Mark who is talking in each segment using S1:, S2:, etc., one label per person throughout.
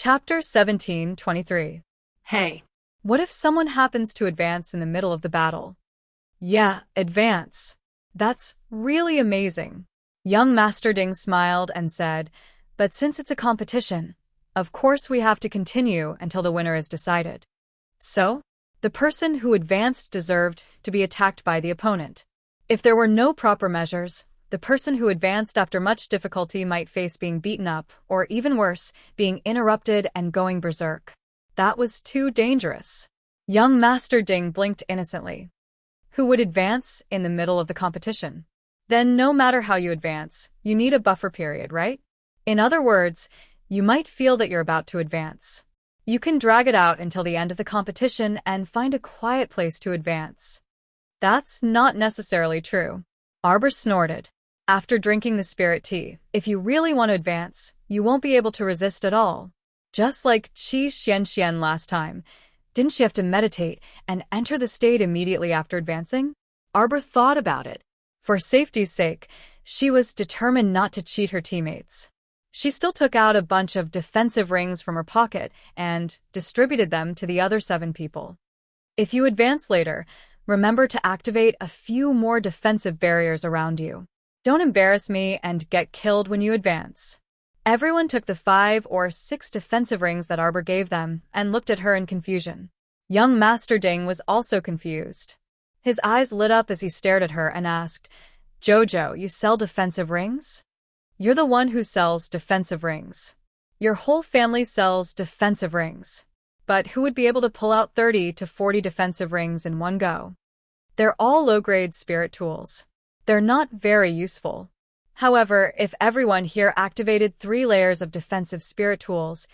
S1: Chapter 17:23.
S2: Hey.
S1: What if someone happens to advance in the middle of the battle? Yeah, advance. That's really amazing. Young Master Ding smiled and said, but since it's a competition, of course we have to continue until the winner is decided. So, the person who advanced deserved to be attacked by the opponent. If there were no proper measures, the person who advanced after much difficulty might face being beaten up, or even worse, being interrupted and going berserk. That was too dangerous. Young Master Ding blinked innocently. Who would advance in the middle of the competition? Then no matter how you advance, you need a buffer period, right? In other words, you might feel that you're about to advance. You can drag it out until the end of the competition and find a quiet place to advance. That's not necessarily true. Arbor snorted. After drinking the spirit tea, if you really want to advance, you won't be able to resist at all. Just like Qi Xianxian last time, didn't she have to meditate and enter the state immediately after advancing? Arbor thought about it. For safety's sake, she was determined not to cheat her teammates. She still took out a bunch of defensive rings from her pocket and distributed them to the other 7 people. If you advance later, remember to activate a few more defensive barriers around you. Don't embarrass me and get killed when you advance. Everyone took the 5 or 6 defensive rings that Arbor gave them and looked at her in confusion. Young Master Ding was also confused. His eyes lit up as he stared at her and asked, Jojo, you sell defensive rings? You're the one who sells defensive rings. Your whole family sells defensive rings. But who would be able to pull out 30 to 40 defensive rings in one go? They're all low-grade spirit tools. They're not very useful. However, if everyone here activated 3 layers of defensive spirit tools,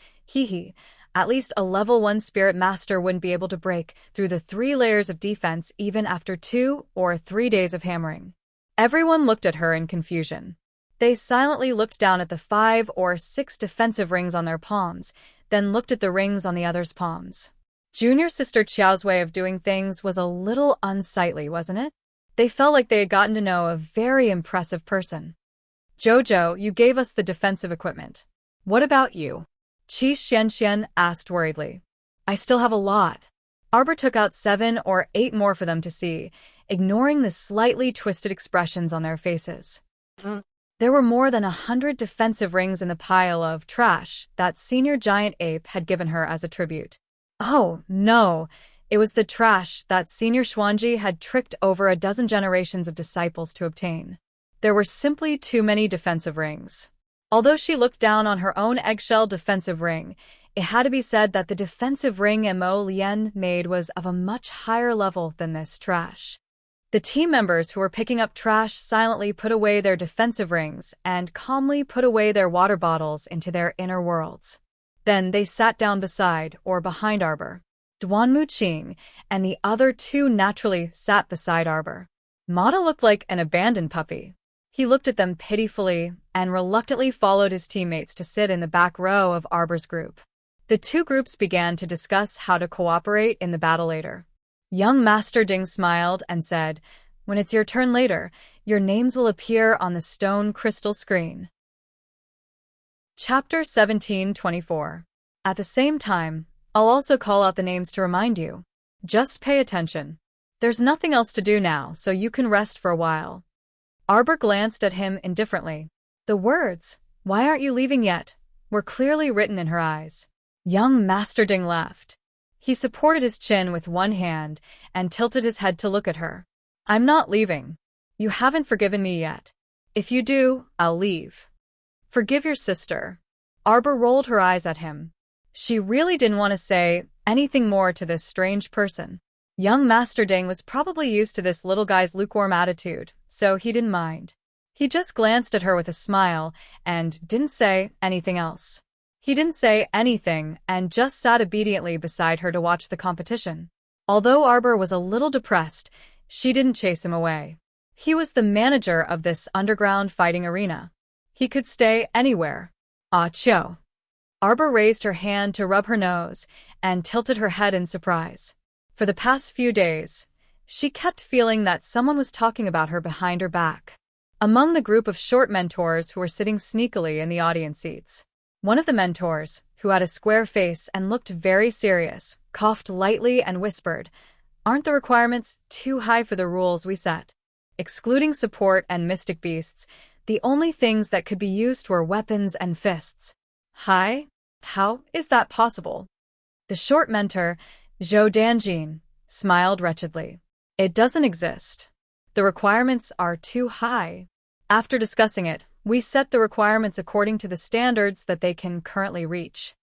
S1: at least a level 1 spirit master wouldn't be able to break through the 3 layers of defense even after 2 or 3 days of hammering. Everyone looked at her in confusion. They silently looked down at the 5 or 6 defensive rings on their palms, then looked at the rings on the others' palms. Junior Sister Qiao's way of doing things was a little unsightly, wasn't it? They felt like they had gotten to know a very impressive person. Jojo, you gave us the defensive equipment. What about you? Qi Xianxian asked worriedly. I still have a lot. Arbor took out 7 or 8 more for them to see, ignoring the slightly twisted expressions on their faces. There were more than 100 defensive rings in the pile of trash that Senior Giant Ape had given her as a tribute. Oh, no. It was the trash that Senior Xuanji had tricked over a dozen generations of disciples to obtain. There were simply too many defensive rings. Although she looked down on her own eggshell defensive ring, it had to be said that the defensive ring Mo Lian made was of a much higher level than this trash. The team members who were picking up trash silently put away their defensive rings and calmly put away their water bottles into their inner worlds. Then they sat down beside or behind Arbor. Duanmu Qing and the other 2 naturally sat beside Arbor. Mata looked like an abandoned puppy. He looked at them pitifully and reluctantly followed his teammates to sit in the back row of Arbor's group. The 2 groups began to discuss how to cooperate in the battle later. Young Master Ding smiled and said, when it's your turn later, your names will appear on the stone crystal screen. Chapter 17:24. At the same time, I'll also call out the names to remind you. Just pay attention. There's nothing else to do now, so you can rest for a while. Arbor glanced at him indifferently. The words, "Why aren't you leaving yet?" were clearly written in her eyes. Young Master Ding laughed. He supported his chin with one hand and tilted his head to look at her. I'm not leaving. You haven't forgiven me yet. If you do, I'll leave. Forgive your sister. Arbor rolled her eyes at him. She really didn't want to say anything more to this strange person. Young Master Ding was probably used to this little guy's lukewarm attitude, so he didn't mind. He just glanced at her with a smile and didn't say anything else. He didn't say anything and just sat obediently beside her to watch the competition. Although Arbor was a little depressed, she didn't chase him away. He was the manager of this underground fighting arena. He could stay anywhere. Ah, Chio. Arbor raised her hand to rub her nose and tilted her head in surprise. For the past few days, she kept feeling that someone was talking about her behind her back. Among the group of short mentors who were sitting sneakily in the audience seats, one of the mentors, who had a square face and looked very serious, coughed lightly and whispered, "Aren't the requirements too high for the rules we set?" Excluding support and mystic beasts, the only things that could be used were weapons and fists. High? How is that possible? The short mentor, Zhou Danjin, smiled wretchedly. It doesn't exist. The requirements are too high. After discussing it, we set the requirements according to the standards that they can currently reach.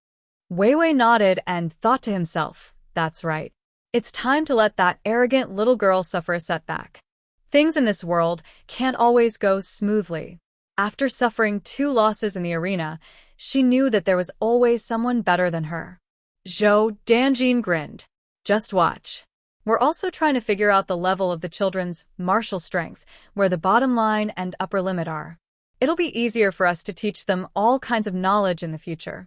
S1: Wei Wei nodded and thought to himself, that's right. It's time to let that arrogant little girl suffer a setback. Things in this world can't always go smoothly. After suffering 2 losses in the arena, she knew that there was always someone better than her. Zhou Danjin grinned. Just watch. We're also trying to figure out the level of the children's martial strength, where the bottom line and upper limit are. It'll be easier for us to teach them all kinds of knowledge in the future.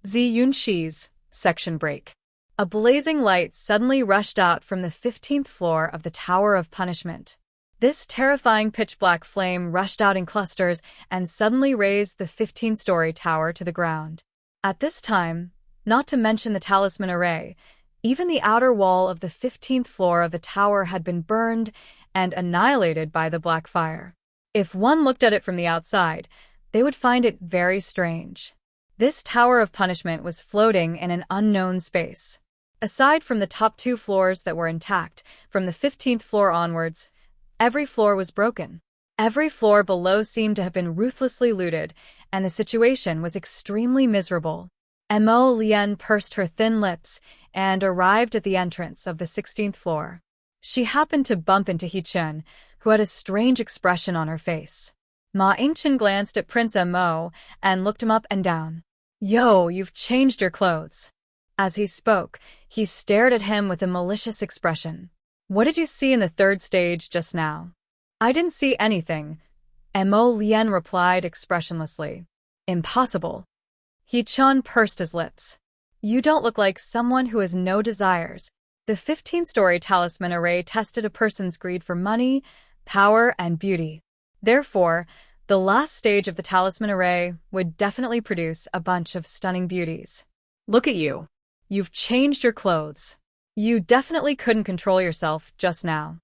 S1: Zi Yunshi's section break. A blazing light suddenly rushed out from the 15th floor of the Tower of Punishment. This terrifying pitch-black flame rushed out in clusters and suddenly raised the 15-story tower to the ground. At this time, not to mention the talisman array, even the outer wall of the 15th floor of the tower had been burned and annihilated by the black fire. If one looked at it from the outside, they would find it very strange. This Tower of Punishment was floating in an unknown space. Aside from the top 2 floors that were intact, from the 15th floor onwards, every floor was broken. Every floor below seemed to have been ruthlessly looted, and the situation was extremely miserable. Mo Lien pursed her thin lips and arrived at the entrance of the 16th floor. She happened to bump into He Chun, who had a strange expression on her face. Ma Yingchen glanced at Prince Mo and looked him up and down. "Yo, you've changed your clothes." As he spoke, he stared at him with a malicious expression. "What did you see in the 3rd stage just now?" "I didn't see anything," Mo Lien replied expressionlessly. "Impossible." He Chun pursed his lips. "You don't look like someone who has no desires." The 15-story talisman array tested a person's greed for money, power, and beauty. Therefore, the last stage of the talisman array would definitely produce a bunch of stunning beauties. "Look at you. You've changed your clothes. You definitely couldn't control yourself just now."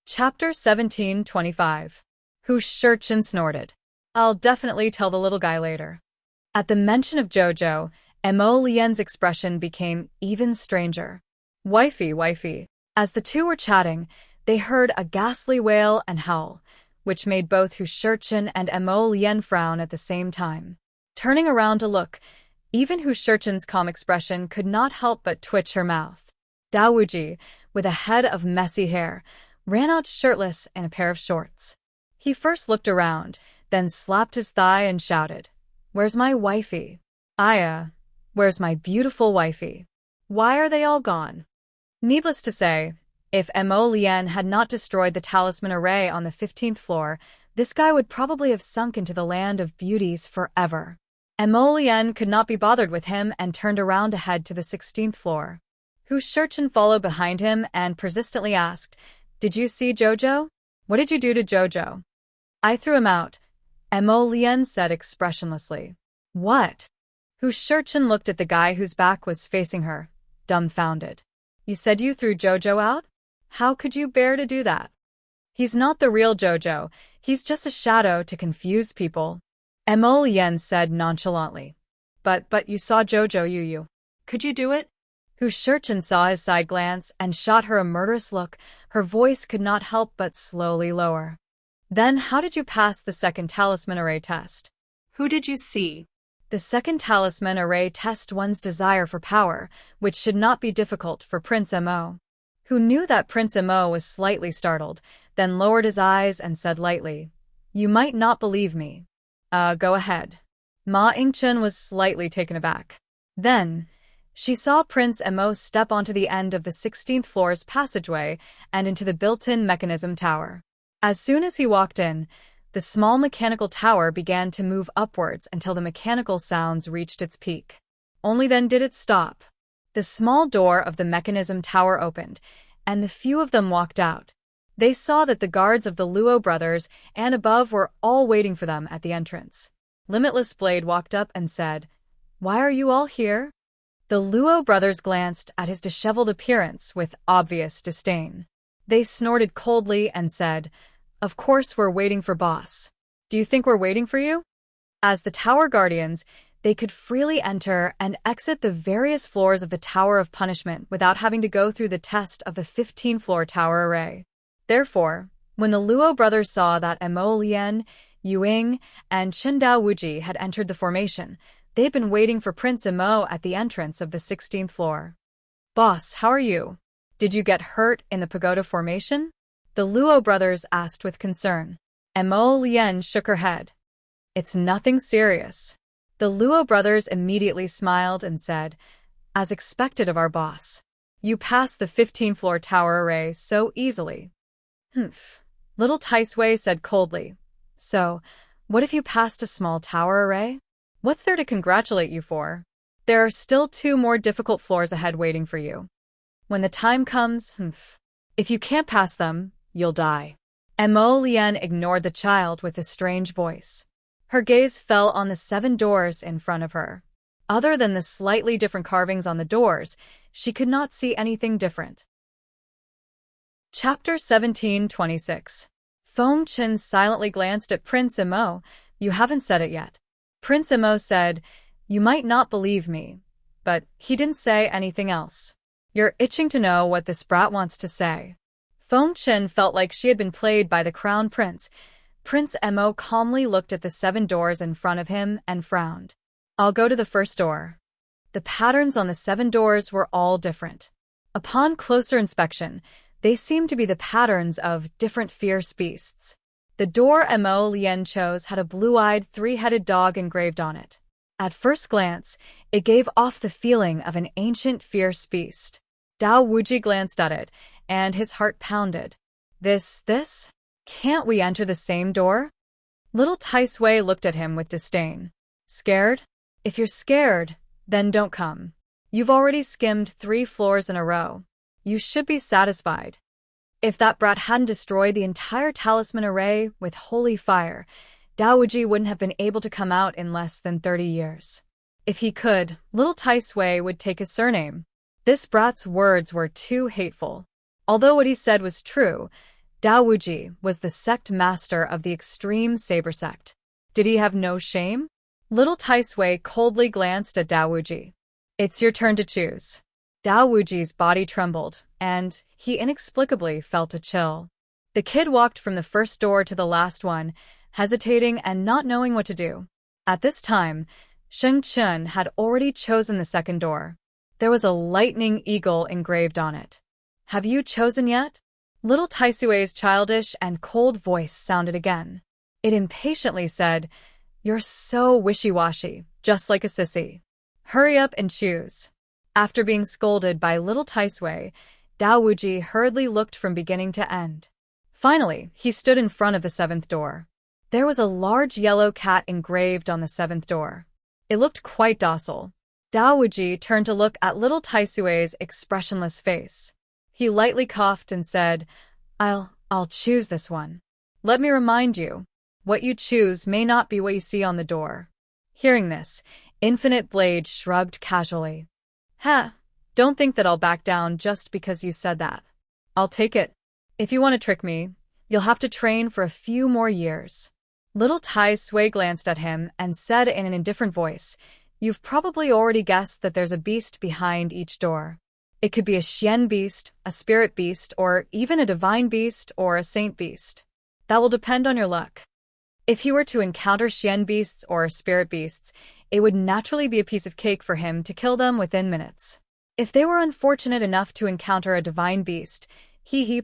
S1: Chapter 1725. Hu Shurchen snorted. "I'll definitely tell the little guy later." At the mention of Jojo, Mo Lien's expression became even stranger. "Wifey, wifey." As the two were chatting, they heard a ghastly wail and howl, which made both Hu Shurchen and Mo Lien frown at the same time. Turning around to look, even Hu Shurchen's calm expression could not help but twitch her mouth. Dao Wuji, with a head of messy hair, ran out shirtless in a pair of shorts. He first looked around, then slapped his thigh and shouted, "Where's my wifey? Where's my beautiful wifey? Why are they all gone?" Needless to say, if Mo Lien had not destroyed the talisman array on the 15th floor, this guy would probably have sunk into the land of beauties forever. Mo Lien could not be bothered with him and turned around to head to the 16th floor. Hu Shurchen followed behind him and persistently asked, "Did you see Jojo? What did you do to Jojo?" "I threw him out," Mo Lien said expressionlessly. "What?" Hu Shurchen looked at the guy whose back was facing her, dumbfounded. "You said you threw Jojo out? How could you bear to do that?" "He's not the real Jojo. He's just a shadow to confuse people," Mo Lien said nonchalantly. But you saw Jojo, you. Could you do it?" Hu Shurchen saw his side glance and shot her a murderous look. Her voice could not help but slowly lower. "Then how did you pass the second talisman array test? Who did you see?" "The second talisman array tests one's desire for power, which should not be difficult for Prince Mo." Who knew that Prince Mo was slightly startled, then lowered his eyes and said lightly, "You might not believe me." Go ahead." Ma Yingchen was slightly taken aback. Then, she saw Prince Mo step onto the end of the 16th floor's passageway and into the built-in mechanism tower. As soon as he walked in, the small mechanical tower began to move upwards until the mechanical sounds reached its peak. Only then did it stop. The small door of the mechanism tower opened, and the few of them walked out. They saw that the guards of the Luo brothers and above were all waiting for them at the entrance. Limitless Blade walked up and said, "Why are you all here?" The Luo brothers glanced at his disheveled appearance with obvious disdain. They snorted coldly and said, "Of course we're waiting for boss. Do you think we're waiting for you?" As the Tower Guardians, they could freely enter and exit the various floors of the Tower of Punishment without having to go through the test of the 15-floor tower array. Therefore, when the Luo brothers saw that Mo Lian, Yuing, and Chen Dao Wuji had entered the formation, they had been waiting for Prince Mo at the entrance of the 16th floor. "Boss, how are you? Did you get hurt in the pagoda formation?" The Luo brothers asked with concern. Mo Lian shook her head. "It's nothing serious." The Luo brothers immediately smiled and said, "As expected of our boss. You passed the 15-floor tower array so easily." "Humph," little Taisui said coldly. "So, what if you passed a small tower array? What's there to congratulate you for? There are still 2 more difficult floors ahead waiting for you. When the time comes, if you can't pass them, you'll die." Mo Lian ignored the child with a strange voice. Her gaze fell on the 7 doors in front of her. Other than the slightly different carvings on the doors, she could not see anything different. Chapter 17:26. Feng Chen silently glanced at Prince Mo. "You haven't said it yet." Prince Mo said, "You might not believe me," but he didn't say anything else. "You're itching to know what this brat wants to say." Feng Chen felt like she had been played by the Crown Prince. Prince Mo calmly looked at the 7 doors in front of him and frowned. "I'll go to the first door." The patterns on the 7 doors were all different. Upon closer inspection, they seemed to be the patterns of different fierce beasts. The door Mo Lian chose had a blue-eyed, 3-headed dog engraved on it. At first glance, it gave off the feeling of an ancient, fierce beast. Dao Wuji glanced at it, and his heart pounded. This? Can't we enter the same door?" Little Taisui looked at him with disdain. "Scared? If you're scared, then don't come. You've already skimmed 3 floors in a row. You should be satisfied." If that brat hadn't destroyed the entire talisman array with holy fire, Dao Wuji wouldn't have been able to come out in less than 30 years. If he could, little Taisui would take his surname. This brat's words were too hateful. Although what he said was true, Dao Wuji was the sect master of the extreme saber sect. Did he have no shame? Little Taisui coldly glanced at Dao Wuji. "It's your turn to choose." Dao Wuji's body trembled, and he inexplicably felt a chill. The kid walked from the first door to the last one, hesitating and not knowing what to do. At this time, Sheng Chun had already chosen the second door. There was a lightning eagle engraved on it. "Have you chosen yet?" Little Taisui's childish and cold voice sounded again. It impatiently said, "You're so wishy-washy, just like a sissy. Hurry up and choose." After being scolded by little Taisui, Dao Wuji hurriedly looked from beginning to end. Finally, he stood in front of the 7th door. There was a large yellow cat engraved on the 7th door. It looked quite docile. Dao Wuji turned to look at little Taisui's expressionless face. He lightly coughed and said, I'll choose this one. Let me remind you, what you choose may not be what you see on the door." Hearing this, Infinite Blade shrugged casually. Don't think that I'll back down just because you said that. I'll take it. If you want to trick me, you'll have to train for a few more years." Little Taisui glanced at him and said in an indifferent voice, "You've probably already guessed that there's a beast behind each door. It could be a Xian beast, a spirit beast, or even a divine beast or a saint beast. That will depend on your luck. If he were to encounter Xian beasts or spirit beasts, it would naturally be a piece of cake for him to kill them within minutes. If they were unfortunate enough to encounter a divine beast,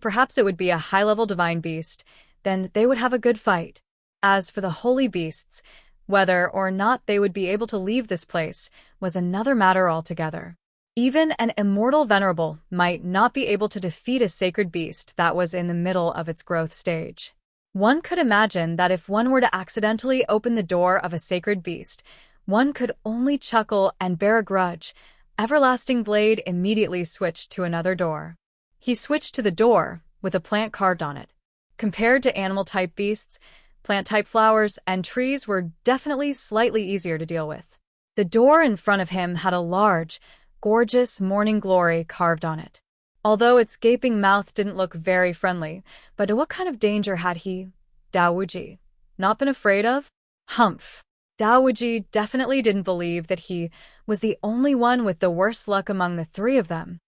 S1: perhaps it would be a high-level divine beast, then they would have a good fight. As for the holy beasts, whether or not they would be able to leave this place was another matter altogether. Even an immortal venerable might not be able to defeat a sacred beast that was in the middle of its growth stage. One could imagine that if one were to accidentally open the door of a sacred beast, one could only chuckle and bear a grudge. Everlasting Blade immediately switched to another door. He switched to the door with a plant carved on it. Compared to animal-type beasts, Plant-type flowers and trees were definitely slightly easier to deal with. The door in front of him had a large, gorgeous morning glory carved on it. Although its gaping mouth didn't look very friendly, but what kind of danger had he, Dao Wuji, not been afraid of? Humph. Dao Wuji definitely didn't believe that he was the only one with the worst luck among the three of them.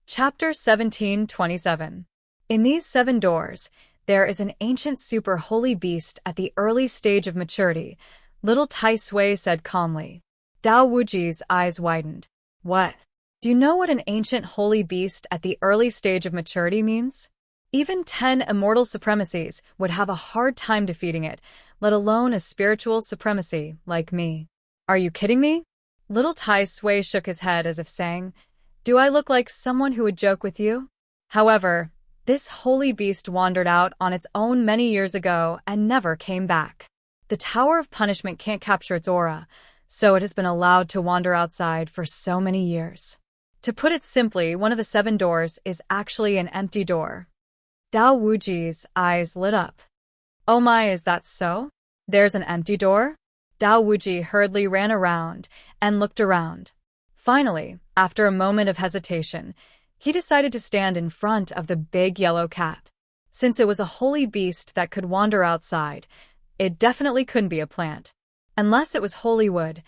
S1: Chapter 1727. In these 7 doors, there is an ancient super holy beast at the early stage of maturity, little Tai Sui said calmly. Dao Wuji's eyes widened. What? Do you know what an ancient holy beast at the early stage of maturity means? Even 10 immortal supremacies would have a hard time defeating it, let alone a spiritual supremacy like me. Are you kidding me? Little Tai Sui shook his head as if saying, do I look like someone who would joke with you? However, this holy beast wandered out on its own many years ago and never came back. The Tower of Punishment can't capture its aura, so it has been allowed to wander outside for so many years. To put it simply, one of the 7 doors is actually an empty door. Dao Wuji's eyes lit up. Oh my, is that so? There's an empty door? Dao Wuji hurriedly ran around and looked around. Finally, after a moment of hesitation, he decided to stand in front of the big yellow cat. Since it was a holy beast that could wander outside, it definitely couldn't be a plant. Unless it was holy wood,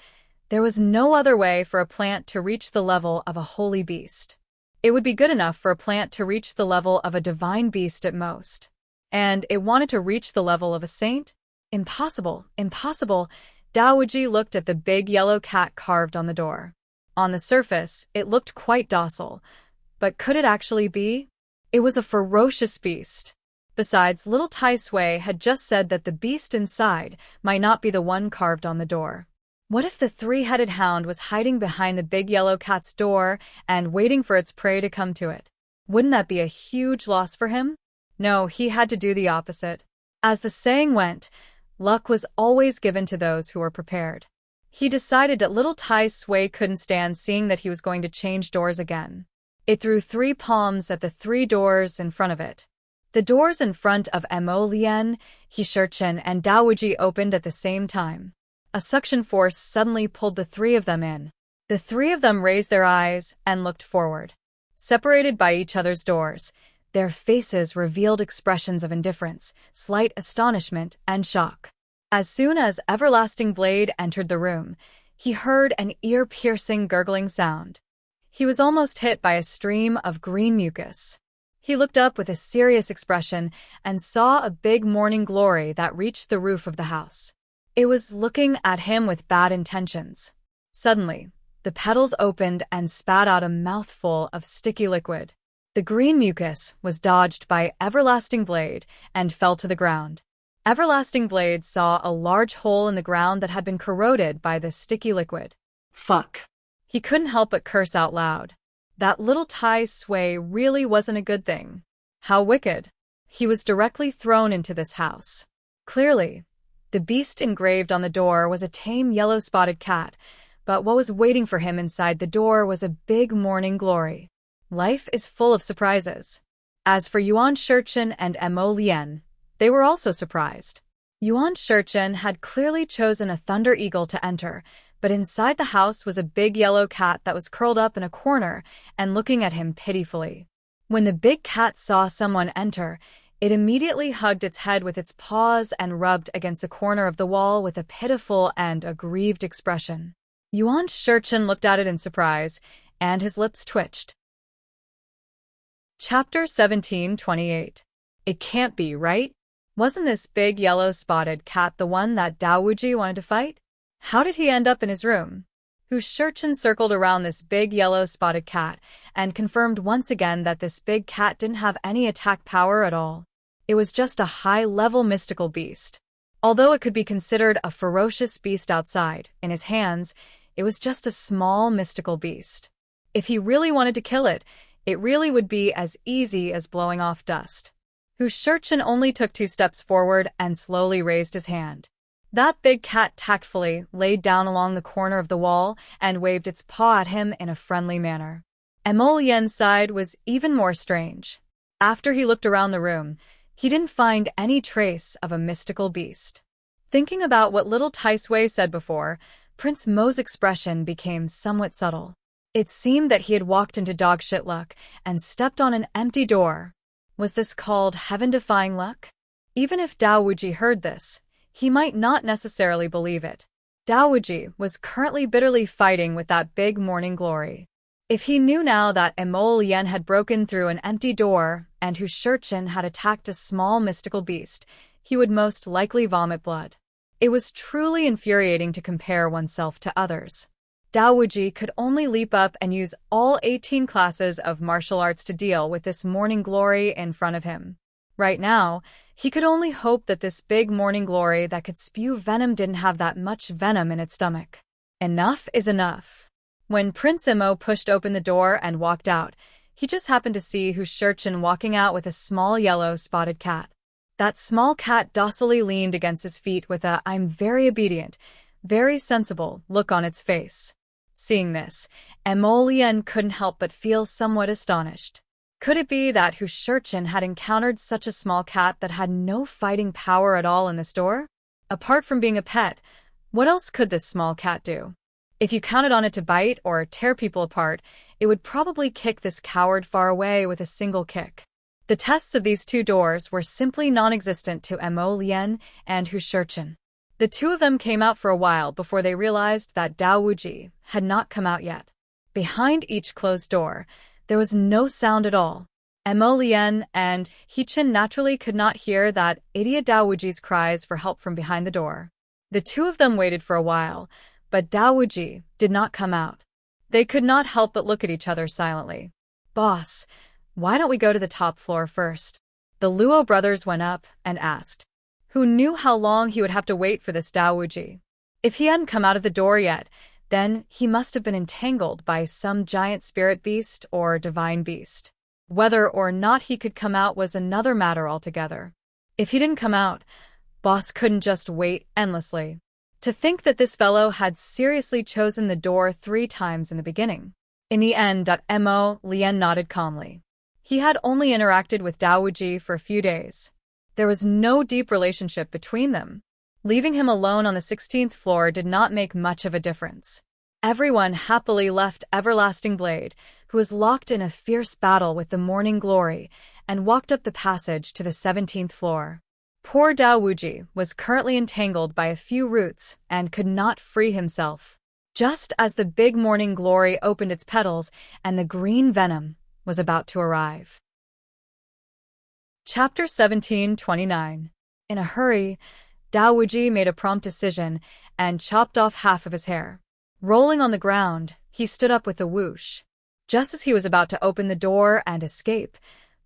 S1: there was no other way for a plant to reach the level of a holy beast. It would be good enough for a plant to reach the level of a divine beast at most. And it wanted to reach the level of a saint? Impossible, impossible. Dao Wuji looked at the big yellow cat carved on the door. On the surface, it looked quite docile, but could it actually be? It was a ferocious beast. Besides, little Tai Sui had just said that the beast inside might not be the one carved on the door. What if the 3-headed hound was hiding behind the big yellow cat's door and waiting for its prey to come to it? Wouldn't that be a huge loss for him? No, he had to do the opposite. As the saying went, luck was always given to those who were prepared. He decided that little Tai Sui couldn't stand seeing that he was going to change doors again. It threw 3 palms at the 3 doors in front of it. The doors in front of Mo Lian, He Shichen, and Dao Wuji opened at the same time. A suction force suddenly pulled the 3 of them in. The 3 of them raised their eyes and looked forward. Separated by each other's doors, their faces revealed expressions of indifference, slight astonishment, and shock. As soon as Everlasting Blade entered the room, he heard an ear-piercing gurgling sound. He was almost hit by a stream of green mucus. He looked up with a serious expression and saw a big morning glory that reached the roof of the house. It was looking at him with bad intentions. Suddenly, the petals opened and spat out a mouthful of sticky liquid. The green mucus was dodged by Everlasting Blade and fell to the ground. Everlasting Blade saw a large hole in the ground that had been corroded by the sticky liquid.
S2: Fuck.
S1: He couldn't help but curse out loud. That little Tai Sui really wasn't a good thing. How wicked. He was directly thrown into this house. Clearly, the beast engraved on the door was a tame yellow-spotted cat, but what was waiting for him inside the door was a big morning glory. Life is full of surprises. As for Yuan Shichen and Mo Lian, they were also surprised. Yuan Shichen had clearly chosen a thunder eagle to enter, but inside the house was a big yellow cat that was curled up in a corner and looking at him pitifully. When the big cat saw someone enter, it immediately hugged its head with its paws and rubbed against the corner of the wall with a pitiful and aggrieved expression. Yuan Shichen looked at it in surprise, and his lips twitched. Chapter 1728. It can't be, right? Wasn't this big yellow-spotted cat the one that Dao Wuji wanted to fight? How did he end up in his room? Hu Shichen circled around this big yellow-spotted cat and confirmed once again that this big cat didn't have any attack power at all. It was just a high-level mystical beast. Although it could be considered a ferocious beast outside, in his hands, it was just a small mystical beast. If he really wanted to kill it, it really would be as easy as blowing off dust. Hu Shichen only took 2 steps forward and slowly raised his hand. That big cat tactfully laid down along the corner of the wall and waved its paw at him in a friendly manner. Mo Lian's side was even more strange. After he looked around the room, he didn't find any trace of a mystical beast. Thinking about what little Taisui said before, Prince Mo's expression became somewhat subtle. It seemed that he had walked into dogshit luck and stepped on an empty door. Was this called heaven-defying luck? Even if Dao Wuji heard this, he might not necessarily believe it. Dao Wuji was currently bitterly fighting with that big morning glory. If he knew now that Lian had broken through an empty door and Hu Shurchen had attacked a small mystical beast, he would most likely vomit blood. It was truly infuriating to compare oneself to others. Dao Wuji could only leap up and use all 18 classes of martial arts to deal with this morning glory in front of him. Right now, he could only hope that this big morning glory that could spew venom didn't have that much venom in its stomach. Enough is enough. When Prince Imo pushed open the door and walked out, he just happened to see Hu Shurchen walking out with a small yellow spotted cat. That small cat docilely leaned against his feet with a "I'm very obedient, very sensible" look on its face. Seeing this, Lian couldn't help but feel somewhat astonished. Could it be that Hu Shurchen had encountered such a small cat that had no fighting power at all in the store? Apart from being a pet, what else could this small cat do? If you counted on it to bite or tear people apart, it would probably kick this coward far away with a single kick. The tests of these two doors were simply non-existent to Lian and Hu Shurchen. The two of them came out for a while before they realized that Dao Wuji had not come out yet. Behind each closed door, there was no sound at all. Lian and Hichin naturally could not hear that idiot Dao Wuji's cries for help from behind the door. The two of them waited for a while, but Dao Wuji did not come out. They could not help but look at each other silently. "Boss, why don't we go to the top floor first?" The Luo brothers went up and asked. Who knew how long he would have to wait for this Dao Wuji? If he hadn't come out of the door yet, then he must have been entangled by some giant spirit beast or divine beast. Whether or not he could come out was another matter altogether. If he didn't come out, Boss couldn't just wait endlessly. To think that this fellow had seriously chosen the door 3 times in the beginning. In the end, Lian nodded calmly. He had only interacted with Dao Wuji for a few days. There was no deep relationship between them. Leaving him alone on the 16th floor did not make much of a difference. Everyone happily left Everlasting Blade, who was locked in a fierce battle with the Morning Glory, and walked up the passage to the 17th floor. Poor Dao Wuji was currently entangled by a few roots and could not free himself. Just as the big Morning Glory opened its petals and the green venom was about to arrive. Chapter 17:29. In a hurry, Dao Wuji made a prompt decision and chopped off half of his hair. Rolling on the ground, he stood up with a whoosh. Just as he was about to open the door and escape,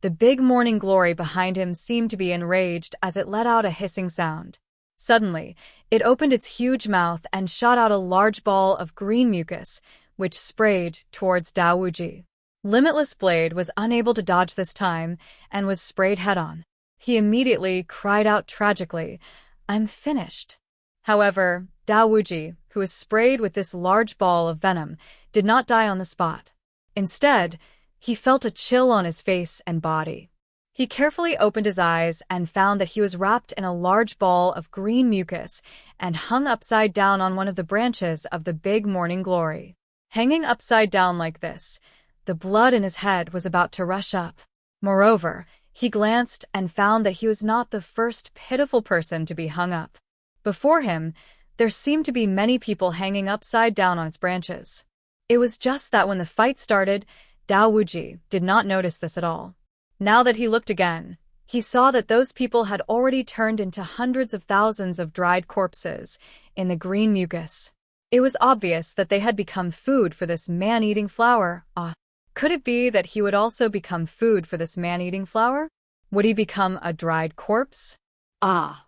S1: the big Morning Glory behind him seemed to be enraged as it let out a hissing sound. Suddenly, it opened its huge mouth and shot out a large ball of green mucus, which sprayed towards Dao Wuji. Limitless Blade was unable to dodge this time and was sprayed head-on. He immediately cried out tragically, "I'm finished." However, Dao Wuji, who was sprayed with this large ball of venom, did not die on the spot. Instead, he felt a chill on his face and body. He carefully opened his eyes and found that he was wrapped in a large ball of green mucus and hung upside down on one of the branches of the big Morning Glory. Hanging upside down like this, the blood in his head was about to rush up. Moreover, he glanced and found that he was not the first pitiful person to be hung up. Before him, there seemed to be many people hanging upside down on its branches. It was just that when the fight started, Dao Wuji did not notice this at all. Now that he looked again, he saw that those people had already turned into hundreds of thousands of dried corpses in the green mucus. It was obvious that they had become food for this man-eating flower. Could it be that he would also become food for this man-eating flower? Would he become a dried corpse? Dao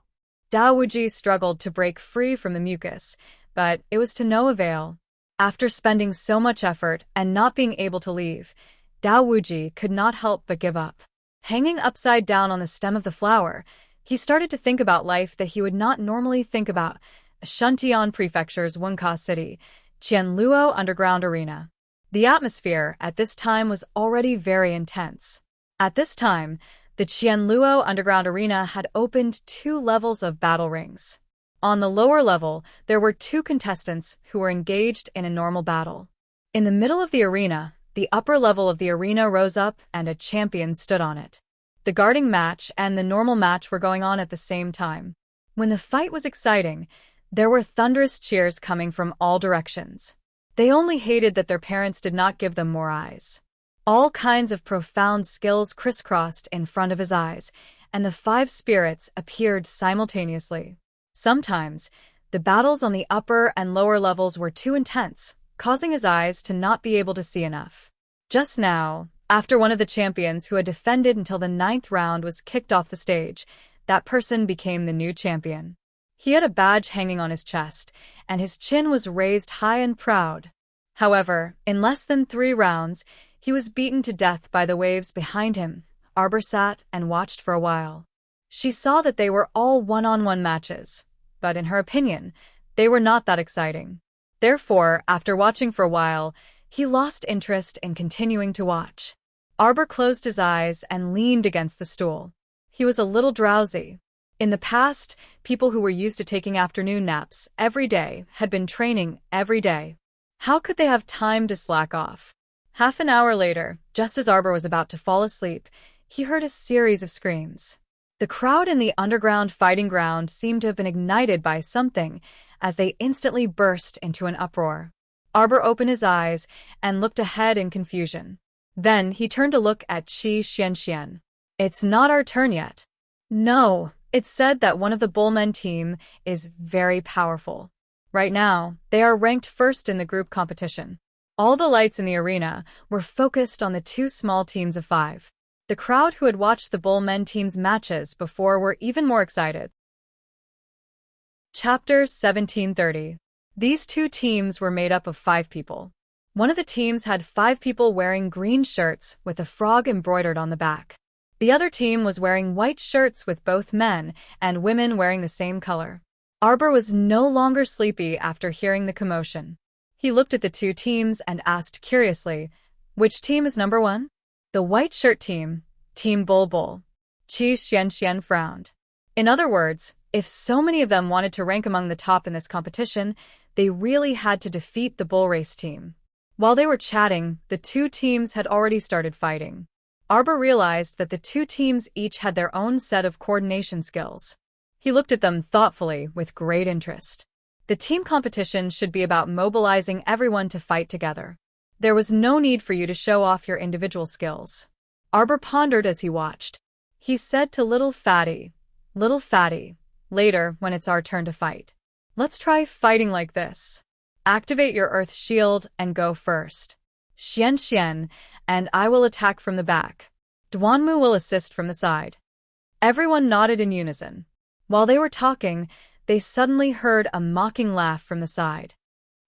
S1: Wuji struggled to break free from the mucus, but it was to no avail. After spending so much effort and not being able to leave, Dao Wuji could not help but give up. Hanging upside down on the stem of the flower, he started to think about life that he would not normally think about. Shuntian Prefecture's Wunka City, Qianluo Underground Arena. The atmosphere at this time was already very intense. At this time, The Qianluo Underground Arena had opened 2 levels of battle rings. On the lower level, there were 2 contestants who were engaged in a normal battle. In the middle of the arena, the upper level of the arena rose up and a champion stood on it. The guarding match and the normal match were going on at the same time. When the fight was exciting, there were thunderous cheers coming from all directions. They only hated that their parents did not give them more eyes. All kinds of profound skills crisscrossed in front of his eyes, and the 5 spirits appeared simultaneously. Sometimes, the battles on the upper and lower levels were too intense, causing his eyes to not be able to see enough. Just now, after one of the champions who had defended until the 9th round was kicked off the stage, that person became the new champion. He had a badge hanging on his chest, and his chin was raised high and proud. However, in less than 3 rounds, he was beaten to death by the waves behind him. Arbor sat and watched for a while. She saw that they were all one-on-one matches, but in her opinion, they were not that exciting. Therefore, after watching for a while, he lost interest in continuing to watch. Arbor closed his eyes and leaned against the stool. He was a little drowsy. In the past, people who were used to taking afternoon naps every day had been training every day. How could they have time to slack off? Half an hour later, just as Arbor was about to fall asleep, he heard a series of screams. The crowd in the underground fighting ground seemed to have been ignited by something, as they instantly burst into an uproar. Arbor opened his eyes and looked ahead in confusion. Then he turned to look at Qi Xianxian. "It's not our turn yet." "No, it's said that one of the Bullmen team is very powerful. Right now, they are ranked first in the group competition." All the lights in the arena were focused on the 2 small teams of 5. The crowd who had watched the Bullmen team's matches before were even more excited. Chapter 1730. These 2 teams were made up of 5 people. One of the teams had 5 people wearing green shirts with a frog embroidered on the back. The other team was wearing white shirts with both men and women wearing the same color. Arbor was no longer sleepy after hearing the commotion. He looked at the 2 teams and asked curiously, "Which team is number 1? "The white shirt team, Team Bulbul." Qi Xianxian frowned. In other words, if so many of them wanted to rank among the top in this competition, they really had to defeat the bull race team. While they were chatting, the 2 teams had already started fighting. Arbor realized that the 2 teams each had their own set of coordination skills. He looked at them thoughtfully with great interest. The team competition should be about mobilizing everyone to fight together. There was no need for you to show off your individual skills. Arbor pondered as he watched. He said to Little Fatty, later when it's our turn to fight, let's try fighting like this. Activate your earth shield and go first. Xian, and I will attack from the back. Duanmu will assist from the side." Everyone nodded in unison. While they were talking, they suddenly heard a mocking laugh from the side.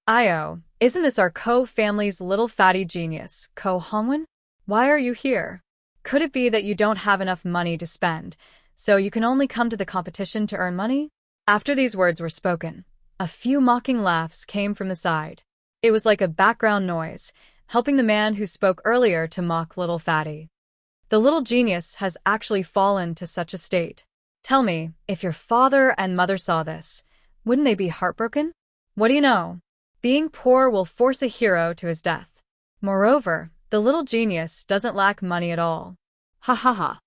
S1: "Io, isn't this our Ko family's little fatty genius, Ko Hongwen? Why are you here? Could it be that you don't have enough money to spend, so you can only come to the competition to earn money?" After these words were spoken, a few mocking laughs came from the side. It was like a background noise, helping the man who spoke earlier to mock Little Fatty. The little genius has actually fallen to such a state. Tell me, if your father and mother saw this, wouldn't they be heartbroken? What do you know? Being poor will force a hero to his death. Moreover, the little genius doesn't lack money at all. Ha ha ha.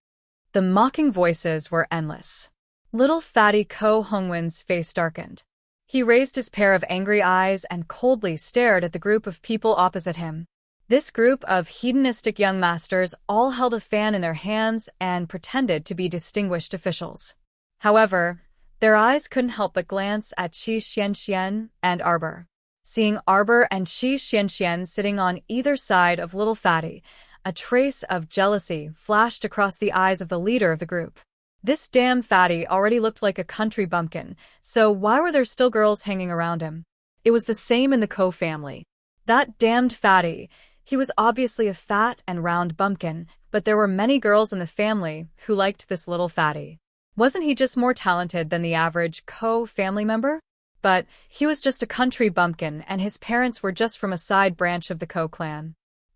S1: The mocking voices were endless. Little Fatty Ko Hongwen's face darkened. He raised his pair of angry eyes and coldly stared at the group of people opposite him. This group of hedonistic young masters all held a fan in their hands and pretended to be distinguished officials. However, their eyes couldn't help but glance at Qi Xianxian and Arbor. Seeing Arbor and Qi Xianxian sitting on either side of Little Fatty, a trace of jealousy flashed across the eyes of the leader of the group. This damn Fatty already looked like a country bumpkin, so why were there still girls hanging around him? It was the same in the Ko family. That damned Fatty. He was obviously a fat and round bumpkin, but there were many girls in the family who liked this little Fatty. Wasn't he just more talented than the average Ko family member? But he was just a country bumpkin and his parents were just from a side branch of the Ko clan.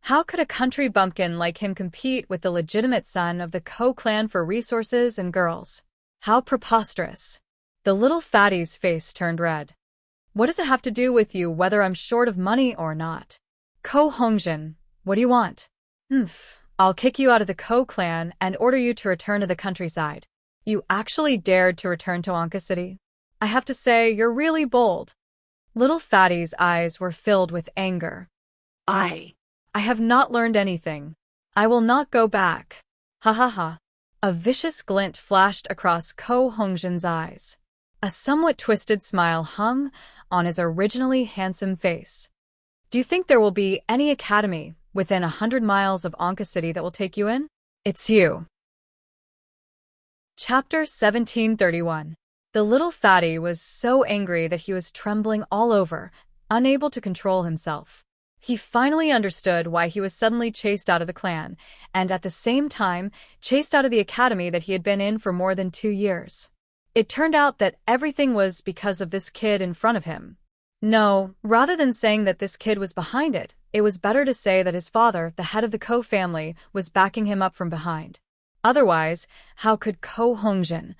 S1: How could a country bumpkin like him compete with the legitimate son of the Ko clan for resources and girls? How preposterous. The little fatty's face turned red. What does it have to do with you whether I'm short of money or not? Ko Hongjin, what do you want? I'll kick you out of the Ko clan and order you to return to the countryside. You actually dared to return to Anka City? I have to say, you're really bold. Little fatty's eyes were filled with anger. I have not learned anything. I will not go back. Ha ha ha. A vicious glint flashed across Ko Hongjin's eyes. A somewhat twisted smile hung on his originally handsome face. Do you think there will be any academy within 100 miles of Anka City that will take you in? It's you. Chapter 1731. The little fatty was so angry that he was trembling all over, unable to control himself. He finally understood why he was suddenly chased out of the clan, and at the same time, chased out of the academy that he had been in for more than 2 years. It turned out that everything was because of this kid in front of him. No, rather than saying that this kid was behind it, it was better to say that his father, the head of the Ko family, was backing him up from behind. Otherwise, how could Ko Hongjin,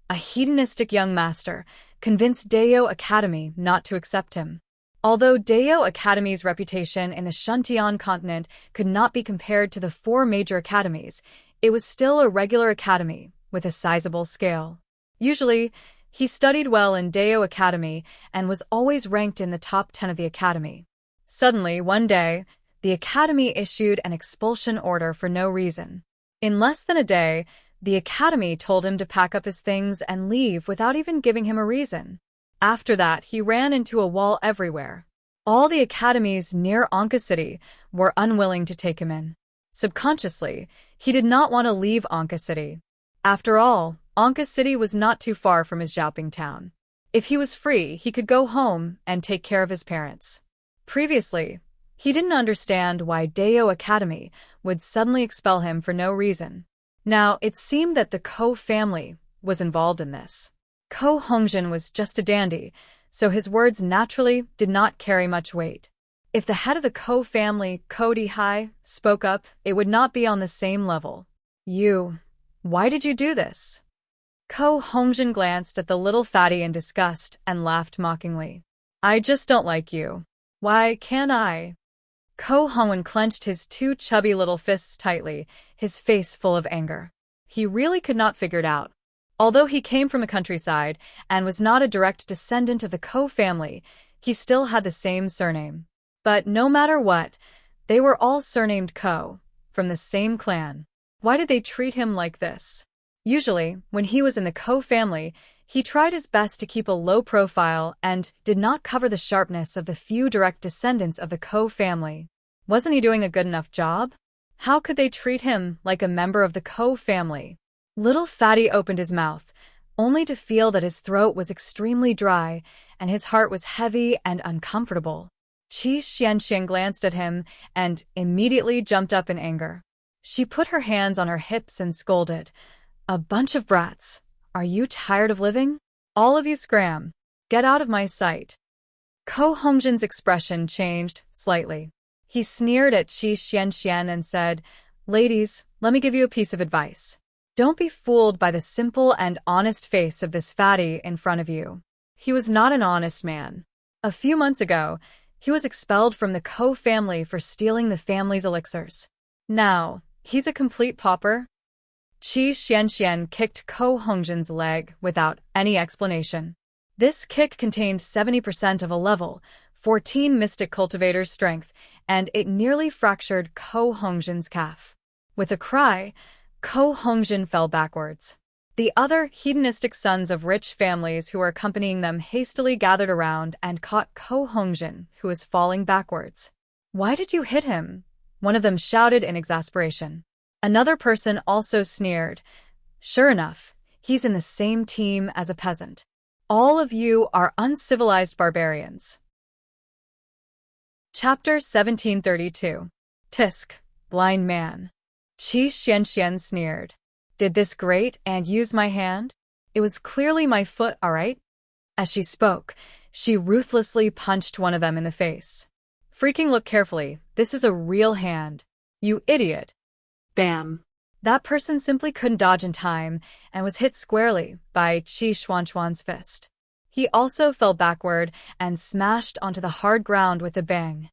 S1: a hedonistic young master, convince Daeyo Academy not to accept him? Although Daeyo Academy's reputation in the Shuntian continent could not be compared to the 4 major academies, it was still a regular academy with a sizable scale. Usually, he studied well in Daeyo Academy and was always ranked in the top 10 of the academy. Suddenly, one day, the academy issued an expulsion order for no reason. In less than a day, the academy told him to pack up his things and leave without even giving him a reason. After that, he ran into a wall everywhere. All the academies near Anka City were unwilling to take him in. Subconsciously, he did not want to leave Anka City. After all, Anka City was not too far from his Xiaoping town. If he was free, he could go home and take care of his parents. Previously, he didn't understand why Daeyo Academy would suddenly expel him for no reason. Now, it seemed that the Ko family was involved in this. Ko Hongjin was just a dandy, so his words naturally did not carry much weight. If the head of the Ko family, Ko Dihai, spoke up, it would not be on the same level. Why did you do this? Ko Hongjin glanced at the little fatty in disgust and laughed mockingly. I just don't like you. Why can't I? Ko Hongjin clenched his 2 chubby little fists tightly, his face full of anger. He really could not figure it out. Although he came from the countryside and was not a direct descendant of the Ko family, he still had the same surname. But no matter what, they were all surnamed Ko, from the same clan. Why did they treat him like this? Usually, when he was in the Ko family, he tried his best to keep a low profile and did not cover the sharpness of the few direct descendants of the Ko family. Wasn't he doing a good enough job? How could they treat him like a member of the Ko family? Little Fatty opened his mouth, only to feel that his throat was extremely dry and his heart was heavy and uncomfortable. Qi Xianxian glanced at him and immediately jumped up in anger. She put her hands on her hips and scolded, "A bunch of brats. Are you tired of living? All of you scram. Get out of my sight." Ko Hongjin's expression changed slightly. He sneered at Qi Xianxian and said, "Ladies, let me give you a piece of advice. Don't be fooled by the simple and honest face of this fatty in front of you. He was not an honest man. A few months ago, he was expelled from the Ko family for stealing the family's elixirs. Now, he's a complete pauper." Qi Xianxian kicked Ko Hongjin's leg without any explanation. This kick contained 70% of a level 14 Mystic Cultivator's strength, and it nearly fractured Ko Hongjin's calf. With a cry, Ko Hongjin fell backwards. The other hedonistic sons of rich families who were accompanying them hastily gathered around and caught Ko Hongjin, who was falling backwards. "Why did you hit him?" one of them shouted in exasperation. Another person also sneered, "Sure enough, he's in the same team as a peasant. All of you are uncivilized barbarians." Chapter 1732. Tisk, blind man. Qi Xianxian sneered. "Did this great and use my hand? It was clearly my foot, all right?" As she spoke, she ruthlessly punched one of them in the face. Freaking look carefully. This is a real hand. You idiot.
S2: Bam.
S1: That person simply couldn't dodge in time and was hit squarely by Qi Xuanchuan's fist. He also fell backward and smashed onto the hard ground with a bang.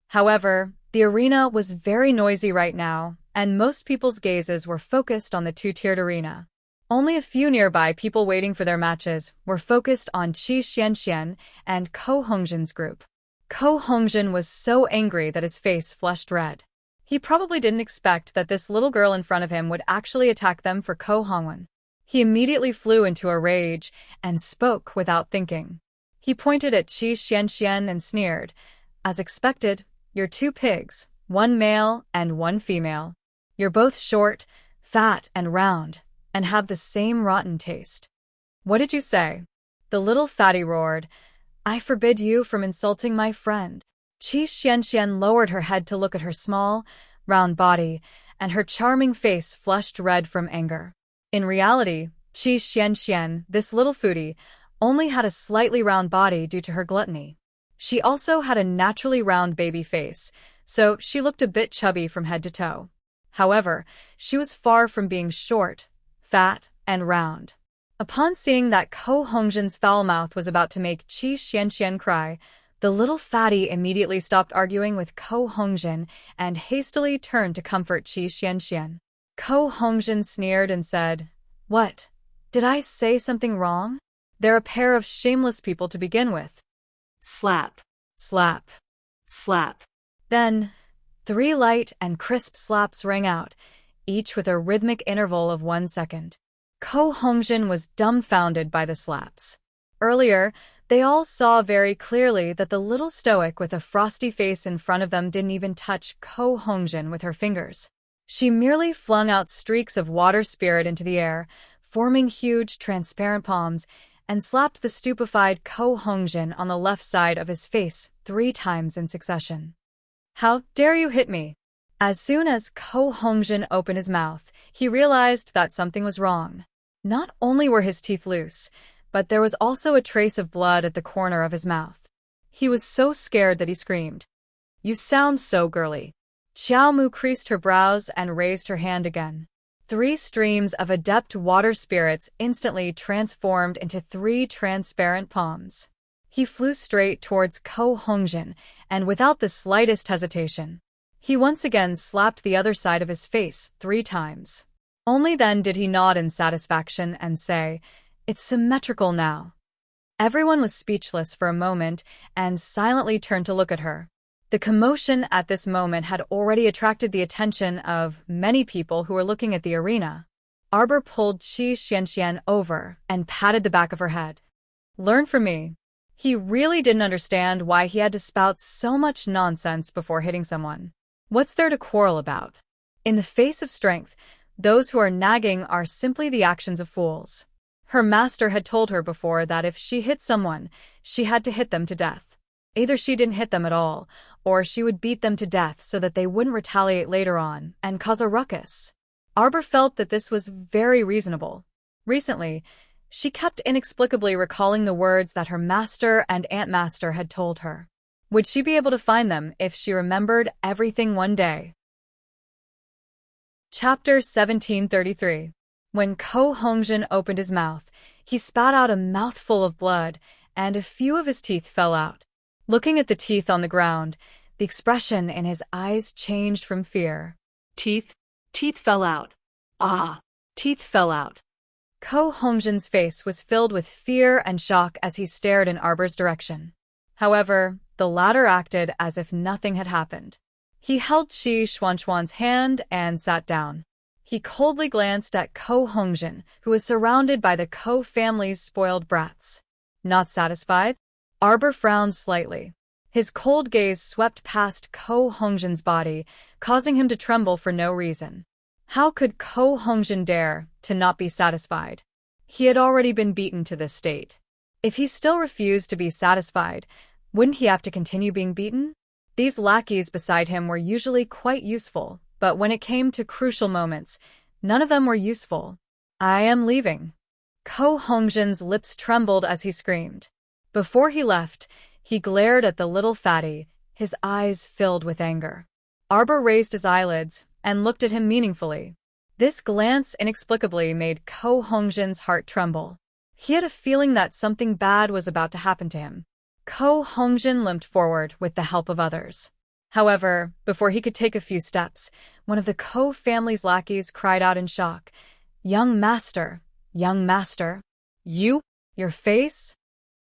S1: However, the arena was very noisy right now, and most people's gazes were focused on the two-tiered arena. Only a few nearby people waiting for their matches were focused on Qi Xianxian and Ko Hongjin's group. Ko Hongjin was so angry that his face flushed red. He probably didn't expect that this little girl in front of him would actually attack them for Ko Hongwen. He immediately flew into a rage and spoke without thinking. He pointed at Qi Xianxian and sneered, "As expected, you're two pigs, one male and one female. You're both short, fat, and round, and have the same rotten taste." "What did you say?" The little fatty roared. "I forbid you from insulting my friend." Qi Xianxian lowered her head to look at her small, round body, and her charming face flushed red from anger. In reality, Qi Xianxian, this little foodie, only had a slightly round body due to her gluttony. She also had a naturally round baby face, so she looked a bit chubby from head to toe. However, she was far from being short, fat, and round. Upon seeing that Ko Hongjin's foul mouth was about to make Qi Xianxian cry, the little fatty immediately stopped arguing with Ko Hongjin and hastily turned to comfort Qi Xianxian. Ko Hongjin sneered and said, "What? Did I say something wrong? They're a pair of shameless people to begin with."
S2: Slap.
S1: Slap.
S2: Slap.
S1: Then, 3 light and crisp slaps rang out, each with a rhythmic interval of 1 second. Ko Hongjin was dumbfounded by the slaps. Earlier, they all saw very clearly that the little stoic with a frosty face in front of them didn't even touch Ko Hongjin with her fingers. She merely flung out streaks of water spirit into the air, forming huge, transparent palms, and slapped the stupefied Ko Hongjin on the left side of his face 3 times in succession. "How dare you hit me?" As soon as Ko Hongjin opened his mouth, he realized that something was wrong. Not only were his teeth loose, but there was also a trace of blood at the corner of his mouth. He was so scared that he screamed. "You sound so girly." Xiao Mu creased her brows and raised her hand again. 3 streams of adept water spirits instantly transformed into 3 transparent palms. He flew straight towards Ko Hongjin, and without the slightest hesitation, he once again slapped the other side of his face 3 times. Only then did he nod in satisfaction and say, "It's symmetrical now." Everyone was speechless for a moment and silently turned to look at her. The commotion at this moment had already attracted the attention of many people who were looking at the arena. Arbor pulled Qi Xianxian over and patted the back of her head. "Learn from me." He really didn't understand why he had to spout so much nonsense before hitting someone. What's there to quarrel about? In the face of strength, those who are nagging are simply the actions of fools. Her master had told her before that if she hit someone, she had to hit them to death. Either she didn't hit them at all, or she would beat them to death so that they wouldn't retaliate later on and cause a ruckus. Arbor felt that this was very reasonable. Recently, she kept inexplicably recalling the words that her master and Aunt Master had told her. Would she be able to find them if she remembered everything one day? Chapter 1733. When Ko Hongjin opened his mouth, he spat out a mouthful of blood, and a few of his teeth fell out. Looking at the teeth on the ground, the expression in his eyes changed from fear.
S2: Teeth? Teeth fell out. Ah!
S1: Teeth fell out. Ko Hongjin's face was filled with fear and shock as he stared in Arbor's direction. However, the latter acted as if nothing had happened. He held Qi Xuanchuan's hand and sat down. He coldly glanced at Ko Hongjin, who was surrounded by the Ko family's spoiled brats. Not satisfied, Arbor frowned slightly. His cold gaze swept past Ko Hongjin's body, causing him to tremble for no reason. How could Ko Hongjin dare to not be satisfied? He had already been beaten to this state. If he still refused to be satisfied, wouldn't he have to continue being beaten? These lackeys beside him were usually quite useful, but when it came to crucial moments, none of them were useful. "I am leaving." Ko Hongjin's lips trembled as he screamed. Before he left, he glared at the little fatty, his eyes filled with anger. Arbor raised his eyelids and looked at him meaningfully. This glance inexplicably made Ko Hongjin's heart tremble. He had a feeling that something bad was about to happen to him. Ko Hongjin limped forward with the help of others. However, before he could take a few steps, one of the Ko family's lackeys cried out in shock, Young master, your face?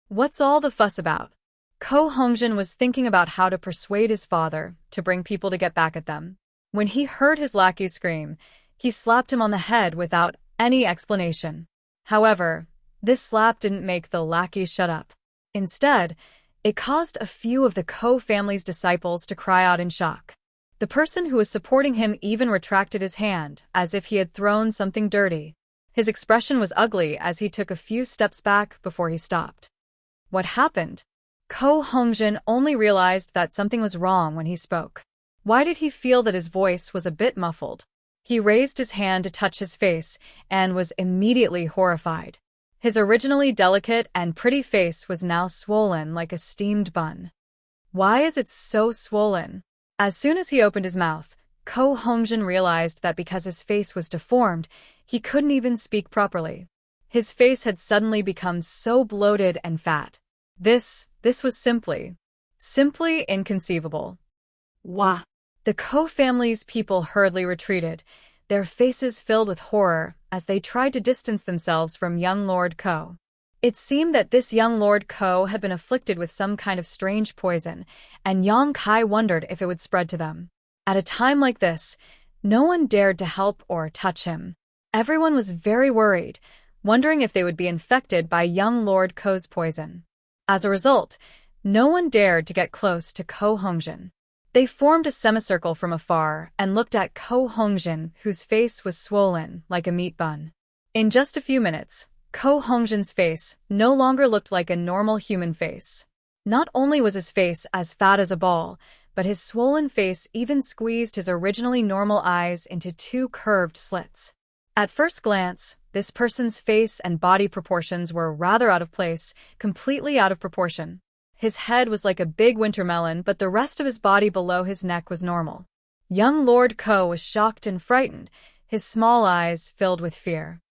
S1: What's all the fuss about?" Ko Hongjin was thinking about how to persuade his father to bring people to get back at them. When he heard his lackey scream, he slapped him on the head without any explanation. However, this slap didn't make the lackey shut up. Instead, it caused a few of the Ko family's disciples to cry out in shock. The person who was supporting him even retracted his hand, as if he had thrown something dirty. His expression was ugly as he took a few steps back before he stopped. What happened? Ko Hongjin only realized that something was wrong when he spoke. Why did he feel that his voice was a bit muffled? He raised his hand to touch his face and was immediately horrified. His originally delicate and pretty face was now swollen like a steamed bun. Why is it so swollen? As soon as he opened his mouth, Ko Hongjin realized that because his face was deformed, he couldn't even speak properly. His face had suddenly become so bloated and fat. This was simply inconceivable.
S2: Wah!
S1: The Ko family's people hurriedly retreated, their faces filled with horror as they tried to distance themselves from young Lord Ko. It seemed that this young Lord Ko had been afflicted with some kind of strange poison, and Yang Kai wondered if it would spread to them. At a time like this, no one dared to help or touch him. Everyone was very worried, wondering if they would be infected by young Lord Ko's poison. As a result, no one dared to get close to Ko Hongjin. They formed a semicircle from afar and looked at Ko Hongjin, whose face was swollen like a meat bun. In just a few minutes, Ko Hongjin's face no longer looked like a normal human face. Not only was his face as fat as a ball, but his swollen face even squeezed his originally normal eyes into two curved slits. At first glance, this person's face and body proportions were rather out of place, completely out of proportion. His head was like a big winter melon, but the rest of his body below his neck was normal. Young Lord Ko was shocked and frightened, his small eyes filled with fear.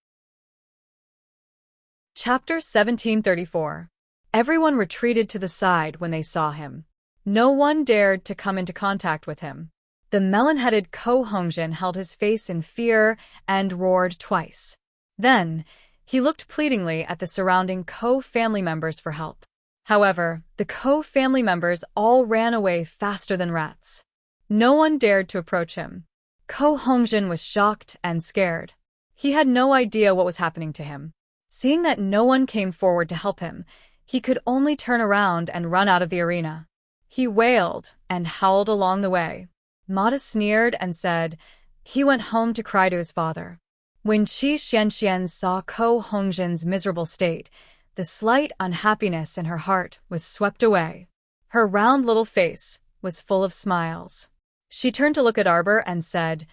S1: Chapter 1734. Everyone retreated to the side when they saw him. No one dared to come into contact with him. The melon-headed Ko Hongjin held his face in fear and roared twice. Then, he looked pleadingly at the surrounding Ko family members for help. However, the Ko family members all ran away faster than rats. No one dared to approach him. Ko Hongjin was shocked and scared. He had no idea what was happening to him. Seeing that no one came forward to help him, he could only turn around and run out of the arena. He wailed and howled along the way. Mata sneered and said he went home to cry to his father. When Qi Xianxian saw Ko Hongjin's miserable state, the slight unhappiness in her heart was swept away. Her round little face was full of smiles. She turned to look at Arbor and said,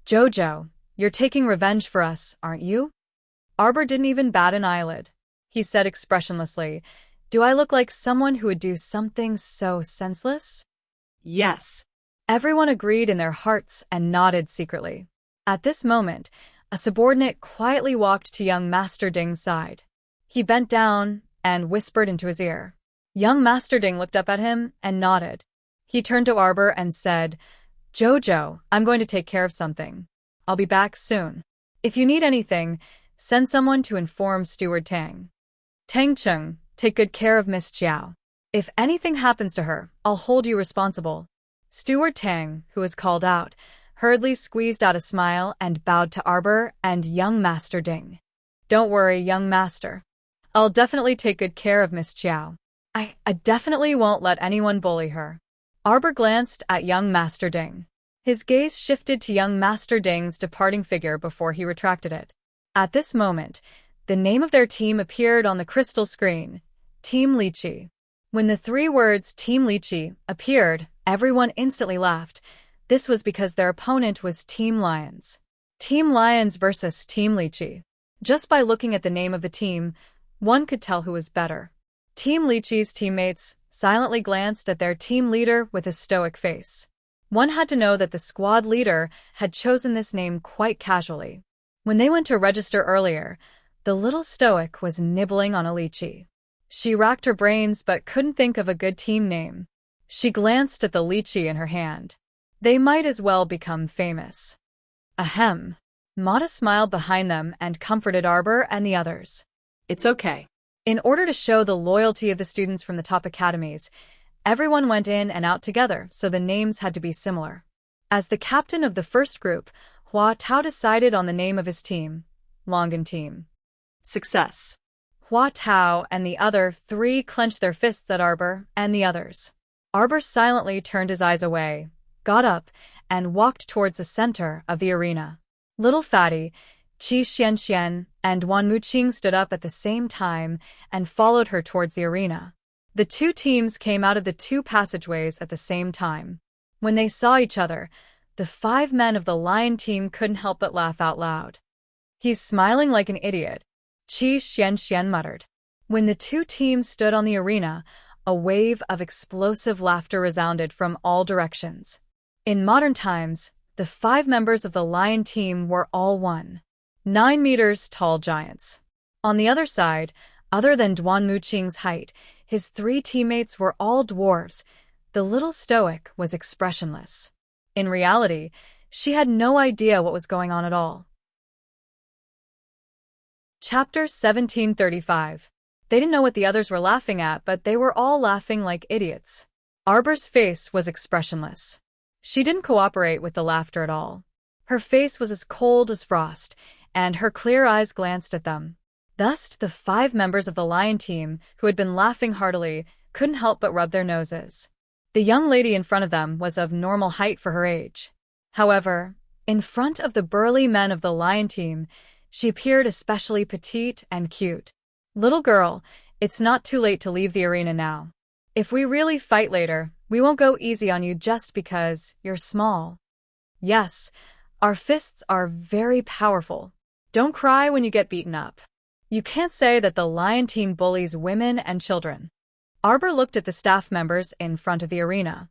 S1: "Jojo, you're taking revenge for us, aren't you?" Arbor didn't even bat an eyelid. He said expressionlessly, "Do I look like someone who would do something so senseless?"
S2: Yes.
S1: Everyone agreed in their hearts and nodded secretly. At this moment, a subordinate quietly walked to young Master Ding's side. He bent down and whispered into his ear. Young Master Ding looked up at him and nodded. He turned to Arbor and said, "Jojo, I'm going to take care of something. I'll be back soon. If you need anything, send someone to inform Steward Tang. Tang Chung, take good care of Miss Chiao. If anything happens to her, I'll hold you responsible." Steward Tang, who was called out, hurriedly squeezed out a smile and bowed to Arbor and young Master Ding. "Don't worry, young master. I'll definitely take good care of Miss Chiao. I definitely won't let anyone bully her." Arbor glanced at young Master Ding. His gaze shifted to young Master Ding's departing figure before he retracted it. At this moment, the name of their team appeared on the crystal screen, Team Lychee. When the three words Team Lychee appeared, everyone instantly laughed. This was because their opponent was Team Lions. Team Lions versus Team Lychee. Just by looking at the name of the team, one could tell who was better. Team Lychee's teammates silently glanced at their team leader with a stoic face. One had to know that the squad leader had chosen this name quite casually. When they went to register earlier, the little stoic was nibbling on a lychee. She racked her brains but couldn't think of a good team name. She glanced at the lychee in her hand. They might as well become famous. Ahem. Mata smiled behind them and comforted Arbor and the others.
S2: It's okay.
S1: In order to show the loyalty of the students from the top academies, everyone went in and out together, so the names had to be similar. As the captain of the first group, Hua Tao decided on the name of his team, Longan Team.
S2: Success.
S1: Hua Tao and the other three clenched their fists at Arbor and the others. Arbor silently turned his eyes away, got up, and walked towards the center of the arena. Little Fatty, Qi Xianxian, and Wan Muqing stood up at the same time and followed her towards the arena. The two teams came out of the two passageways at the same time. When they saw each other, the 5 men of the lion team couldn't help but laugh out loud. He's smiling like an idiot, Qi Xianxian muttered. When the two teams stood on the arena, a wave of explosive laughter resounded from all directions. In modern times, the 5 members of the lion team were all 9 meters tall giants. On the other side, other than Duan Muqing's height, his 3 teammates were all dwarves. The little stoic was expressionless. In reality, she had no idea what was going on at all. Chapter 1735. They didn't know what the others were laughing at, but they were all laughing like idiots. Arbor's face was expressionless. She didn't cooperate with the laughter at all. Her face was as cold as frost, and her clear eyes glanced at them. Thus, the 5 members of the lion team, who had been laughing heartily, couldn't help but rub their noses. The young lady in front of them was of normal height for her age. However, in front of the burly men of the lion team, she appeared especially petite and cute. Little girl, it's not too late to leave the arena now. If we really fight later, we won't go easy on you just because you're small. Yes, our fists are very powerful. Don't cry when you get beaten up. You can't say that the lion team bullies women and children. Arbor looked at the staff members in front of the arena.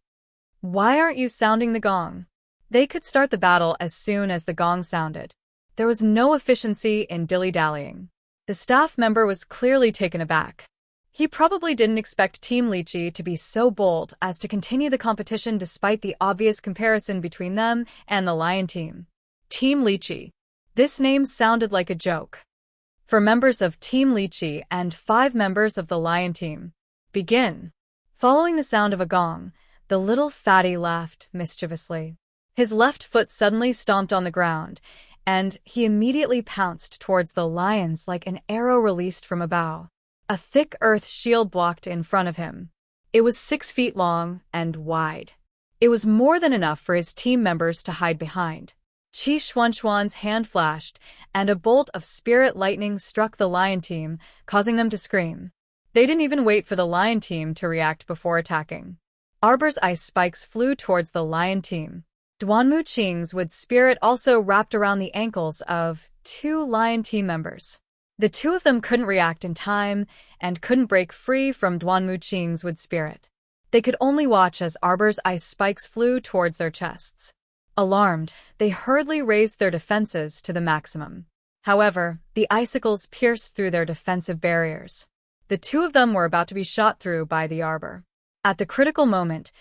S1: Why aren't you sounding the gong? They could start the battle as soon as the gong sounded. There was no efficiency in dilly-dallying. The staff member was clearly taken aback. He probably didn't expect Team Lychee to be so bold as to continue the competition despite the obvious comparison between them and the lion team. Team Lychee. This name sounded like a joke. For members of Team Lychee and 5 members of the lion team. Begin. Following the sound of a gong, the little fatty laughed mischievously. His left foot suddenly stomped on the ground, and he immediately pounced towards the lions like an arrow released from a bow. A thick earth shield blocked in front of him. It was 6 feet long and wide. It was more than enough for his team members to hide behind. Qi Xuanxuan's hand flashed, and a bolt of spirit lightning struck the lion team, causing them to scream. They didn't even wait for the lion team to react before attacking. Arbor's ice spikes flew towards the lion team. Duan Muqing's wood spirit also wrapped around the ankles of 2 lion team members. The 2 of them couldn't react in time and couldn't break free from Duan Muqing's wood spirit. They could only watch as Arbor's ice spikes flew towards their chests. Alarmed, they hurriedly raised their defenses to the maximum. However, the icicles pierced through their defensive barriers. The 2 of them were about to be shot through by the arbor. At the critical moment,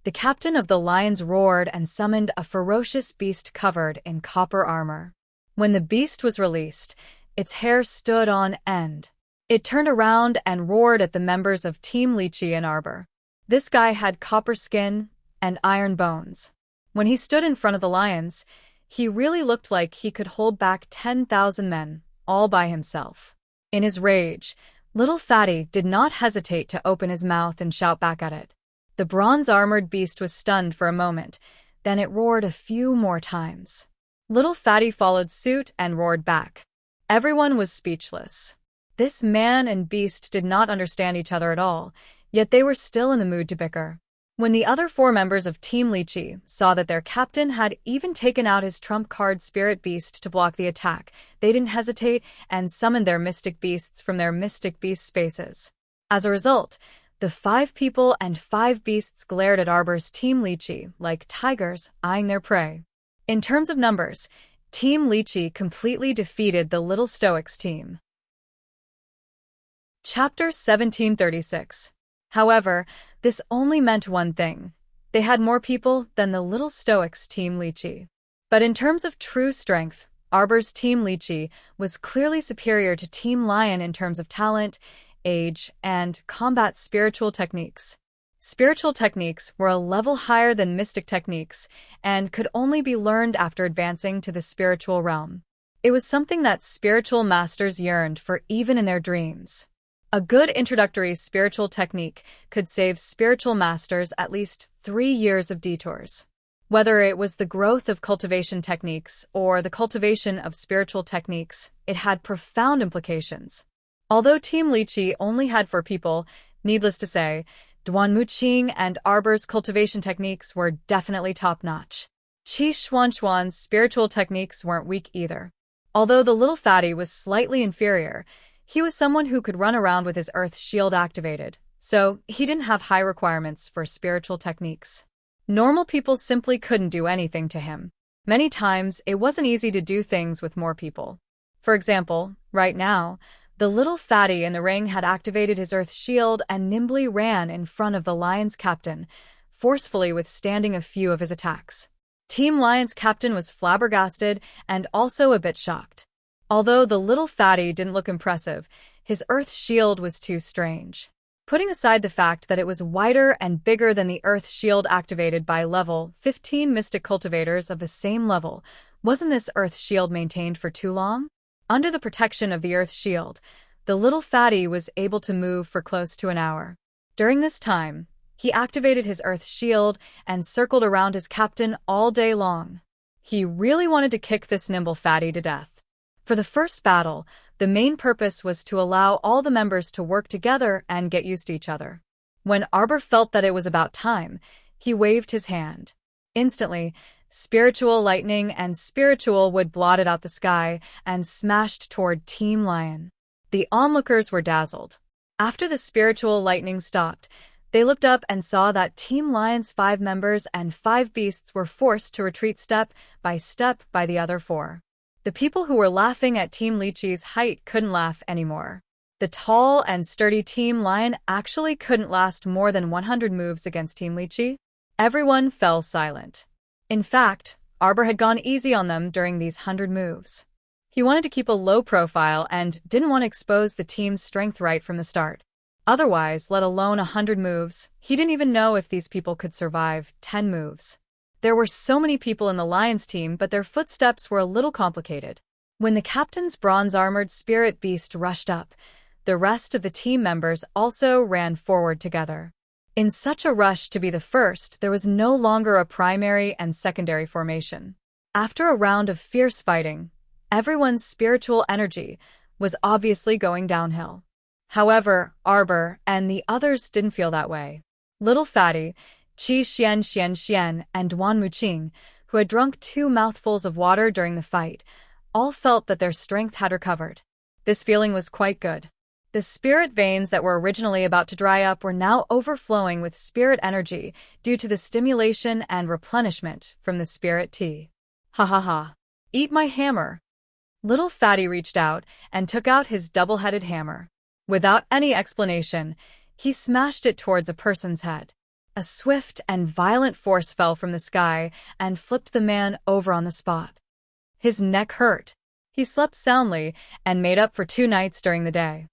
S1: the captain of the lions roared and summoned a ferocious beast covered in copper armor. When the beast was released, its hair stood on end. It turned around and roared at the members of Team Lychee and Arbor. This guy had copper skin and iron bones. When he stood in front of the lions, he really looked like he could hold back 10,000 men, all by himself. In his rage, little Fatty did not hesitate to open his mouth and shout back at it. The bronze-armored beast was stunned for a moment, then it roared a few more times. Little Fatty followed suit and roared back. Everyone was speechless. This man and beast did not understand each other at all, yet they were still in the mood to bicker. When the other 4 members of Team Lychee saw that their captain had even taken out his trump card Spirit Beast to block the attack, they didn't hesitate and summoned their Mystic Beasts from their Mystic Beast spaces. As a result, the 5 people and 5 beasts glared at Arbor's Team Lychee like tigers eyeing their prey. In terms of numbers, Team Lychee completely defeated the Little Stoics team. Chapter 1736. However, this only meant one thing. They had more people than the Little Stoics Team Lychee. But in terms of true strength, Arbor's Team Lychee was clearly superior to Team Lion in terms of talent, age, and combat spiritual techniques. Spiritual techniques were a level higher than mystic techniques and could only be learned after advancing to the spiritual realm. It was something that spiritual masters yearned for even in their dreams. A good introductory spiritual technique could save spiritual masters at least 3 years of detours. Whether it was the growth of cultivation techniques or the cultivation of spiritual techniques, it had profound implications. Although Team Lychee only had 4 people, needless to say, Duanmuqing and Arbor's cultivation techniques were definitely top-notch. Qi Xuanxuan's spiritual techniques weren't weak either. Although the little fatty was slightly inferior, he was someone who could run around with his earth shield activated, so he didn't have high requirements for spiritual techniques. Normal people simply couldn't do anything to him. Many times, it wasn't easy to do things with more people. For example, right now, the little fatty in the ring had activated his earth shield and nimbly ran in front of the Lion's captain, forcefully withstanding a few of his attacks. Team Lion's captain was flabbergasted and also a bit shocked. Although the little fatty didn't look impressive, his earth shield was too strange. Putting aside the fact that it was wider and bigger than the earth shield activated by level 15 mystic cultivators of the same level, wasn't this earth shield maintained for too long? Under the protection of the earth shield, the little fatty was able to move for close to an hour. During this time, he activated his earth shield and circled around his captain all day long. He really wanted to kick this nimble fatty to death. For the first battle, the main purpose was to allow all the members to work together and get used to each other. When Arbor felt that it was about time, he waved his hand. Instantly, spiritual lightning and spiritual wood blotted out the sky and smashed toward Team Lion. The onlookers were dazzled. After the spiritual lightning stopped, they looked up and saw that Team Lion's 5 members and 5 beasts were forced to retreat step by the other 4. The people who were laughing at Team Lychee's height couldn't laugh anymore. The tall and sturdy Team Lion actually couldn't last more than 100 moves against Team Lychee. Everyone fell silent. In fact, Arbor had gone easy on them during these 100 moves. He wanted to keep a low profile and didn't want to expose the team's strength right from the start. Otherwise, let alone 100 moves, he didn't even know if these people could survive 10 moves. There were so many people in the Lions team, but their footsteps were a little complicated. When the captain's bronze-armored spirit beast rushed up, the rest of the team members also ran forward together. In such a rush to be the first, there was no longer a primary and secondary formation. After a round of fierce fighting, everyone's spiritual energy was obviously going downhill. However, Arbor and the others didn't feel that way. Little Fatty, Qi Xian, and Duanmuqing, who had drunk 2 mouthfuls of water during the fight, all felt that their strength had recovered. This feeling was quite good. The spirit veins that were originally about to dry up were now overflowing with spirit energy due to the stimulation and replenishment from the spirit tea. Ha ha ha. Eat my hammer. Little Fatty reached out and took out his double-headed hammer. Without any explanation, he smashed it towards a person's head. A swift and violent force fell from the sky and flipped the man over on the spot. His neck hurt. He slept soundly and made up for 2 nights during the day.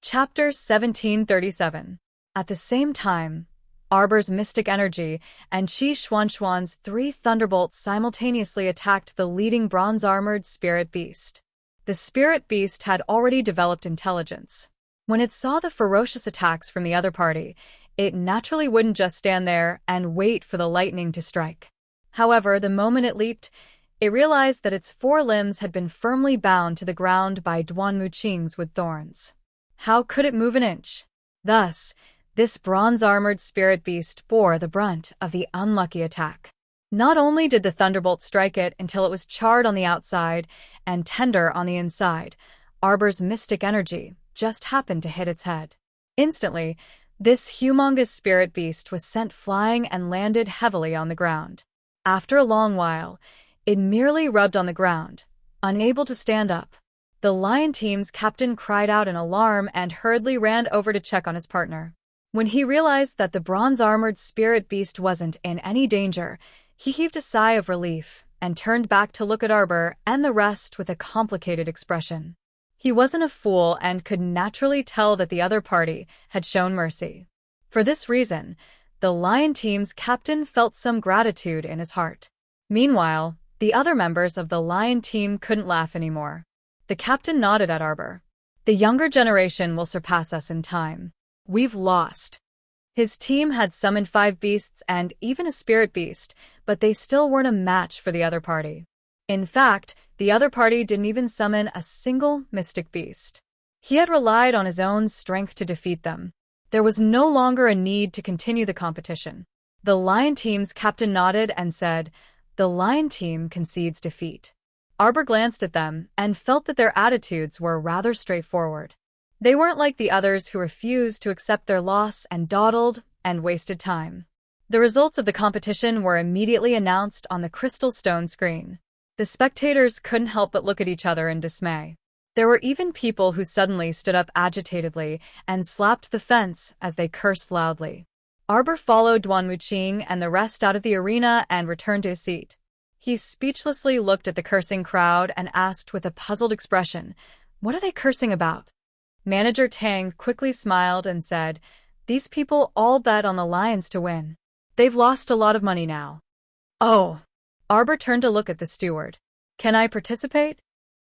S1: Chapter 1737. At the same time, Arbor's mystic energy and Qi Xuanxuan's 3 thunderbolts simultaneously attacked the leading bronze-armored spirit beast. The spirit beast had already developed intelligence. When it saw the ferocious attacks from the other party, it naturally wouldn't just stand there and wait for the lightning to strike. However, the moment it leaped, it realized that its 4 limbs had been firmly bound to the ground by Duanmuqing's wood thorns. How could it move an inch? Thus, this bronze-armored spirit beast bore the brunt of the unlucky attack. Not only did the thunderbolt strike it until it was charred on the outside and tender on the inside, Arbor's mystic energy just happened to hit its head. Instantly, this humongous spirit beast was sent flying and landed heavily on the ground. After a long while, it merely rubbed on the ground, unable to stand up. The lion team's captain cried out in alarm and hurriedly ran over to check on his partner. When he realized that the bronze-armored spirit beast wasn't in any danger, he heaved a sigh of relief and turned back to look at Arbor and the rest with a complicated expression. He wasn't a fool and could naturally tell that the other party had shown mercy. For this reason, the lion team's captain felt some gratitude in his heart. Meanwhile, the other members of the lion team couldn't laugh anymore. The captain nodded at Arbor. The younger generation will surpass us in time. We've lost. His team had summoned 5 beasts and even a spirit beast, but they still weren't a match for the other party. In fact, the other party didn't even summon a single mystic beast. He had relied on his own strength to defeat them. There was no longer a need to continue the competition. The lion team's captain nodded and said, "The lion team concedes defeat." Arbor glanced at them and felt that their attitudes were rather straightforward. They weren't like the others who refused to accept their loss and dawdled and wasted time. The results of the competition were immediately announced on the crystal stone screen. The spectators couldn't help but look at each other in dismay. There were even people who suddenly stood up agitatedly and slapped the fence as they cursed loudly. Arbor followed Duan Wuqing and the rest out of the arena and returned to his seat. He speechlessly looked at the cursing crowd and asked with a puzzled expression, "What are they cursing about?" Manager Tang quickly smiled and said, "These people all bet on the Lions to win. They've lost a lot of money now." "Oh." Arbor turned to look at the steward. "Can I participate?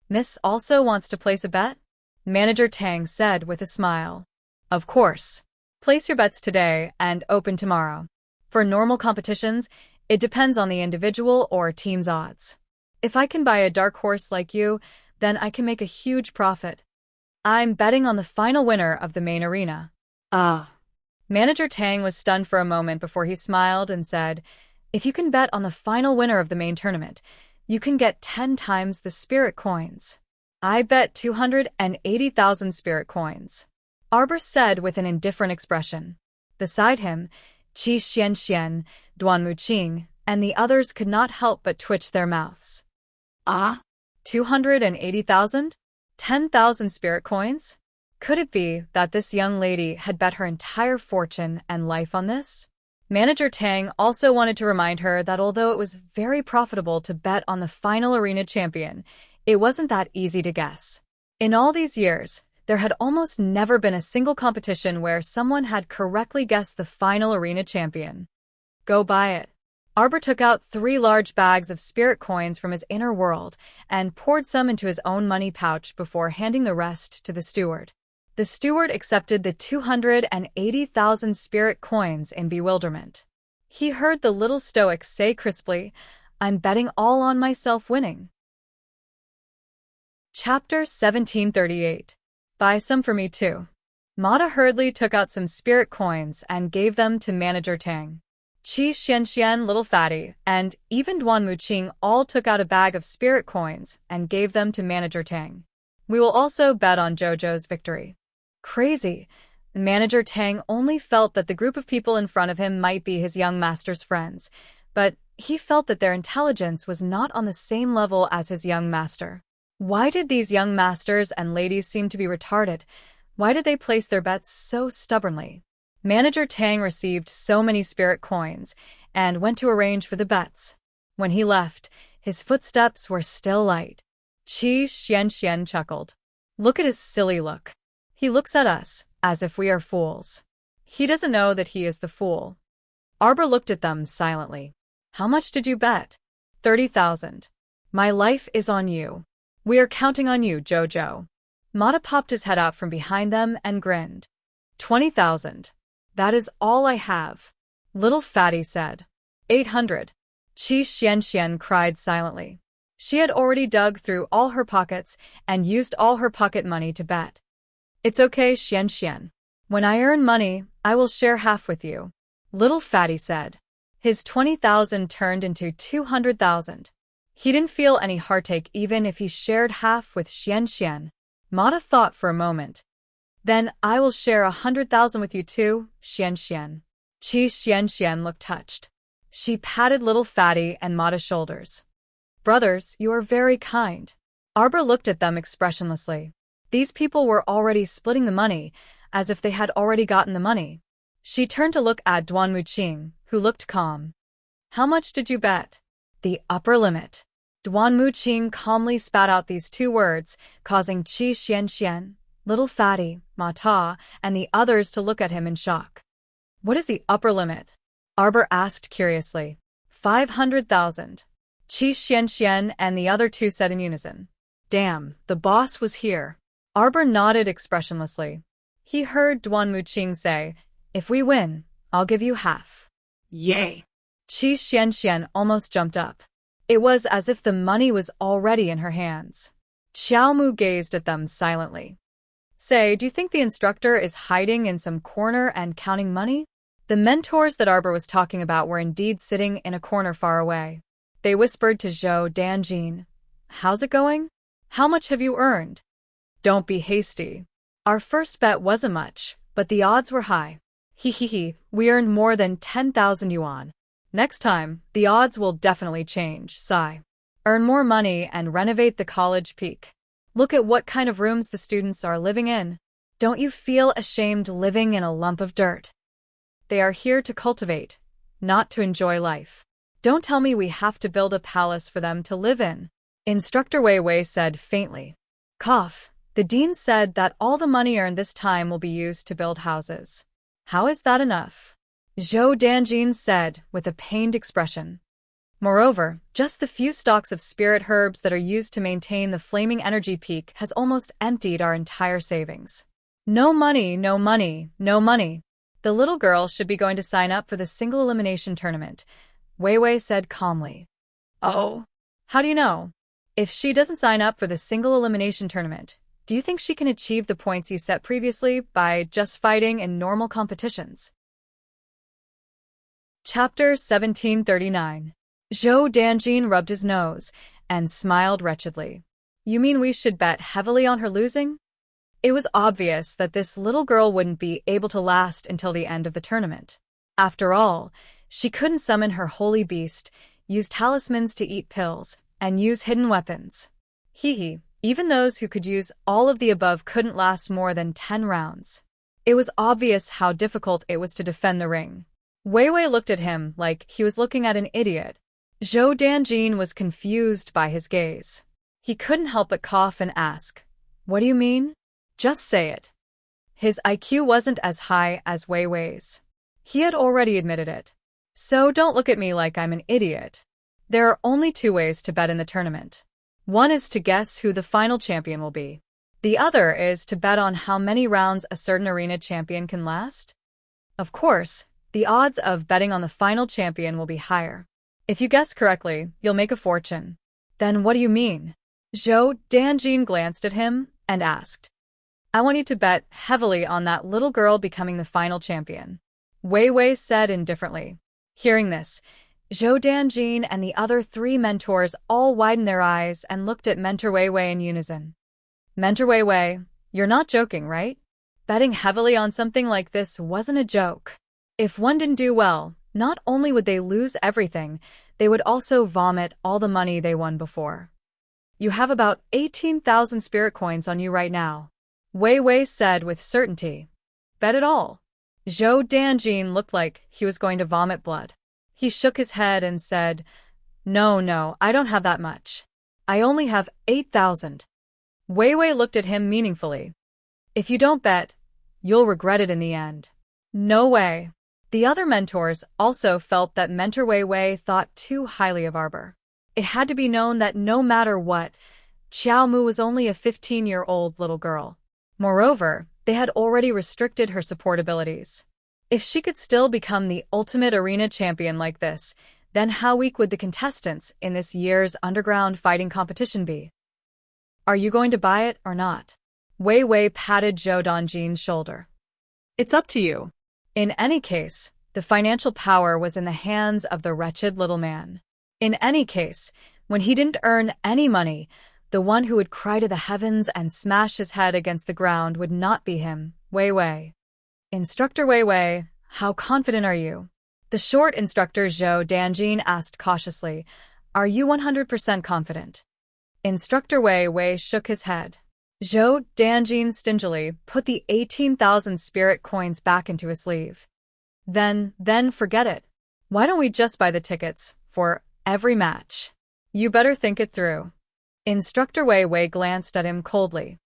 S1: Miss also wants to place a bet?" Manager Tang said with a smile. "Of course. Place your bets today and open tomorrow. For normal competitions, it depends on the individual or team's odds. If I can buy a dark horse like you, then I can make a huge profit. I'm betting on the final winner of the main arena." Manager Tang was stunned for a moment before he smiled and said, "If you can bet on the final winner of the main tournament, you can get 10 times the spirit coins." "I bet 280,000 spirit coins," Arbor said with an indifferent expression. Beside him, Qi Xianxian, Duan Wuqing, and the others could not help but twitch their mouths. 280,000? 10,000 spirit coins? Could it be that this young lady had bet her entire fortune and life on this? Manager Tang also wanted to remind her that although it was very profitable to bet on the final arena champion, it wasn't that easy to guess. In all these years, there had almost never been a single competition where someone had correctly guessed the final arena champion. "Go buy it." Arbor took out 3 large bags of spirit coins from his inner world and poured some into his own money pouch before handing the rest to the steward. The steward accepted the 280,000 spirit coins in bewilderment. He heard the little stoic say crisply, "I'm betting all on myself winning." Chapter 1738. Buy some for me too. Mata hurriedly took out some spirit coins and gave them to Manager Tang. Qi Xianxian, Little Fatty, and even Duan Wuqing all took out a bag of spirit coins and gave them to Manager Tang. "We will also bet on Jojo's victory." Crazy. Manager Tang only felt that the group of people in front of him might be his young master's friends, but he felt that their intelligence was not on the same level as his young master. Why did these young masters and ladies seem to be retarded? Why did they place their bets so stubbornly? Manager Tang received so many spirit coins and went to arrange for the bets. When he left, his footsteps were still light. Qi Xianxian chuckled. "Look at his silly look. He looks at us as if we are fools. He doesn't know that he is the fool." Arbor looked at them silently. "How much did you bet?" 30,000. "My life is on you. We are counting on you, Jojo." Mata popped his head out from behind them and grinned. 20,000. "That is all I have," Little Fatty said. 800. Qi Xianxian cried silently. She had already dug through all her pockets and used all her pocket money to bet. "It's okay, Xianxian. When I earn money, I will share half with you," Little Fatty said. His 20,000 turned into 200,000. He didn't feel any heartache even if he shared half with Xianxian. Mata thought for a moment. Then I will share 100,000 with you too, Xian Xian. Qi Xian Xian looked touched. She patted little Fatty and Mata's shoulders. Brothers, you are very kind. Arbor looked at them expressionlessly. These people were already splitting the money, as if they had already gotten the money. She turned to look at Duan Muqing, who looked calm. How much did you bet? The upper limit. Duan Muqing calmly spat out these two words, causing Qi Xian Xian, little Fatty, Mata, and the others to look at him in shock. What is the upper limit? Arbor asked curiously. 500,000. Qi Xian Xian and the other two said in unison. Damn, the boss was here. Arbor nodded expressionlessly. He heard Duan Muqing say, if we win, I'll give you half.
S2: Yay.
S1: Qi Xian Xian almost jumped up. It was as if the money was already in her hands. Qiao Mu gazed at them silently. Say, do you think the instructor is hiding in some corner and counting money? The mentors that Arbor was talking about were indeed sitting in a corner far away. They whispered to Zhou Danjin, how's it going? How much have you earned? Don't be hasty. Our first bet wasn't much, but the odds were high. We earned more than 10,000 yuan. Next time, the odds will definitely change, sigh. Earn more money and renovate the college peak. Look at what kind of rooms the students are living in. Don't you feel ashamed living in a lump of dirt? They are here to cultivate, not to enjoy life. Don't tell me we have to build a palace for them to live in. Instructor Wei Wei said faintly. Cough. The dean said that all the money earned this time will be used to build houses. How is that enough? Zhou Danjin said with a pained expression. Moreover, just the few stalks of spirit herbs that are used to maintain the flaming energy peak has almost emptied our entire savings. No money, no money, no money. The little girl should be going to sign up for the single elimination tournament, Wei Wei said calmly. Oh, how do you know? If she doesn't sign up for the single elimination tournament, do you think she can achieve the points you set previously by just fighting in normal competitions? Chapter 1739. Zhou Danjin rubbed his nose and smiled wretchedly. You mean we should bet heavily on her losing? It was obvious that this little girl wouldn't be able to last until the end of the tournament. After all, she couldn't summon her holy beast, use talismans to eat pills, and use hidden weapons. Even those who could use all of the above couldn't last more than 10 rounds. It was obvious how difficult it was to defend the ring. Wei Wei looked at him like he was looking at an idiot. Zhou Danjin was confused by his gaze. He couldn't help but cough and ask, what do you mean? Just say it. His IQ wasn't as high as Wei Wei's. He had already admitted it. So don't look at me like I'm an idiot. There are only 2 ways to bet in the tournament. One is to guess who the final champion will be. The other is to bet on how many rounds a certain arena champion can last. Of course, the odds of betting on the final champion will be higher. If you guess correctly, you'll make a fortune. Then what do you mean? Zhou Danjin glanced at him and asked. I want you to bet heavily on that little girl becoming the final champion. Wei Wei said indifferently. Hearing this, Zhou Danjin and the other 3 mentors all widened their eyes and looked at Mentor Wei Wei in unison. Mentor Wei Wei, you're not joking, right? Betting heavily on something like this wasn't a joke. If one didn't do well, not only would they lose everything, they would also vomit all the money they won before. You have about 18,000 spirit coins on you right now, Wei Wei said with certainty. Bet it all. Zhou Danjin looked like he was going to vomit blood. He shook his head and said, No, I don't have that much. I only have 8,000. Wei Wei looked at him meaningfully. If you don't bet, you'll regret it in the end. No way. The other mentors also felt that Mentor Wei Wei thought too highly of Arbor. It had to be known that no matter what, Qiao Mu was only a 15-year-old little girl. Moreover, they had already restricted her support abilities. If she could still become the ultimate arena champion like this, then how weak would the contestants in this year's underground fighting competition be? Are you going to buy it or not? Wei Wei patted Zhou Danjin's shoulder.
S2: It's up to you.
S1: In any case, the financial power was in the hands of the wretched little man. In any case, when he didn't earn any money, The one who would cry to the heavens and smash his head against the ground would not be him, Wei Wei. Instructor Wei Wei, how confident are you? The short instructor Zhou Danjin asked cautiously, are you 100% confident? Instructor Wei Wei shook his head. Zhou Danjin stingily put the 18,000 spirit coins back into his sleeve. Then forget it. Why don't we just buy the tickets for every match? You better think it through. Instructor Wei Wei glanced at him coldly.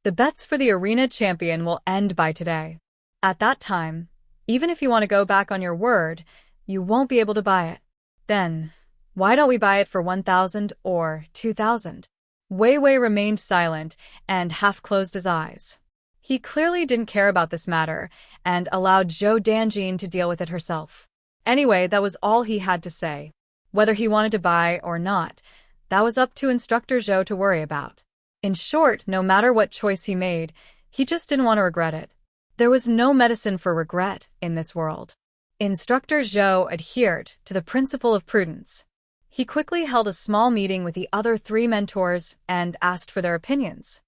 S1: The bets for the arena champion will end by today. At that time, even if you want to go back on your word, you won't be able to buy it. Then, why don't we buy it for 1,000 or 2,000? Wei Wei remained silent and half closed his eyes. He clearly didn't care about this matter and allowed Zhou Danjin to deal with it herself. Anyway, that was all he had to say. Whether he wanted to buy or not, that was up to Instructor Zhou to worry about. In short, no matter what choice he made, he just didn't want to regret it. There was no medicine for regret in this world. Instructor Zhou adhered to the principle of prudence. He quickly held a small meeting with the other 3 mentors and asked for their opinions.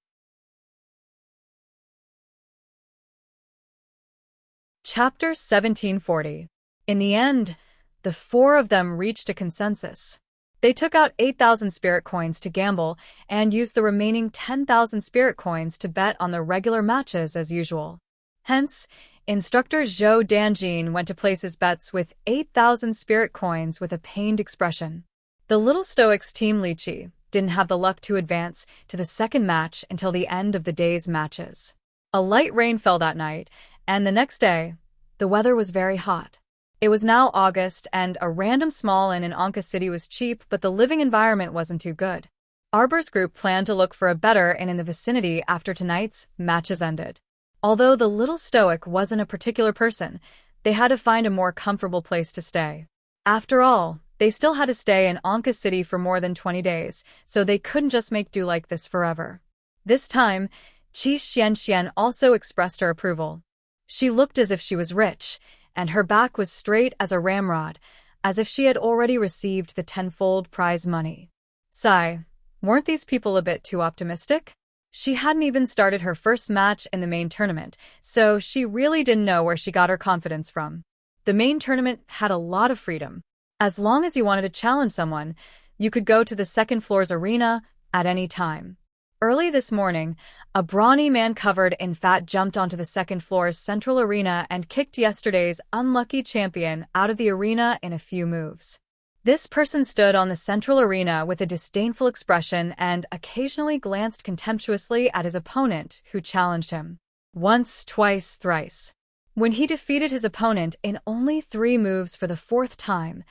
S1: Chapter 1740. In the end, the 4 of them reached a consensus. They took out 8,000 spirit coins to gamble and used the remaining 10,000 spirit coins to bet on the regular matches as usual. Hence, Instructor Zhou Danjin went to place his bets with 8,000 spirit coins with a pained expression. The Little Stoics Team Lychee didn't have the luck to advance to the second match until the end of the day's matches. A light rain fell that night, and the next day, the weather was very hot. It was now August, and a random small inn in Anka City was cheap, but the living environment wasn't too good. Arbor's group planned to look for a better inn in the vicinity after tonight's matches ended. Although the Little Stoic wasn't a particular person, they had to find a more comfortable place to stay. After all, they still had to stay in Anka City for more than 20 days, so they couldn't just make do like this forever. This time, Qi Xianxian also expressed her approval. She looked as if she was rich, and her back was straight as a ramrod, as if she had already received the 10-fold prize money. Sigh, weren't these people a bit too optimistic? She hadn't even started her first match in the main tournament, so she really didn't know where she got her confidence from. The main tournament had a lot of freedom. As long as you wanted to challenge someone, you could go to the second floor's arena at any time. Early this morning, a brawny man covered in fat jumped onto the second floor's central arena and kicked yesterday's unlucky champion out of the arena in a few moves. This person stood on the central arena with a disdainful expression and occasionally glanced contemptuously at his opponent who challenged him. Once, twice, thrice. When he defeated his opponent in only 3 moves for the 4th time,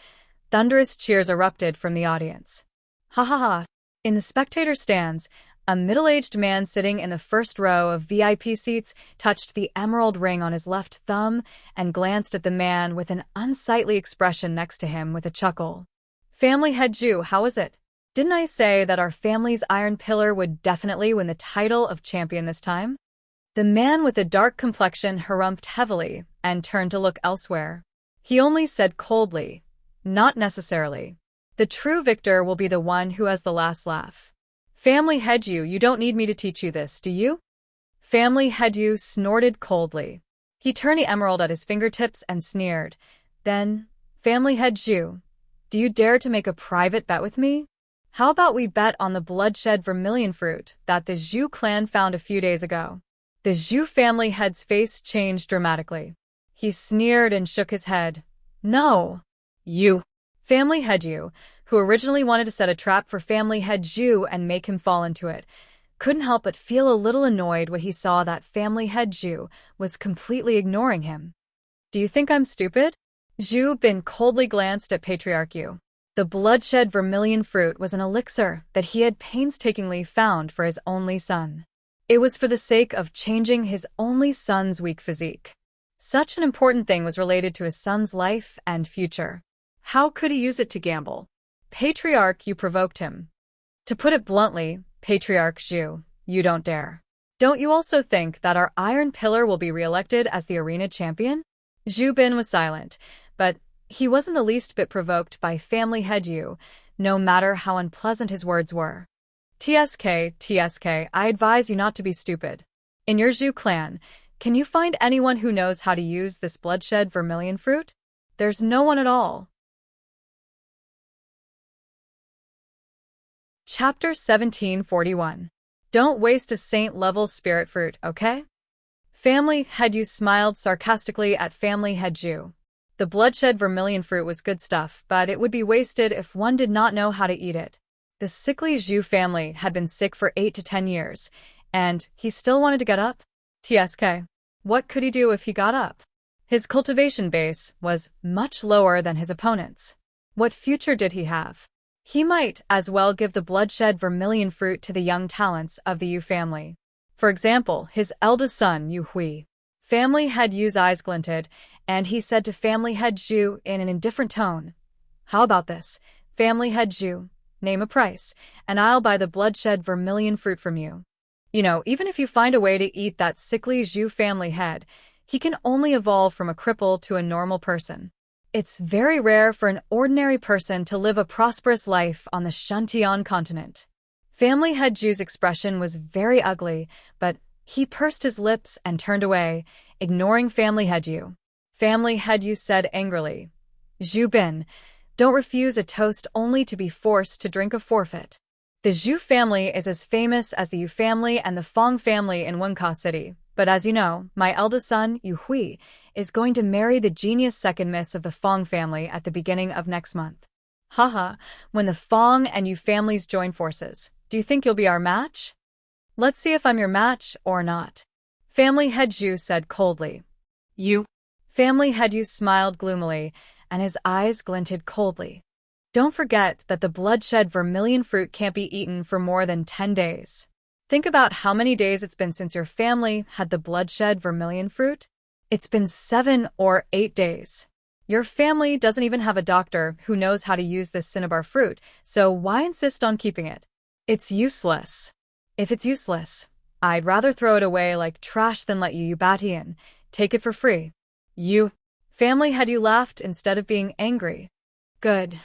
S1: thunderous cheers erupted from the audience. Ha ha ha. In the spectator stands, a middle-aged man sitting in the first row of VIP seats touched the emerald ring on his left thumb and glanced at the man with an unsightly expression next to him with a chuckle. Family head Jew, how is it? Didn't I say that our family's iron pillar would definitely win the title of champion this time? The man with the dark complexion harumphed heavily and turned to look elsewhere. He only said coldly, not necessarily. The true victor will be the one who has the last laugh. Family head you don't need me to teach you this, do you? Family head you snorted coldly. He turned the emerald at his fingertips and sneered. Then, Family head you, do you dare to make a private bet with me? How about we bet on the bloodshed vermilion fruit that the Zhu clan found a few days ago? The Zhu family head's face changed dramatically. He sneered and shook his head. No. You. Family head you, who originally wanted to set a trap for Family head Zhu and make him fall into it, couldn't help but feel a little annoyed when he saw that Family head Zhu was completely ignoring him. Do you think I'm stupid? Zhu Bin coldly glanced at Patriarch Yu. The bloodshed vermilion fruit was an elixir that he had painstakingly found for his only son. It was for the sake of changing his only son's weak physique. Such an important thing was related to his son's life and future. How could he use it to gamble? Patriarch Yu provoked him. To put it bluntly, Patriarch Zhu, you don't dare. Don't you also think that our iron pillar will be re-elected as the arena champion? Zhu Bin was silent, but he wasn't the least bit provoked by Family head Yu, no matter how unpleasant his words were. TSK, I advise you not to be stupid. In your Zhu clan, can you find anyone who knows how to use this bloodshed vermilion fruit? There's no one at all. Chapter 1741. Don't waste a saint-level spirit fruit, okay? Family Head Yu smiled sarcastically at Family Head Zhu. The bloodshed vermilion fruit was good stuff, but it would be wasted if one did not know how to eat it. The sickly Zhu family had been sick for 8 to 10 years, and he still wanted to get up? TSK. What could he do if he got up? His cultivation base was much lower than his opponent's. What future did he have? He might as well give the bloodshed vermilion fruit to the young talents of the Yu family. For example, his eldest son, Yu Hui. Family Head Yu's eyes glinted, and he said to Family Head Zhu in an indifferent tone, "How about this, Family Head Zhu? Name a price, and I'll buy the bloodshed vermilion fruit from you." You know, even if you find a way to eat that sickly Zhu family head, he can only evolve from a cripple to a normal person. It's very rare for an ordinary person to live a prosperous life on the Shantian continent. Family Head Zhu's expression was very ugly, but he pursed his lips and turned away, ignoring Family Head Yu. Family Head Yu said angrily, "Zhu Bin, don't refuse a toast only to be forced to drink a forfeit. The Zhu family is as famous as the Yu family and the Fong family in Wenka City, but as you know, my eldest son, Yu Hui, is going to marry the genius second miss of the Fong family at the beginning of next month. Haha, when the Fong and Yu families join forces, do you think you'll be our match? Let's see if I'm your match or not." Family Head Zhu said coldly.
S2: You?
S1: Family Head Yu smiled gloomily, and his eyes glinted coldly. Don't forget that the bloodshed vermilion fruit can't be eaten for more than 10 days. Think about how many days it's been since your family had the bloodshed vermilion fruit. It's been 7 or 8 days. Your family doesn't even have a doctor who knows how to use this cinnabar fruit, so why insist on keeping it? It's useless. If it's useless, I'd rather throw it away like trash than let you Yubatian take it for free. You. Family Head Yu laughed instead of being angry. Good.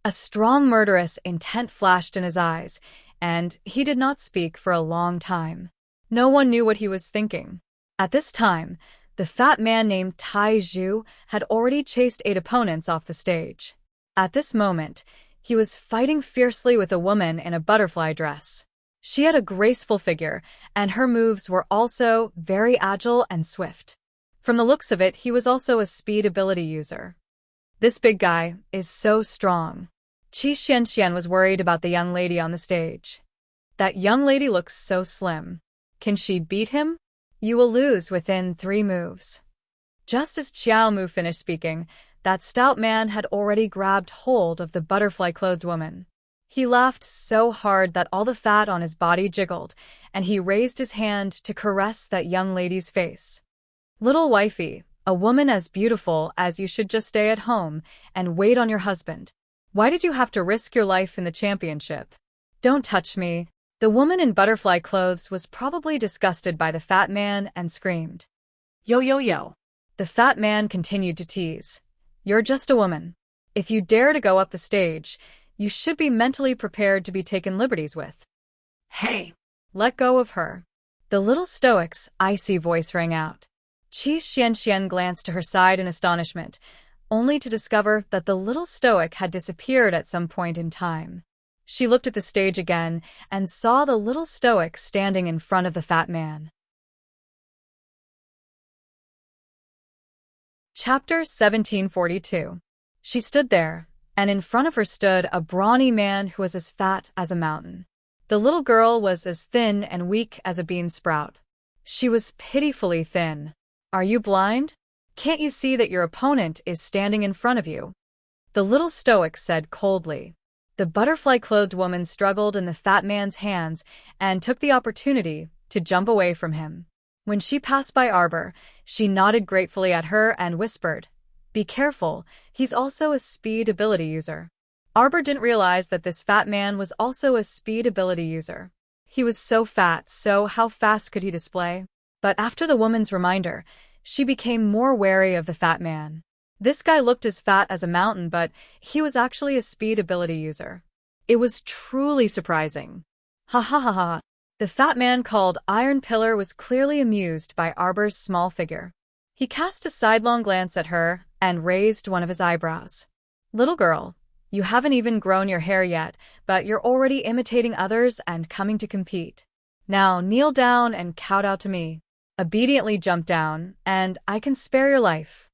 S1: A strong murderous intent flashed in his eyes, and he did not speak for a long time. No one knew what he was thinking. At this time, the fat man named Tai Zhu had already chased 8 opponents off the stage. At this moment, he was fighting fiercely with a woman in a butterfly dress. She had a graceful figure, and her moves were also very agile and swift. From the looks of it, he was also a speed ability user. This big guy is so strong. Qi Xianxian was worried about the young lady on the stage. That young lady looks so slim. Can she beat him? You will lose within 3 moves. Just as Qiao Mu finished speaking, that stout man had already grabbed hold of the butterfly-clothed woman. He laughed so hard that all the fat on his body jiggled, and he raised his hand to caress that young lady's face. Little wifey, a woman as beautiful as you should just stay at home and wait on your husband. Why did you have to risk your life in the championship? Don't touch me. The woman in butterfly clothes was probably disgusted by the fat man and screamed.
S2: Yo.
S1: The fat man continued to tease. You're just a woman. If you dare to go up the stage, you should be mentally prepared to be taken liberties with.
S2: Hey.
S1: Let go of her. The little stoic's icy voice rang out. Qi Xianxian glanced to her side in astonishment, only to discover that the little stoic had disappeared at some point in time. She looked at the stage again and saw the little stoic standing in front of the fat man. Chapter 1742. She stood there, and in front of her stood a brawny man who was as fat as a mountain. The little girl was as thin and weak as a bean sprout. She was pitifully thin. Are you blind? Can't you see that your opponent is standing in front of you? The little stoic said coldly. The butterfly-clothed woman struggled in the fat man's hands and took the opportunity to jump away from him. When she passed by Arbor, she nodded gratefully at her and whispered, "Be careful, he's also a speed ability user." Arbor didn't realize that this fat man was also a speed ability user. He was so fat, so how fast could he display? But after the woman's reminder, she became more wary of the fat man. This guy looked as fat as a mountain, but he was actually a speed ability user. It was truly surprising. Ha ha ha ha. The fat man called Iron Pillar was clearly amused by Arbor's small figure. He cast a sidelong glance at her and raised one of his eyebrows. Little girl, you haven't even grown your hair yet, but you're already imitating others and coming to compete. Now kneel down and kowtow to me. Obediently jump down, and I can spare your life.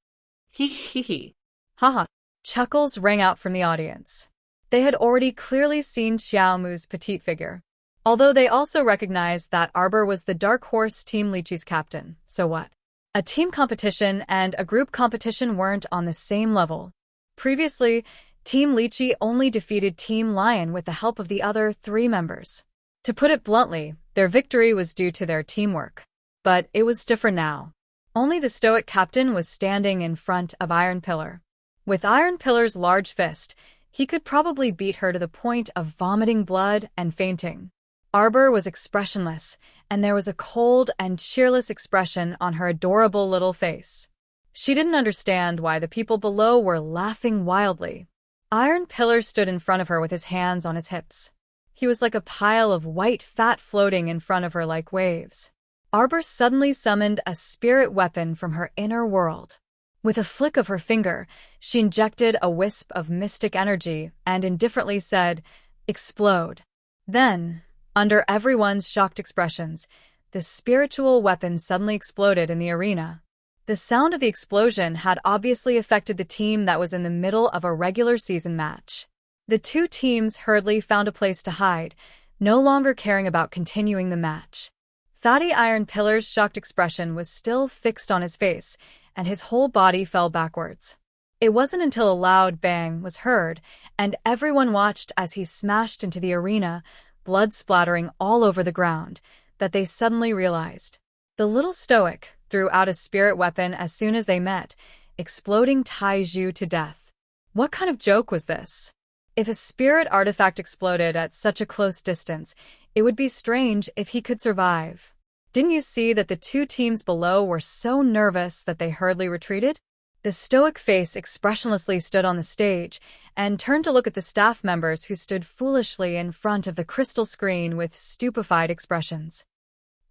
S2: Hee hee hee.
S1: Haha. Chuckles rang out from the audience. They had already clearly seen Xiaomu's petite figure. Although they also recognized that Arbor was the Dark Horse Team Lychee's captain, so what? A team competition and a group competition weren't on the same level. Previously, Team Lychee only defeated Team Lion with the help of the other 3 members. To put it bluntly, their victory was due to their teamwork. But it was different now. Only the stoic captain was standing in front of Iron Pillar. With Iron Pillar's large fist, he could probably beat her to the point of vomiting blood and fainting. Arbor was expressionless, and there was a cold and cheerless expression on her adorable little face. She didn't understand why the people below were laughing wildly. Iron Pillar stood in front of her with his hands on his hips. He was like a pile of white fat floating in front of her like waves. Arbor suddenly summoned a spirit weapon from her inner world. With a flick of her finger, she injected a wisp of mystic energy and indifferently said, "Explode." Then, under everyone's shocked expressions, the spiritual weapon suddenly exploded in the arena. The sound of the explosion had obviously affected the team that was in the middle of a regular season match. The 2 teams hurriedly found a place to hide, no longer caring about continuing the match. Fatty Iron Pillar's shocked expression was still fixed on his face, and his whole body fell backwards. It wasn't until a loud bang was heard, and everyone watched as he smashed into the arena, blood splattering all over the ground, that they suddenly realized. The little stoic threw out a spirit weapon as soon as they met, exploding Taiju to death. What kind of joke was this? If a spirit artifact exploded at such a close distance, it would be strange if he could survive. Didn't you see that the 2 teams below were so nervous that they hurriedly retreated? The stoic face expressionlessly stood on the stage and turned to look at the staff members who stood foolishly in front of the crystal screen with stupefied expressions.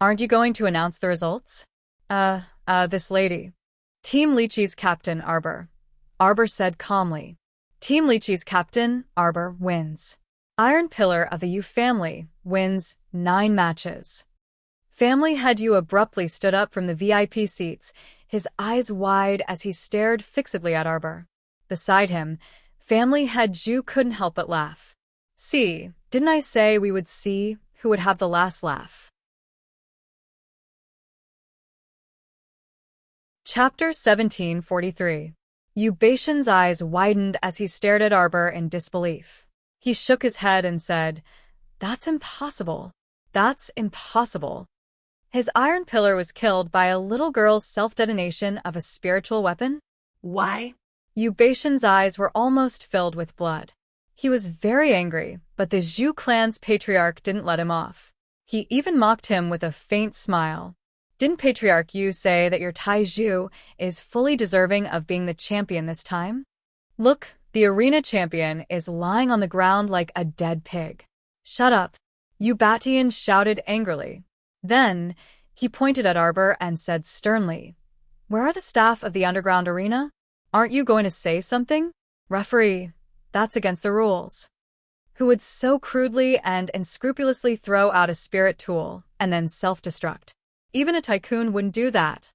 S1: Aren't you going to announce the results? This lady. Team Lychee's captain, Arbor. Arbor said calmly. Team Lychee's captain, Arbor, wins. Iron Pillar of the U family wins 9 matches. Family Head Yu abruptly stood up from the VIP seats, his eyes wide as he stared fixedly at Arbor. Beside him, Family Head Ju couldn't help but laugh. See, didn't I say we would see who would have the last laugh? Chapter 1743. Yu Baishan's eyes widened as he stared at Arbor in disbelief. He shook his head and said, "That's impossible. That's impossible." His Iron Pillar was killed by a little girl's self-detonation of a spiritual weapon?
S2: Why?
S1: Yu Baishan's eyes were almost filled with blood. He was very angry, but the Zhu clan's patriarch didn't let him off. He even mocked him with a faint smile. Didn't Patriarch Yu say that your Taiju is fully deserving of being the champion this time? Look, the arena champion is lying on the ground like a dead pig. Shut up, Yu Batian shouted angrily. Then, he pointed at Arbor and said sternly, "Where are the staff of the underground arena? Aren't you going to say something? Referee, that's against the rules." Who would so crudely and unscrupulously throw out a spirit tool and then self-destruct? Even a tycoon wouldn't do that.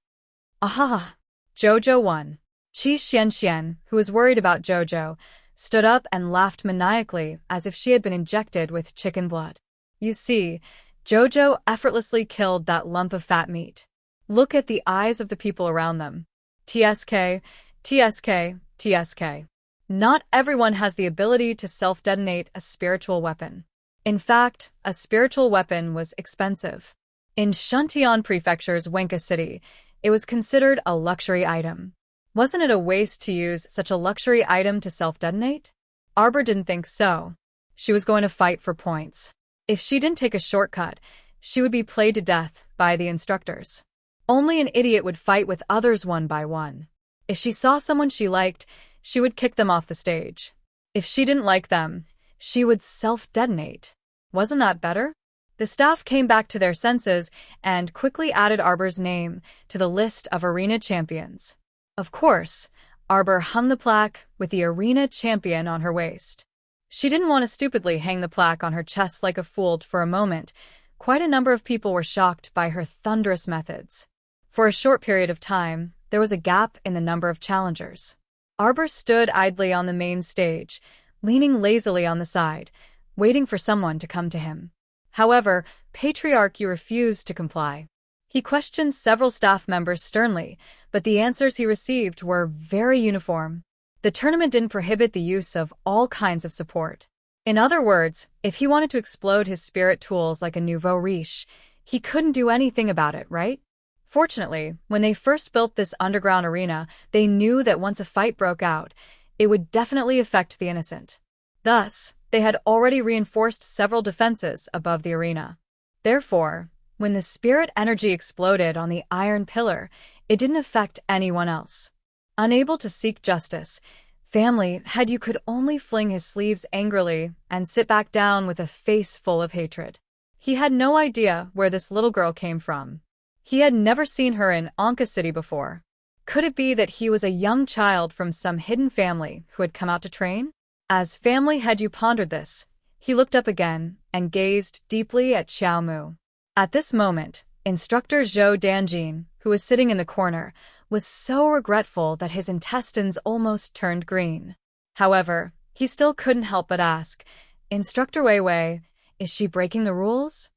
S1: Aha! Jojo won. Qi Xianxian, who was worried about Jojo, stood up and laughed maniacally as if she had been injected with chicken blood. You see, Jojo effortlessly killed that lump of fat meat. Look at the eyes of the people around them. TSK, TSK, TSK. Not everyone has the ability to self-detonate a spiritual weapon. In fact, a spiritual weapon was expensive. In Shuntian Prefecture's Wenka City, it was considered a luxury item. Wasn't it a waste to use such a luxury item to self-detonate? Arbor didn't think so. She was going to fight for points. If she didn't take a shortcut, she would be played to death by the instructors. Only an idiot would fight with others one by one. If she saw someone she liked, she would kick them off the stage. If she didn't like them, she would self-detonate. Wasn't that better? The staff came back to their senses and quickly added Arbor's name to the list of arena champions. Of course, Arbor hung the plaque with the arena champion on her waist. She didn't want to stupidly hang the plaque on her chest like a fool for a moment. Quite a number of people were shocked by her thunderous methods. For a short period of time, there was a gap in the number of challengers. Arbor stood idly on the main stage, leaning lazily on the side, waiting for someone to come to him. However, Patriarch refused to comply. He questioned several staff members sternly, but the answers he received were very uniform. The tournament didn't prohibit the use of all kinds of support. In other words, if he wanted to explode his spirit tools like a nouveau riche, he couldn't do anything about it, right? Fortunately, when they first built this underground arena, they knew that once a fight broke out, it would definitely affect the innocent. Thus, they had already reinforced several defenses above the arena. Therefore, when the spirit energy exploded on the iron pillar, it didn't affect anyone else. Unable to seek justice, Family Head could only fling his sleeves angrily and sit back down with a face full of hatred. He had no idea where this little girl came from. He had never seen her in Anka City before. Could it be that he was a young child from some hidden family who had come out to train? As Family Head pondered this, he looked up again and gazed deeply at Xiao Mu. At this moment, Instructor Zhou Danjin, who was sitting in the corner, was so regretful that his intestines almost turned green. However, he still couldn't help but ask, "Instructor Wei Wei, is she breaking the rules?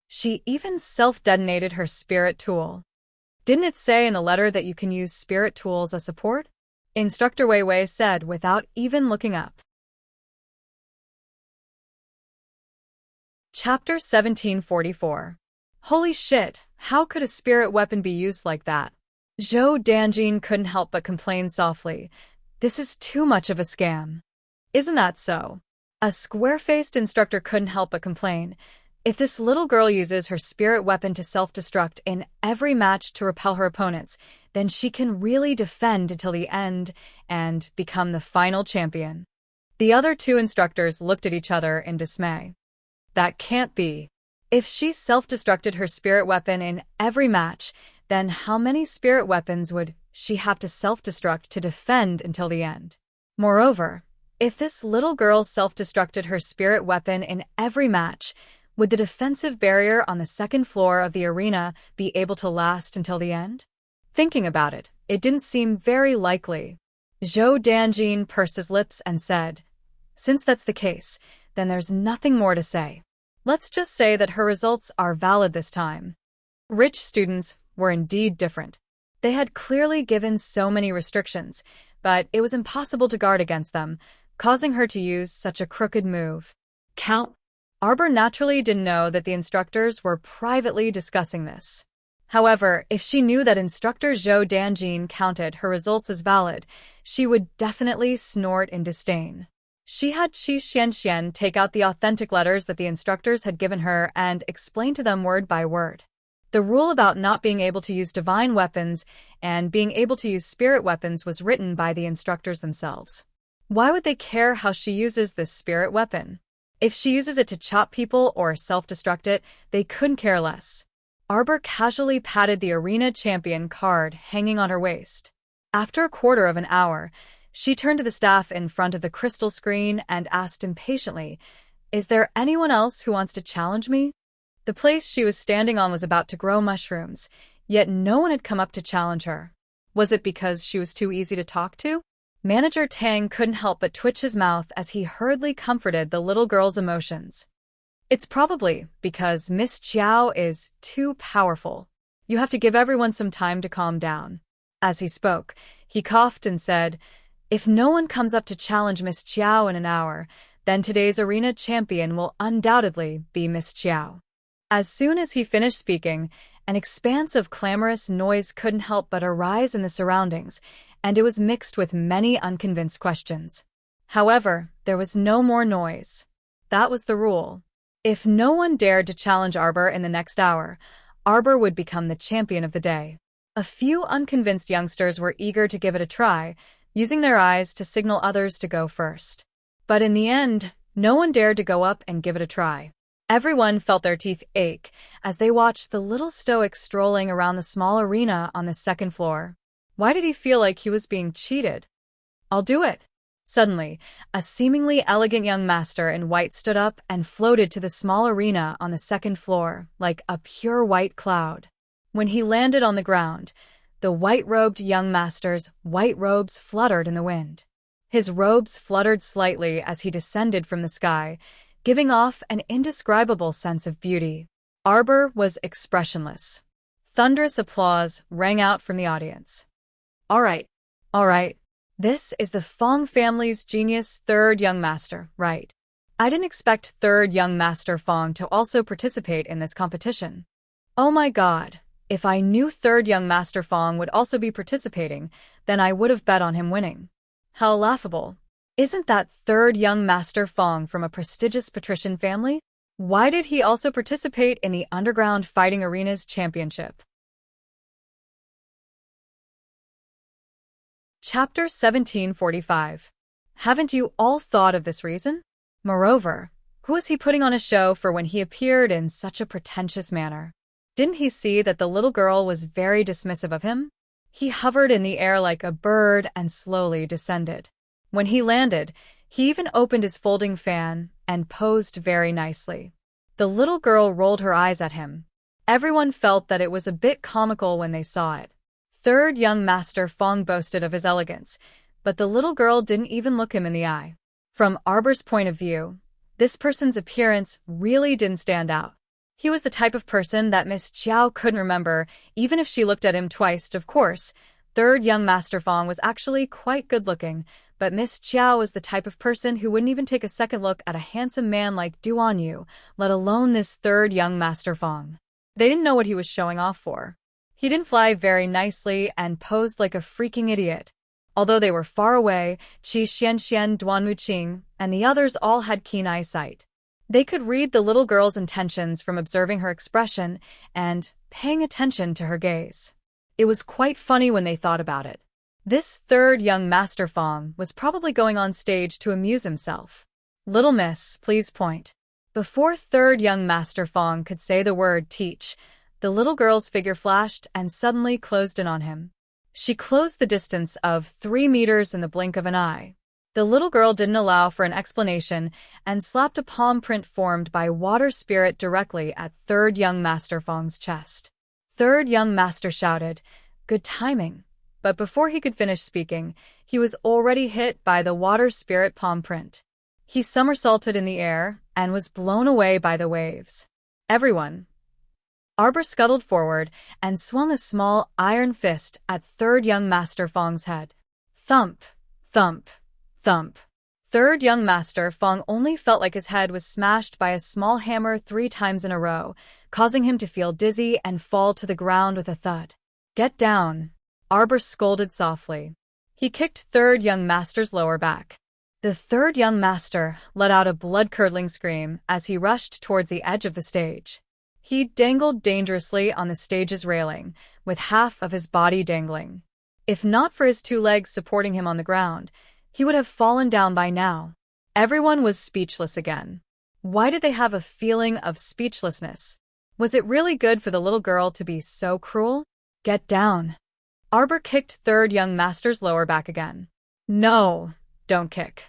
S1: She even self-detonated her spirit tool. Didn't it say in the letter that you can use spirit tools as support?" Instructor Wei Wei said without even looking up. Chapter 1744. Holy shit, how could a spirit weapon be used like that? Zhou Danjin couldn't help but complain softly. This is too much of a scam. Isn't that so? A square-faced instructor couldn't help but complain. If this little girl uses her spirit weapon to self-destruct in every match to repel her opponents, then she can really defend until the end and become the final champion. The other two instructors looked at each other in dismay. That can't be. If she self-destructed her spirit weapon in every match, then how many spirit weapons would she have to self-destruct to defend until the end? Moreover, if this little girl self-destructed her spirit weapon in every match, would the defensive barrier on the second floor of the arena be able to last until the end? Thinking about it, it didn't seem very likely. Zhou Danjin pursed his lips and said, "Since that's the case, then there's nothing more to say. Let's just say that her results are valid this time." Rich students were indeed different. They had clearly given so many restrictions, but it was impossible to guard against them, causing her to use such a crooked move.
S2: Count.
S1: Arbor naturally didn't know that the instructors were privately discussing this. However, if she knew that Instructor Zhou Danjin counted her results as valid, she would definitely snort in disdain. She had Qi Xianxian take out the authentic letters that the instructors had given her and explain to them word by word. The rule about not being able to use divine weapons and being able to use spirit weapons was written by the instructors themselves. Why would they care how she uses this spirit weapon? If she uses it to chop people or self-destruct it, they couldn't care less. Arbor casually patted the arena champion card hanging on her waist. After a quarter of an hour, she turned to the staff in front of the crystal screen and asked impatiently, "Is there anyone else who wants to challenge me?" The place she was standing on was about to grow mushrooms, yet no one had come up to challenge her. Was it because she was too easy to talk to? Manager Tang couldn't help but twitch his mouth as he hurriedly comforted the little girl's emotions. "It's probably because Miss Chiao is too powerful. You have to give everyone some time to calm down." As he spoke, he coughed and said, "If no one comes up to challenge Miss Chiao in an hour, then today's arena champion will undoubtedly be Miss Chiao." As soon as he finished speaking, an expanse of clamorous noise couldn't help but arise in the surroundings, and it was mixed with many unconvinced questions. However, there was no more noise. That was the rule. If no one dared to challenge Arbor in the next hour, Arbor would become the champion of the day. A few unconvinced youngsters were eager to give it a try, using their eyes to signal others to go first. But in the end, No one dared to go up and give it a try. Everyone felt their teeth ache as they watched the little stoic strolling around the small arena on the second floor. Why did he feel like he was being cheated? I'll do it. Suddenly, a seemingly elegant young master in white stood up and floated to the small arena on the second floor like a pure white cloud. When he landed on the ground, the white-robed young master's white robes fluttered in the wind. His robes fluttered slightly as he descended from the sky, giving off an indescribable sense of beauty. Arbor was expressionless. Thunderous applause rang out from the audience.
S2: All right.
S1: This is the Fong family's genius third young master, right? I didn't expect third young master Fong to also participate in this competition. Oh my god, if I knew third young master Fong would also be participating, then I would have bet on him winning. How laughable. Isn't that third young master Fong from a prestigious patrician family? Why did he also participate in the Underground Fighting Arenas Championship? Chapter 1745. Haven't you all thought of this reason? Moreover, who was he putting on a show for when he appeared in such a pretentious manner? Didn't he see that the little girl was very dismissive of him? He hovered in the air like a bird and slowly descended. When he landed, he even opened his folding fan and posed very nicely. The little girl rolled her eyes at him. Everyone felt that it was a bit comical when they saw it. Third young master Fong boasted of his elegance, but the little girl didn't even look him in the eye. From Arbor's point of view, this person's appearance really didn't stand out. He was the type of person that Miss Chiao couldn't remember, even if she looked at him twice, of course. Third young master Fong was actually quite good-looking, but Miss Chiao was the type of person who wouldn't even take a second look at a handsome man like Duan Yu, let alone this third young master Fong. They didn't know what he was showing off for. He didn't fly very nicely and posed like a freaking idiot. Although they were far away, Qi Xianxian, Duan Muqing, and the others all had keen eyesight. They could read the little girl's intentions from observing her expression and paying attention to her gaze. It was quite funny when they thought about it. This third young master Fong was probably going on stage to amuse himself. Little miss, please point. Before third young master Fong could say the word teach, the little girl's figure flashed and suddenly closed in on him. She closed the distance of 3 meters in the blink of an eye. The little girl didn't allow for an explanation and slapped a palm print formed by water spirit directly at third young master Fong's chest. Third young master shouted, "Good timing." But before he could finish speaking, he was already hit by the water spirit palm print. He somersaulted in the air and was blown away by the waves. Everyone. Arbor scuttled forward and swung a small iron fist at third young master Fong's head. Thump, thump, thump. Third young master Fong only felt like his head was smashed by a small hammer 3 times in a row, causing him to feel dizzy and fall to the ground with a thud. Get down. Arbor scolded softly. He kicked third young master's lower back. The third young master let out a blood-curdling scream as he rushed towards the edge of the stage. He dangled dangerously on the stage's railing, with half of his body dangling. If not for his 2 legs supporting him on the ground, he would have fallen down by now. Everyone was speechless again. Why did they have a feeling of speechlessness? Was it really good for the little girl to be so cruel? Get down. Arbor kicked third young master's lower back again. No, don't kick.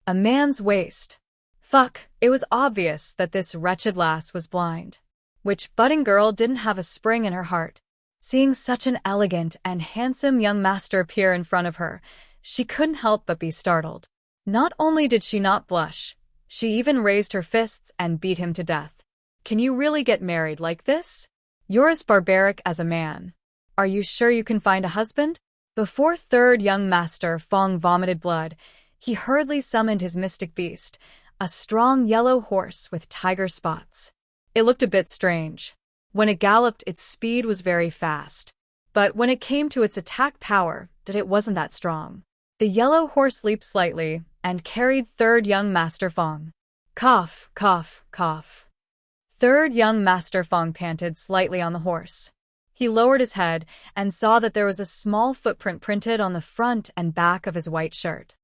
S1: A man's waist. Fuck, it was obvious that this wretched lass was blind. Which budding girl didn't have a spring in her heart? Seeing such an elegant and handsome young master appear in front of her, she couldn't help but be startled. Not only did she not blush, she even raised her fists and beat him to death. Can you really get married like this? You're as barbaric as a man. Are you sure you can find a husband? Before third young master Fong vomited blood, he hurriedly summoned his mystic beast, a strong yellow horse with tiger spots. It looked a bit strange. When it galloped, its speed was very fast. But when it came to its attack power, it wasn't that strong. The yellow horse leaped slightly and carried third young master Fong. Cough, cough, cough. Third young master Fong panted slightly on the horse. He lowered his head and saw that there was a small footprint printed on the front and back of his white shirt.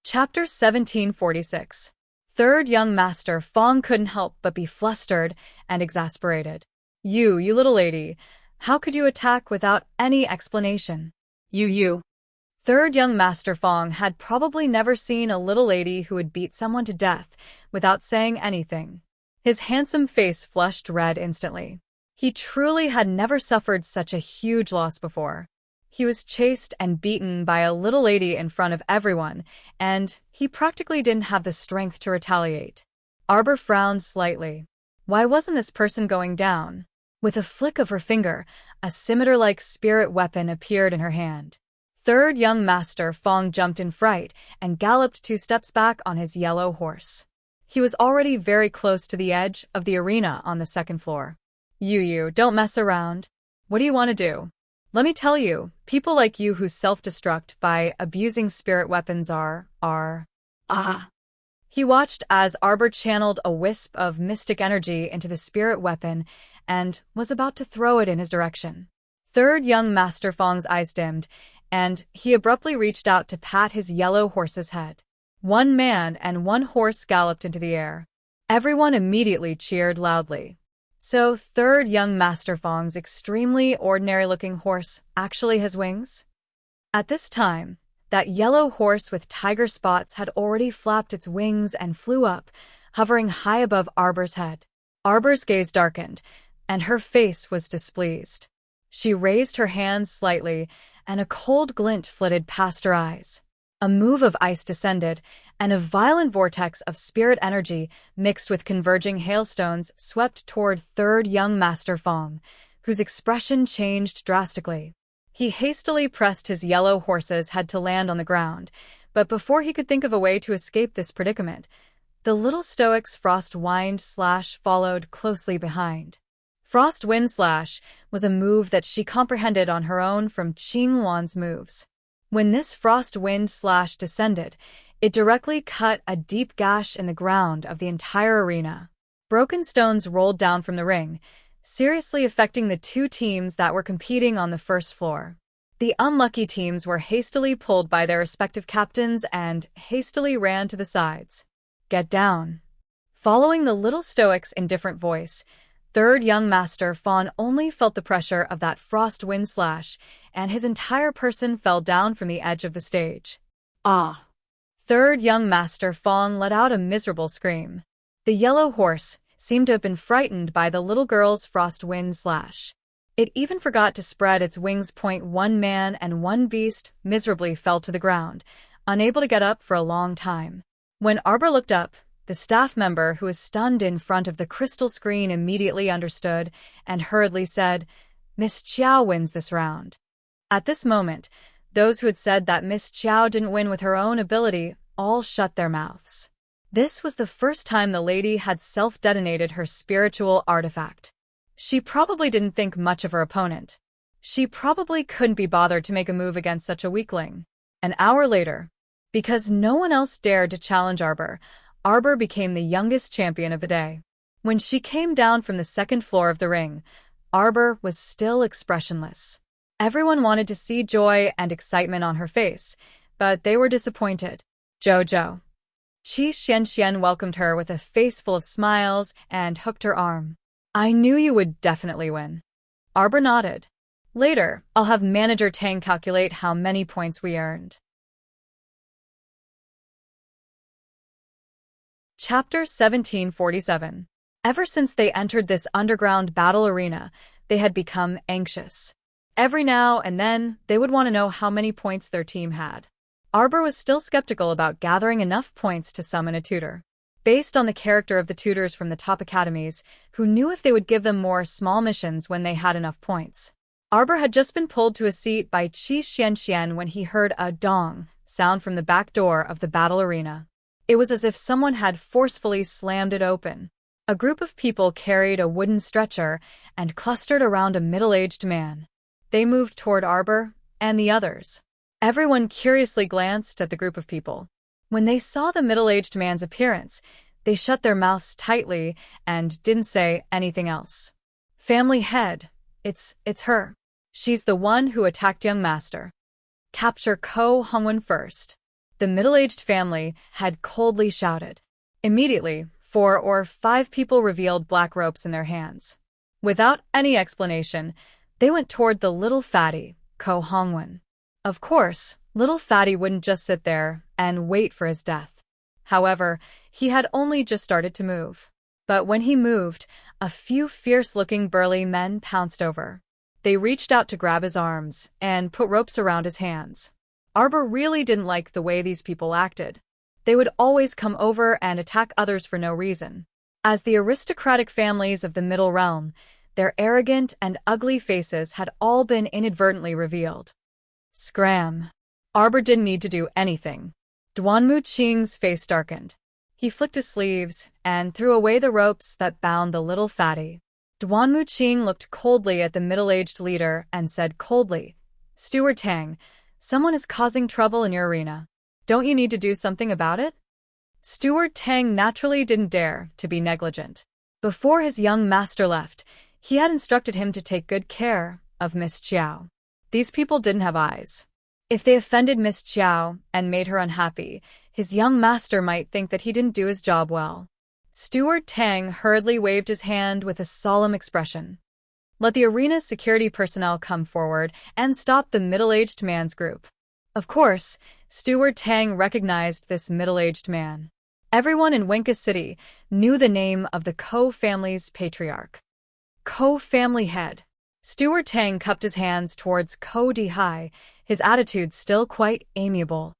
S1: Chapter 1746. Third young master Fong couldn't help but be flustered and exasperated. You little lady, how could you attack without any explanation?
S2: You.
S1: Third young master Fong had probably never seen a little lady who would beat someone to death without saying anything. His handsome face flushed red instantly. He truly had never suffered such a huge loss before. He was chased and beaten by a little lady in front of everyone, and he practically didn't have the strength to retaliate. Arbor frowned slightly. Why wasn't this person going down? With a flick of her finger, a scimitar-like spirit weapon appeared in her hand. Third young master Fong jumped in fright and galloped 2 steps back on his yellow horse. He was already very close to the edge of the arena on the 2nd floor. You, don't mess around. What do you want to do? Let me tell you, people like you who self-destruct by abusing spirit weapons are. He watched as Arbor channeled a wisp of mystic energy into the spirit weapon and was about to throw it in his direction. Third young master Fong's eyes dimmed, and he abruptly reached out to pat his yellow horse's head. 1 man and 1 horse galloped into the air. Everyone immediately cheered loudly. So third young master Fong's extremely ordinary-looking horse actually has wings? At this time, that yellow horse with tiger spots had already flapped its wings and flew up, hovering high above Arbor's head. Arbor's gaze darkened, and her face was displeased. She raised her hands slightly, and a cold glint flitted past her eyes. A move of ice descended, and a violent vortex of spirit energy mixed with converging hailstones swept toward third young master Fong, whose expression changed drastically. He hastily pressed his yellow horse's head to land on the ground, but before he could think of a way to escape this predicament, the little stoic's Frost Wind Slash followed closely behind. Frost Wind Slash was a move that she comprehended on her own from Qing Wan's moves. When this Frost Wind Slash descended, it directly cut a deep gash in the ground of the entire arena. Broken stones rolled down from the ring, seriously affecting the 2 teams that were competing on the 1st floor. The unlucky teams were hastily pulled by their respective captains and hastily ran to the sides. Get down. Following the little stoic's indifferent voice, third young master Fawn only felt the pressure of that Frost Wind Slash, and his entire person fell down from the edge of the stage. Third young master Fong let out a miserable scream. The yellow horse seemed to have been frightened by the little girl's Frost Wind Slash. It even forgot to spread its wings. 1 man and 1 beast miserably fell to the ground, unable to get up for a long time. When Arbor looked up, the staff member who was stunned in front of the crystal screen immediately understood and hurriedly said, "Miss Chiao wins this round." At this moment, those who had said that Miss Chiao didn't win with her own ability all shut their mouths. This was the first time the lady had self-detonated her spiritual artifact. She probably didn't think much of her opponent. She probably couldn't be bothered to make a move against such a weakling. An hour later, because no one else dared to challenge Arbor, Arbor became the youngest champion of the day. When she came down from the 2nd floor of the ring, Arbor was still expressionless. Everyone wanted to see joy and excitement on her face, but they were disappointed. Jojo. Qi Xianxian welcomed her with a face full of smiles and hooked her arm. "I knew you would definitely win." Arbor nodded. "Later, I'll have Manager Tang calculate how many points we earned." Chapter 1747. Ever since they entered this underground battle arena, they had become anxious. Every now and then, they would want to know how many points their team had. Arbor was still skeptical about gathering enough points to summon a tutor. Based on the character of the tutors from the top academies, who knew if they would give them more small missions when they had enough points. Arbor had just been pulled to a seat by Qi Xianxian when he heard a dong sound from the back door of the battle arena. It was as if someone had forcefully slammed it open. A group of people carried a wooden stretcher and clustered around a middle-aged man. They moved toward Arbor and the others. Everyone curiously glanced at the group of people. When they saw the middle-aged man's appearance, they shut their mouths tightly and didn't say anything else. "Family head, it's her. She's the one who attacked young master. Capture Ko Hongwen first." the middle-aged family had coldly shouted. Immediately, 4 or 5 people revealed black ropes in their hands. Without any explanation, they went toward the little fatty, Ko Hongwen. Of course, little fatty wouldn't just sit there and wait for his death. However, he had only just started to move. But when he moved, a few fierce-looking burly men pounced over. They reached out to grab his arms and put ropes around his hands. Arbor really didn't like the way these people acted. They would always come over and attack others for no reason. As the aristocratic families of the Middle Realm, their arrogant and ugly faces had all been inadvertently revealed. Scram. Arbor didn't need to do anything. Duanmu Qing's face darkened. He flicked his sleeves and threw away the ropes that bound the little fatty. Duanmu Qing looked coldly at the middle-aged leader and said coldly, "Steward Tang, someone is causing trouble in your arena. Don't you need to do something about it?" Steward Tang naturally didn't dare to be negligent. Before his young master left, he had instructed him to take good care of Miss Qiao. These people didn't have eyes. If they offended Miss Qiao and made her unhappy, his young master might think that he didn't do his job well. Steward Tang hurriedly waved his hand with a solemn expression. Let the arena's security personnel come forward and stop the middle-aged man's group. Of course, Steward Tang recognized this middle-aged man. Everyone in Wenka City knew the name of the Ko family's patriarch. Ko family head. Steward Tang cupped his hands towards Ko Dihai, his attitude still quite amiable.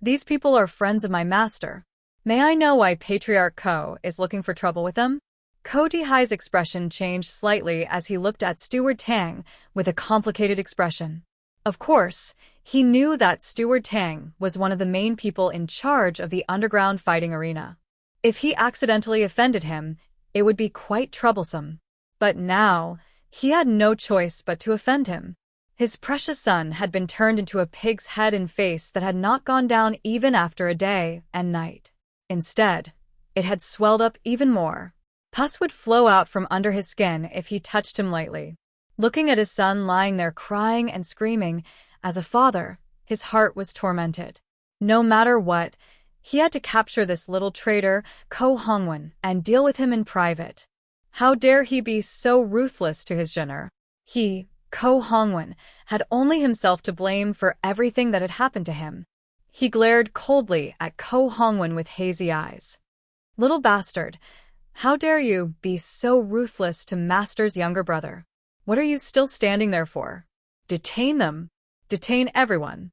S1: These people are friends of my master. May I know why Patriarch Ko is looking for trouble with them? Ko Dihai's expression changed slightly as he looked at Steward Tang with a complicated expression. Of course, he knew that Steward Tang was one of the main people in charge of the underground fighting arena. If he accidentally offended him, it would be quite troublesome. But now, he had no choice but to offend him. His precious son had been turned into a pig's head and face that had not gone down even after a day and night. Instead, it had swelled up even more. Pus would flow out from under his skin if he touched him lightly. Looking at his son lying there crying and screaming, as a father, his heart was tormented. No matter what, he had to capture this little traitor, Ko Hongwen, and deal with him in private. How dare he be so ruthless to his Jinner? He, Ko Hongwen, had only himself to blame for everything that had happened to him. He glared coldly at Ko Hongwen with hazy eyes. Little bastard, how dare you be so ruthless to Master's younger brother? What are you still standing there for? Detain them. Detain everyone.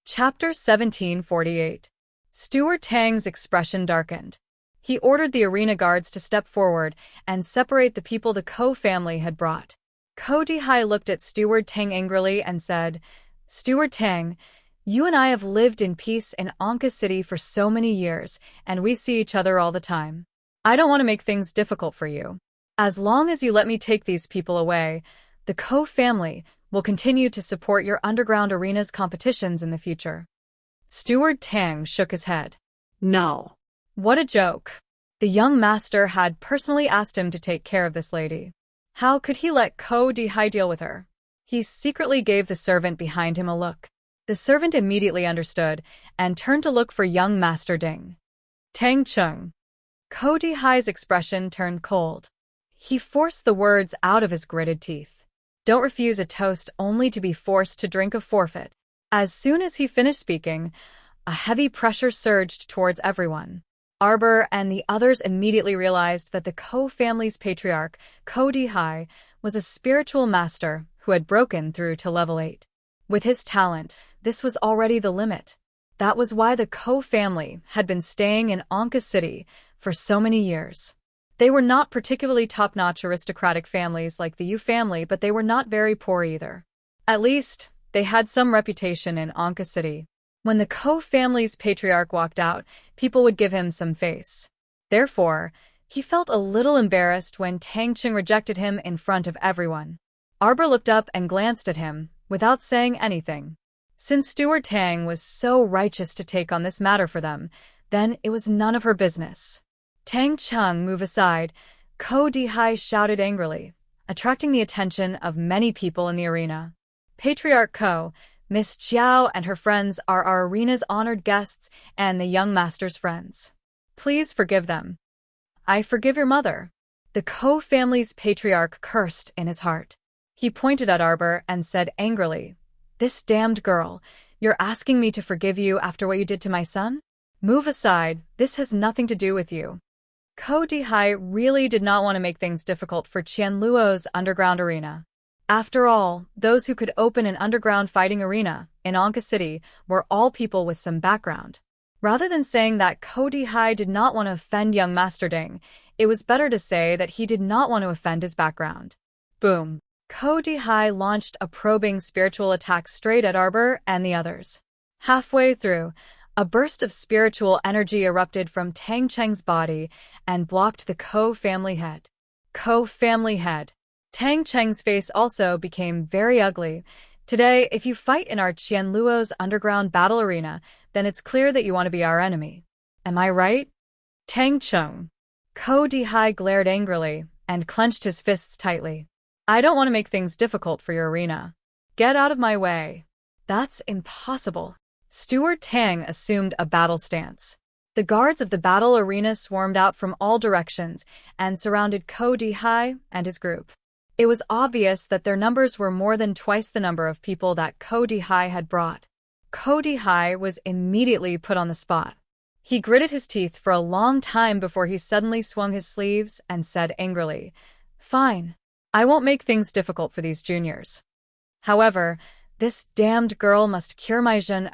S1: Chapter 1748. Steward Tang's expression darkened. He ordered the arena guards to step forward and separate the people the Ko family had brought. Ko Dihai looked at Steward Tang angrily and said, "Steward Tang, you and I have lived in peace in Anka City for so many years, and we see each other all the time. I don't want to make things difficult for you. As long as you let me take these people away, the Ko family will continue to support your underground arena's competitions in the future." Steward Tang shook his head.
S2: No.
S1: What a joke. The young master had personally asked him to take care of this lady. How could he let Ko Dihai deal with her? He secretly gave the servant behind him a look. The servant immediately understood and turned to look for young Master Ding. Tang Chung. Ko Dihai's expression turned cold. He forced the words out of his gritted teeth. Don't refuse a toast only to be forced to drink a forfeit. As soon as he finished speaking, a heavy pressure surged towards everyone. Arbor and the others immediately realized that the Ko family's patriarch, Ko Dihai, was a spiritual master who had broken through to level 8. With his talent, this was already the limit. That was why the Ko family had been staying in Anka City for so many years. They were not particularly top-notch aristocratic families like the Yu family, but they were not very poor either. At least, they had some reputation in Anka City. When the Ko family's patriarch walked out, people would give him some face. Therefore, he felt a little embarrassed when Tang Ching rejected him in front of everyone. Arbor looked up and glanced at him, without saying anything. Since Steward Tang was so righteous to take on this matter for them, then it was none of her business. Tang Chung, move aside, Ko Dihai shouted angrily, attracting the attention of many people in the arena. Patriarch Ko, Miss Jiao and her friends are our arena's honored guests and the young master's friends. Please forgive them. I forgive your mother. The Ko family's patriarch cursed in his heart. He pointed at Arbor and said angrily, "This damned girl, you're asking me to forgive you after what you did to my son? Move aside, this has nothing to do with you." Ko Dihai really did not want to make things difficult for Qianluo's underground arena. After all, those who could open an underground fighting arena in Anka City were all people with some background. Rather than saying that Ko Dihai did not want to offend young Master Ding, it was better to say that he did not want to offend his background. Boom. Ko Dihai launched a probing spiritual attack straight at Arbor and the others. Halfway through, a burst of spiritual energy erupted from Tang Cheng's body and blocked the Ko family head. Ko family head. Tang Cheng's face also became very ugly. Today, if you fight in our Qianluo's underground battle arena, then it's clear that you want to be our enemy. Am I right? Tang Cheng. Ko Dihai glared angrily and clenched his fists tightly. I don't want to make things difficult for your arena. Get out of my way. That's impossible. Steward Tang assumed a battle stance. The guards of the battle arena swarmed out from all directions and surrounded Ko Dihai and his group. It was obvious that their numbers were more than twice the number of people that Ko Dihai had brought. Ko Dihai was immediately put on the spot. He gritted his teeth for a long time before he suddenly swung his sleeves and said angrily, "Fine. I won't make things difficult for these juniors. However, this damned girl must cure my jeune."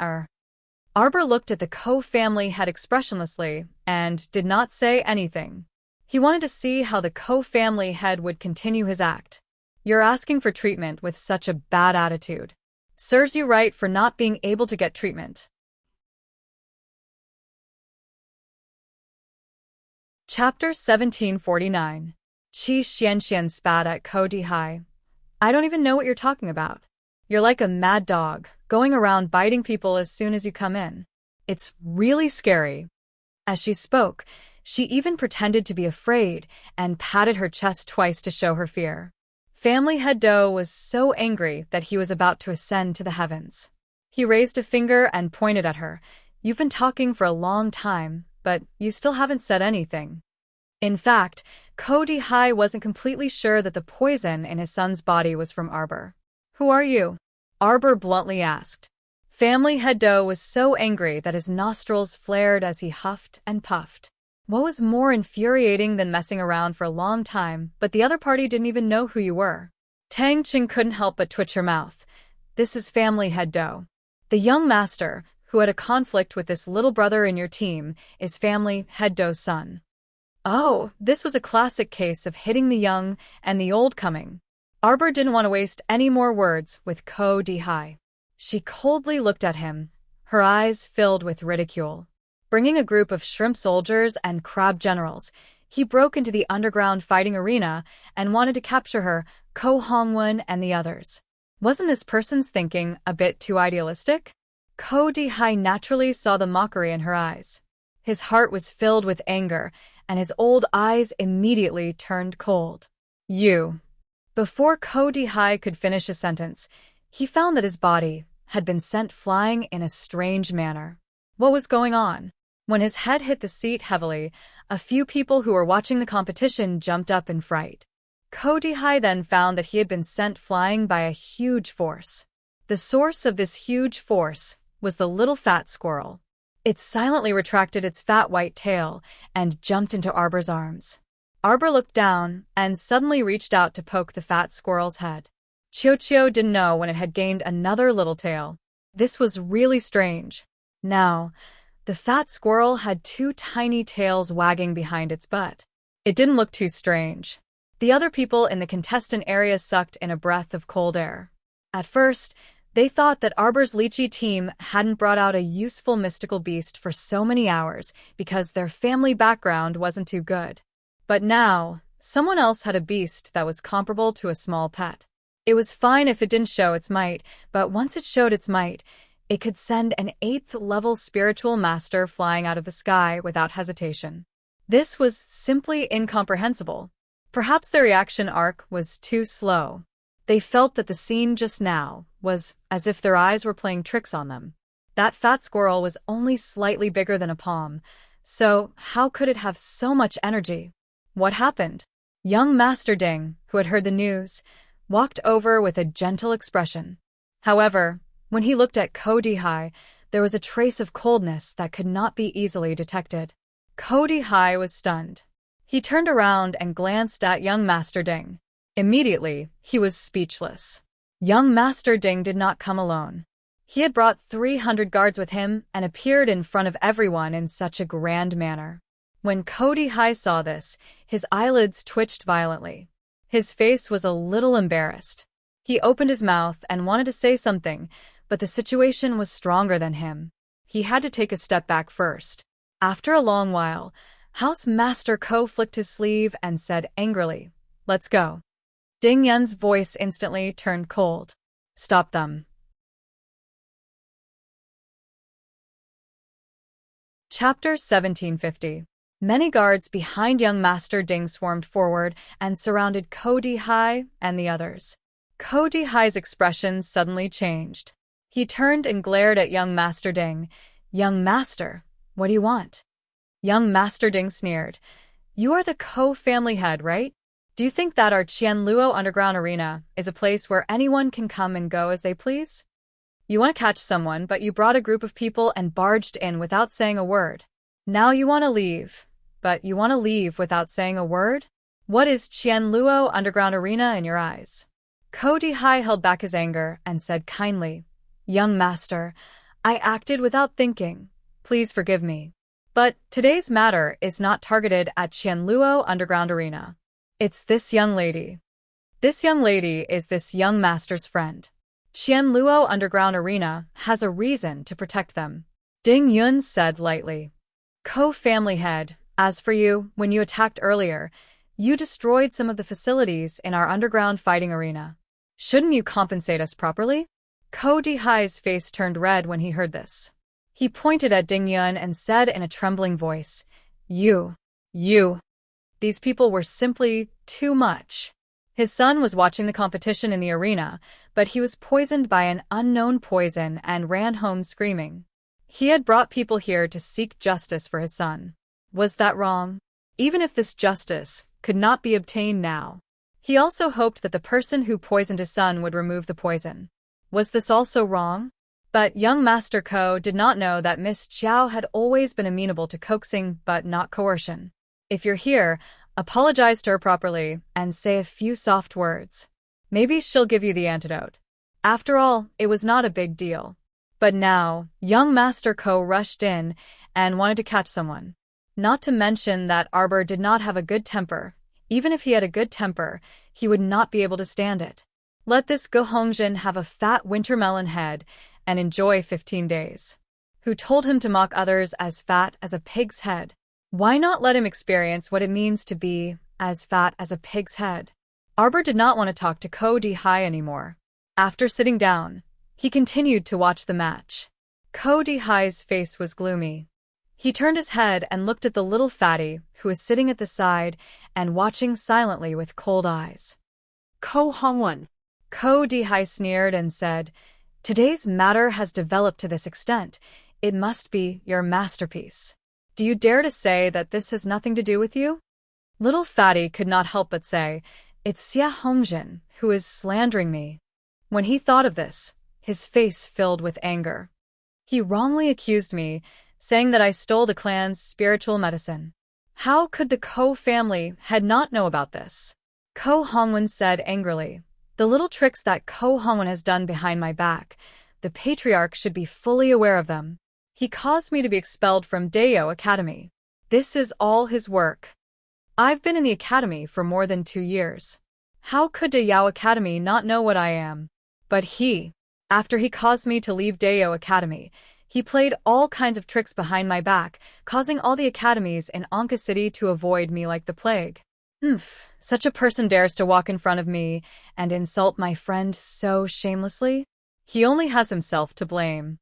S1: Arbor looked at the Ko family head expressionlessly and did not say anything. He wanted to see how the Ko family head would continue his act. You're asking for treatment with such a bad attitude. Serves you right for not being able to get treatment. Chapter 1749. Qi Xianxian spat at Ko Dihai. I don't even know what you're talking about. You're like a mad dog, going around biting people as soon as you come in. It's really scary. As she spoke, she even pretended to be afraid and patted her chest twice to show her fear. Family head Do was so angry that he was about to ascend to the heavens. He raised a finger and pointed at her. You've been talking for a long time, but you still haven't said anything. In fact, Ko Dihai wasn't completely sure that the poison in his son's body was from Arbor. Who are you? Arbor bluntly asked. Family head Do was so angry that his nostrils flared as he huffed and puffed. What was more infuriating than messing around for a long time, but the other party didn't even know who you were? Tang Qing couldn't help but twitch her mouth. This is family head Do. The young master, who had a conflict with this little brother in your team, is family head Do's son. Oh, this was a classic case of hitting the young and the old coming. Arbor didn't want to waste any more words with Ko Dihai. She coldly looked at him, her eyes filled with ridicule. Bringing a group of shrimp soldiers and crab generals, he broke into the underground fighting arena and wanted to capture her, Ko Hongwen and the others. Wasn't this person's thinking a bit too idealistic? Ko Dihai naturally saw the mockery in her eyes. His heart was filled with anger, and his old eyes immediately turned cold. You. Before Ko Dihai could finish a sentence, he found that his body had been sent flying in a strange manner. What was going on? When his head hit the seat heavily, a few people who were watching the competition jumped up in fright. Ko Dihai then found that he had been sent flying by a huge force. The source of this huge force was the little fat squirrel. It silently retracted its fat white tail and jumped into Arbor's arms. Arbor looked down and suddenly reached out to poke the fat squirrel's head. Qiu didn't know when it had gained another little tail. This was really strange. Now, the fat squirrel had two tiny tails wagging behind its butt. It didn't look too strange. The other people in the contestant area sucked in a breath of cold air. At first, they thought that Arbor's lychee team hadn't brought out a useful mystical beast for so many hours because their family background wasn't too good. But now, someone else had a beast that was comparable to a small pet. It was fine if it didn't show its might, but once it showed its might, it could send an 8th-level spiritual master flying out of the sky without hesitation. This was simply incomprehensible. Perhaps the reaction arc was too slow. They felt that the scene just now was as if their eyes were playing tricks on them. That fat squirrel was only slightly bigger than a palm, so how could it have so much energy? What happened? Young Master Ding, who had heard the news, walked over with a gentle expression. However, when he looked at Cody High, there was a trace of coldness that could not be easily detected. Cody High was stunned. He turned around and glanced at young Master Ding. Immediately, he was speechless. Young Master Ding did not come alone. He had brought 300 guards with him and appeared in front of everyone in such a grand manner. When Cody High saw this, his eyelids twitched violently. His face was a little embarrassed. He opened his mouth and wanted to say something, but the situation was stronger than him. He had to take a step back first. After a long while, House Master Ko flicked his sleeve and said angrily, "Let's go." Ding Yun's voice instantly turned cold. "Stop them." Chapter 1750. Many guards behind young Master Ding swarmed forward and surrounded Cody High and the others. Cody High's expression suddenly changed. He turned and glared at young Master Ding. "Young Master, what do you want?" Young Master Ding sneered. "You are the Ko family head, right? Do you think that our Qianluo Underground Arena is a place where anyone can come and go as they please? You want to catch someone, but you brought a group of people and barged in without saying a word. Now you want to leave, but you want to leave without saying a word? What is Qianluo Underground Arena in your eyes?" Cody High held back his anger and said kindly, "Young Master, I acted without thinking. Please forgive me. But today's matter is not targeted at Qianluo Underground Arena. It's this young lady. This young lady is this young master's friend. Qianluo Underground Arena has a reason to protect them," Ding Yun said lightly. "Ko family head, as for you, when you attacked earlier, you destroyed some of the facilities in our underground fighting arena. Shouldn't you compensate us properly?" Cody High's face turned red when he heard this. He pointed at Ding Yun and said in a trembling voice, You. These people were simply too much. His son was watching the competition in the arena, but he was poisoned by an unknown poison and ran home screaming. He had brought people here to seek justice for his son. Was that wrong? Even if this justice could not be obtained now, he also hoped that the person who poisoned his son would remove the poison. Was this also wrong? But young Master Ko did not know that Miss Chiao had always been amenable to coaxing but not coercion. If you're here, apologize to her properly and say a few soft words. Maybe she'll give you the antidote. After all, it was not a big deal. But now, young Master Ko rushed in and wanted to catch someone. Not to mention that Arbor did not have a good temper. Even if he had a good temper, he would not be able to stand it. Let this Go Hongjin have a fat wintermelon head and enjoy 15 days. Who told him to mock others as fat as a pig's head? Why not let him experience what it means to be as fat as a pig's head? Arbor did not want to talk to Cody High anymore. After sitting down, he continued to watch the match. Cody High's face was gloomy. He turned his head and looked at the little fatty who was sitting at the side and watching silently with cold eyes.
S2: Ko Hongwon.
S1: Cody High sneered and said, "Today's matter has developed to this extent. It must be your masterpiece. Do you dare to say that this has nothing to do with you?" Little Fatty could not help but say, "It's Xia Hongjin who is slandering me." When he thought of this, his face filled with anger. He wrongly accused me, saying that I stole the clan's spiritual medicine. How could the Ko family head not know about this? Ko Hongwon said angrily, "The little tricks that Ko Hongwon has done behind my back, the patriarch should be fully aware of them. He caused me to be expelled from Dayo Academy. This is all his work. I've been in the academy for more than 2 years. How could Dayo Academy not know what I am? But after he caused me to leave Dayo Academy, he played all kinds of tricks behind my back, causing all the academies in Anka City to avoid me like the plague. Such a person dares to walk in front of me and insult my friend so shamelessly? He only has himself to blame."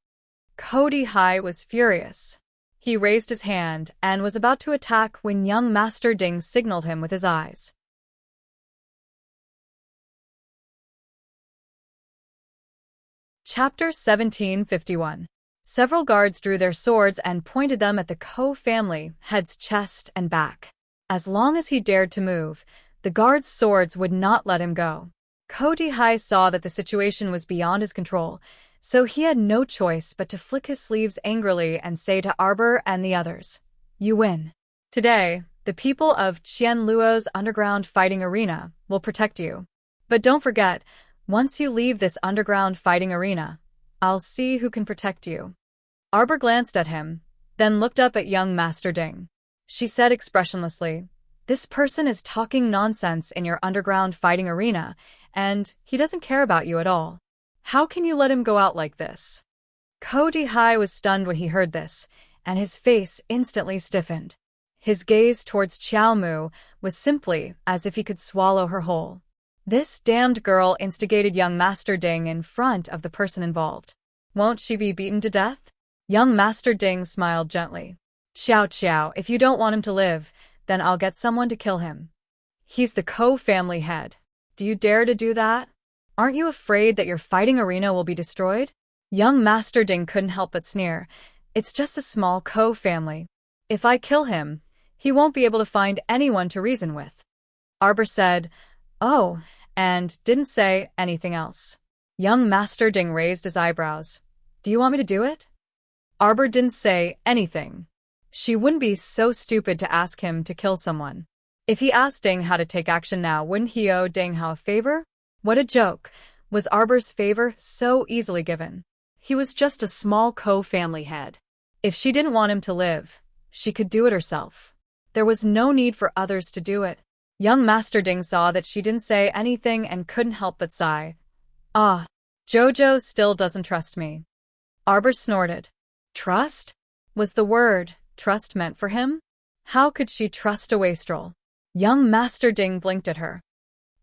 S1: Cody High was furious. He raised his hand and was about to attack when young Master Ding signaled him with his eyes. Chapter 1751. Several guards drew their swords and pointed them at the Ko family head's chest and back. As long as he dared to move, the guards' swords would not let him go. Ko Dihai saw that the situation was beyond his control, so he had no choice but to flick his sleeves angrily and say to Arbor and the others, "You win. Today, the people of Qianluo's underground fighting arena will protect you. But don't forget, once you leave this underground fighting arena, I'll see who can protect you." Arbor glanced at him, then looked up at young Master Ding. She said expressionlessly, "This person is talking nonsense in your underground fighting arena, and he doesn't care about you at all. How can you let him go out like this?" Ko Dihai was stunned when he heard this, and his face instantly stiffened. His gaze towards Qiao Mu was simply as if he could swallow her whole. This damned girl instigated young Master Ding in front of the person involved. Won't she be beaten to death? Young Master Ding smiled gently. Xiao, if you don't want him to live, then I'll get someone to kill him. He's the Ko family head. Do you dare to do that? Aren't you afraid that your fighting arena will be destroyed? Young Master Ding couldn't help but sneer. It's just a small Ko family. If I kill him, he won't be able to find anyone to reason with. Arbor said, "Oh," and didn't say anything else. Young Master Ding raised his eyebrows. "Do you want me to do it?" Arbor didn't say anything. She wouldn't be so stupid to ask him to kill someone. If he asked Ding how to take action now, wouldn't he owe Ding Hao a favor? What a joke. Was Arbor's favor so easily given?
S2: He was just a small Ko family head.
S1: If she didn't want him to live, she could do it herself. There was no need for others to do it. Young Master Ding saw that she didn't say anything and couldn't help but sigh. "Ah, Jojo still doesn't trust me." Arbor snorted. Trust? Was the word trust meant for him? How could she trust a wastrel? Young Master Ding blinked at her.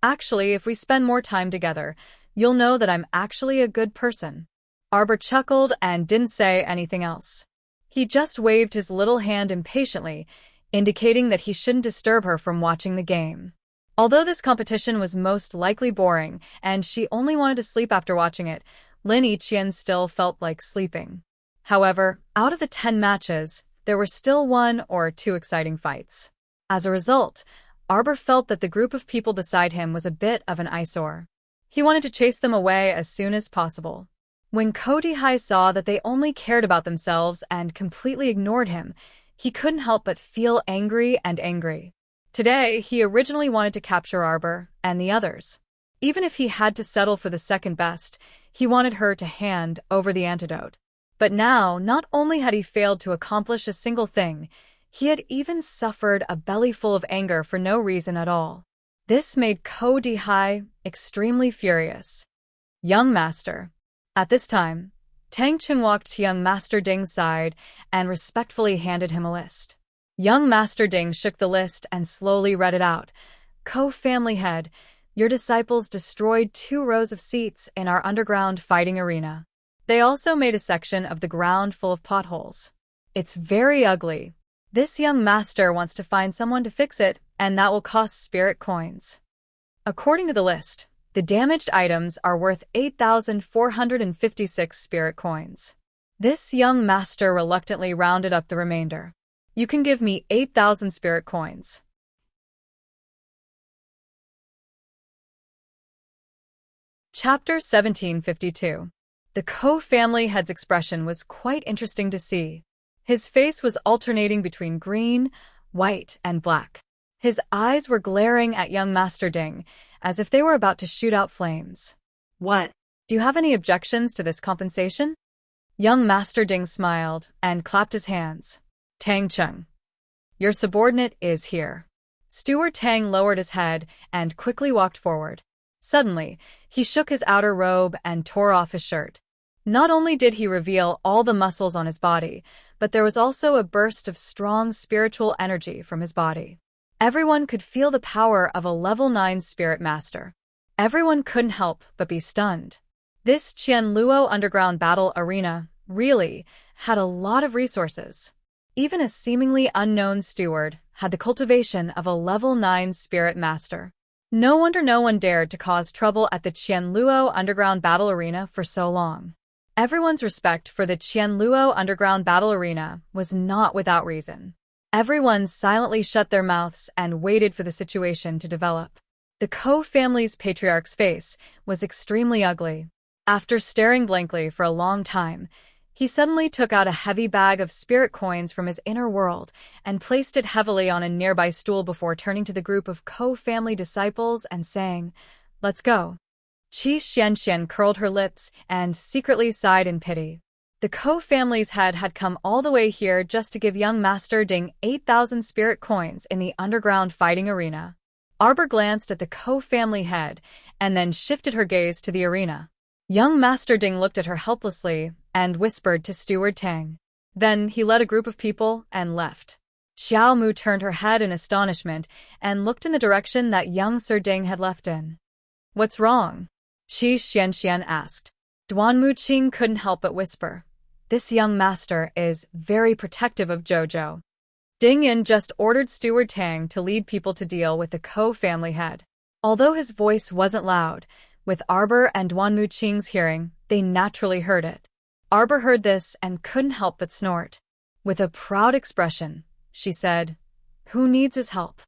S1: "Actually, if we spend more time together, you'll know that I'm actually a good person." Arbor chuckled and didn't say anything else. He just waved his little hand impatiently, indicating that he shouldn't disturb her from watching the game. Although this competition was most likely boring, and she only wanted to sleep after watching it, Lin Yiqian still felt like sleeping. However, out of the 10 matches, there were still 1 or 2 exciting fights. As a result, Arbor felt that the group of people beside him was a bit of an eyesore. He wanted to chase them away as soon as possible. When Ko Dihai saw that they only cared about themselves and completely ignored him, he couldn't help but feel angry and angry. Today, he originally wanted to capture Arbor and the others. Even if he had to settle for the second best, he wanted her to hand over the antidote. But now, not only had he failed to accomplish a single thing, he had even suffered a bellyful of anger for no reason at all. This made Ko Dihai extremely furious. Young Master. At this time, Tang Cheng walked to young Master Ding's side and respectfully handed him a list. Young Master Ding shook the list and slowly read it out. Ko family head, your disciples destroyed 2 rows of seats in our underground fighting arena. They also made a section of the ground full of potholes. It's very ugly. This young master wants to find someone to fix it, and that will cost spirit coins. According to the list, the damaged items are worth 8,456 spirit coins. This young master reluctantly rounded up the remainder. You can give me 8,000 spirit coins. Chapter 1752. The Ko family head's expression was quite interesting to see. His face was alternating between green, white, and black. His eyes were glaring at young Master Ding, as if they were about to shoot out flames.
S2: What?
S1: Do you have any objections to this compensation? Young Master Ding smiled and clapped his hands. Tang Cheng. Your subordinate is here. Steward Tang lowered his head and quickly walked forward. Suddenly, he shook his outer robe and tore off his shirt. Not only did he reveal all the muscles on his body, but there was also a burst of strong spiritual energy from his body. Everyone could feel the power of a level 9 spirit master. Everyone couldn't help but be stunned. This Qianluo underground battle arena really had a lot of resources. Even a seemingly unknown steward had the cultivation of a level 9 spirit master. No wonder no one dared to cause trouble at the Qianluo Underground Battle Arena for so long. Everyone's respect for the Qianluo Underground Battle Arena was not without reason. Everyone silently shut their mouths and waited for the situation to develop. The Ko family's patriarch's face was extremely ugly. After staring blankly for a long time, he suddenly took out a heavy bag of spirit coins from his inner world and placed it heavily on a nearby stool before turning to the group of Ko family disciples and saying, "Let's go." Qi Xianxian curled her lips and secretly sighed in pity. The Ko family's head had come all the way here just to give young Master Ding 8,000 spirit coins in the underground fighting arena. Arbor glanced at the Ko family head and then shifted her gaze to the arena. Young Master Ding looked at her helplessly and whispered to Steward Tang. Then he led a group of people and left. Xiao Mu turned her head in astonishment and looked in the direction that young Sir Ding had left in. "What's wrong?" Qi Xianxian asked. Duanmu Qing couldn't help but whisper, "This young master is very protective of Jojo." Ding Yin just ordered Steward Tang to lead people to deal with the Ko family head. Although his voice wasn't loud, with Arbor and Duanmu Qing's hearing, they naturally heard it. Arbor heard this and couldn't help but snort. With a proud expression, she said, "Who needs his help?"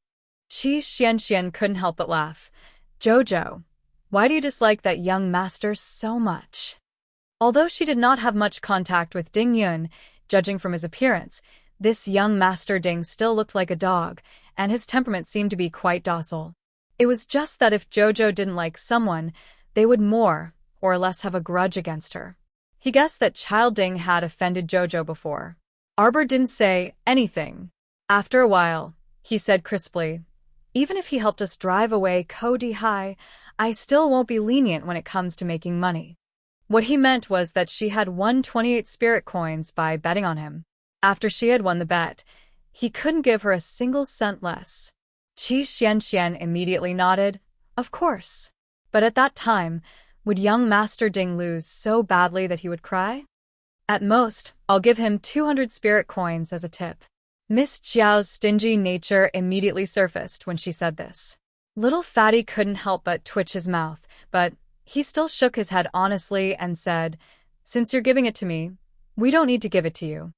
S1: Qi Xianxian couldn't help but laugh. "Jojo, why do you dislike that young master so much?" Although she did not have much contact with Ding Yun, judging from his appearance, this young Master Ding still looked like a dog, and his temperament seemed to be quite docile. It was just that if Jojo didn't like someone, they would more or less have a grudge against her. He guessed that Child Ding had offended Jojo before. Arbor didn't say anything. After a while, he said crisply, "Even if he helped us drive away Ko Di Hai, I still won't be lenient when it comes to making money." What he meant was that she had won 28 spirit coins by betting on him. After she had won the bet, he couldn't give her a single cent less. Qi Xianxian immediately nodded, "Of course." But at that time, would young Master Ding lose so badly that he would cry? "At most, I'll give him 200 spirit coins as a tip." Miss Jiao's stingy nature immediately surfaced when she said this. Little Fatty couldn't help but twitch his mouth, but he still shook his head honestly and said, "Since you're giving it to me, we don't need to give it to you."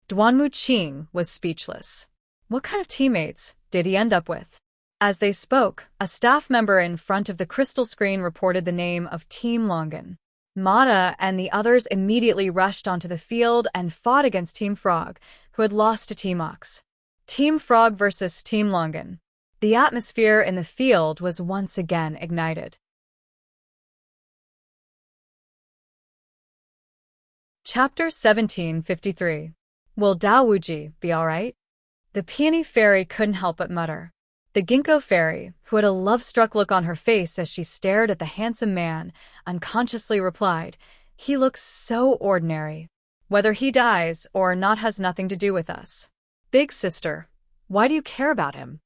S1: Duanmu Qing was speechless. What kind of teammates did he end up with? As they spoke, a staff member in front of the crystal screen reported the name of Team Longan. Mata and the others immediately rushed onto the field and fought against Team Frog, who had lost to Team Ox. Team Frog versus Team Longan. The atmosphere in the field was once again ignited. Chapter 1753. Will Dao Wuji be alright? The Peony Fairy couldn't help but mutter. The Ginkgo Fairy, who had a love-struck look on her face as she stared at the handsome man, unconsciously replied, "He looks so ordinary. Whether he dies or not has nothing to do with us. Big sister, why do you care about him?"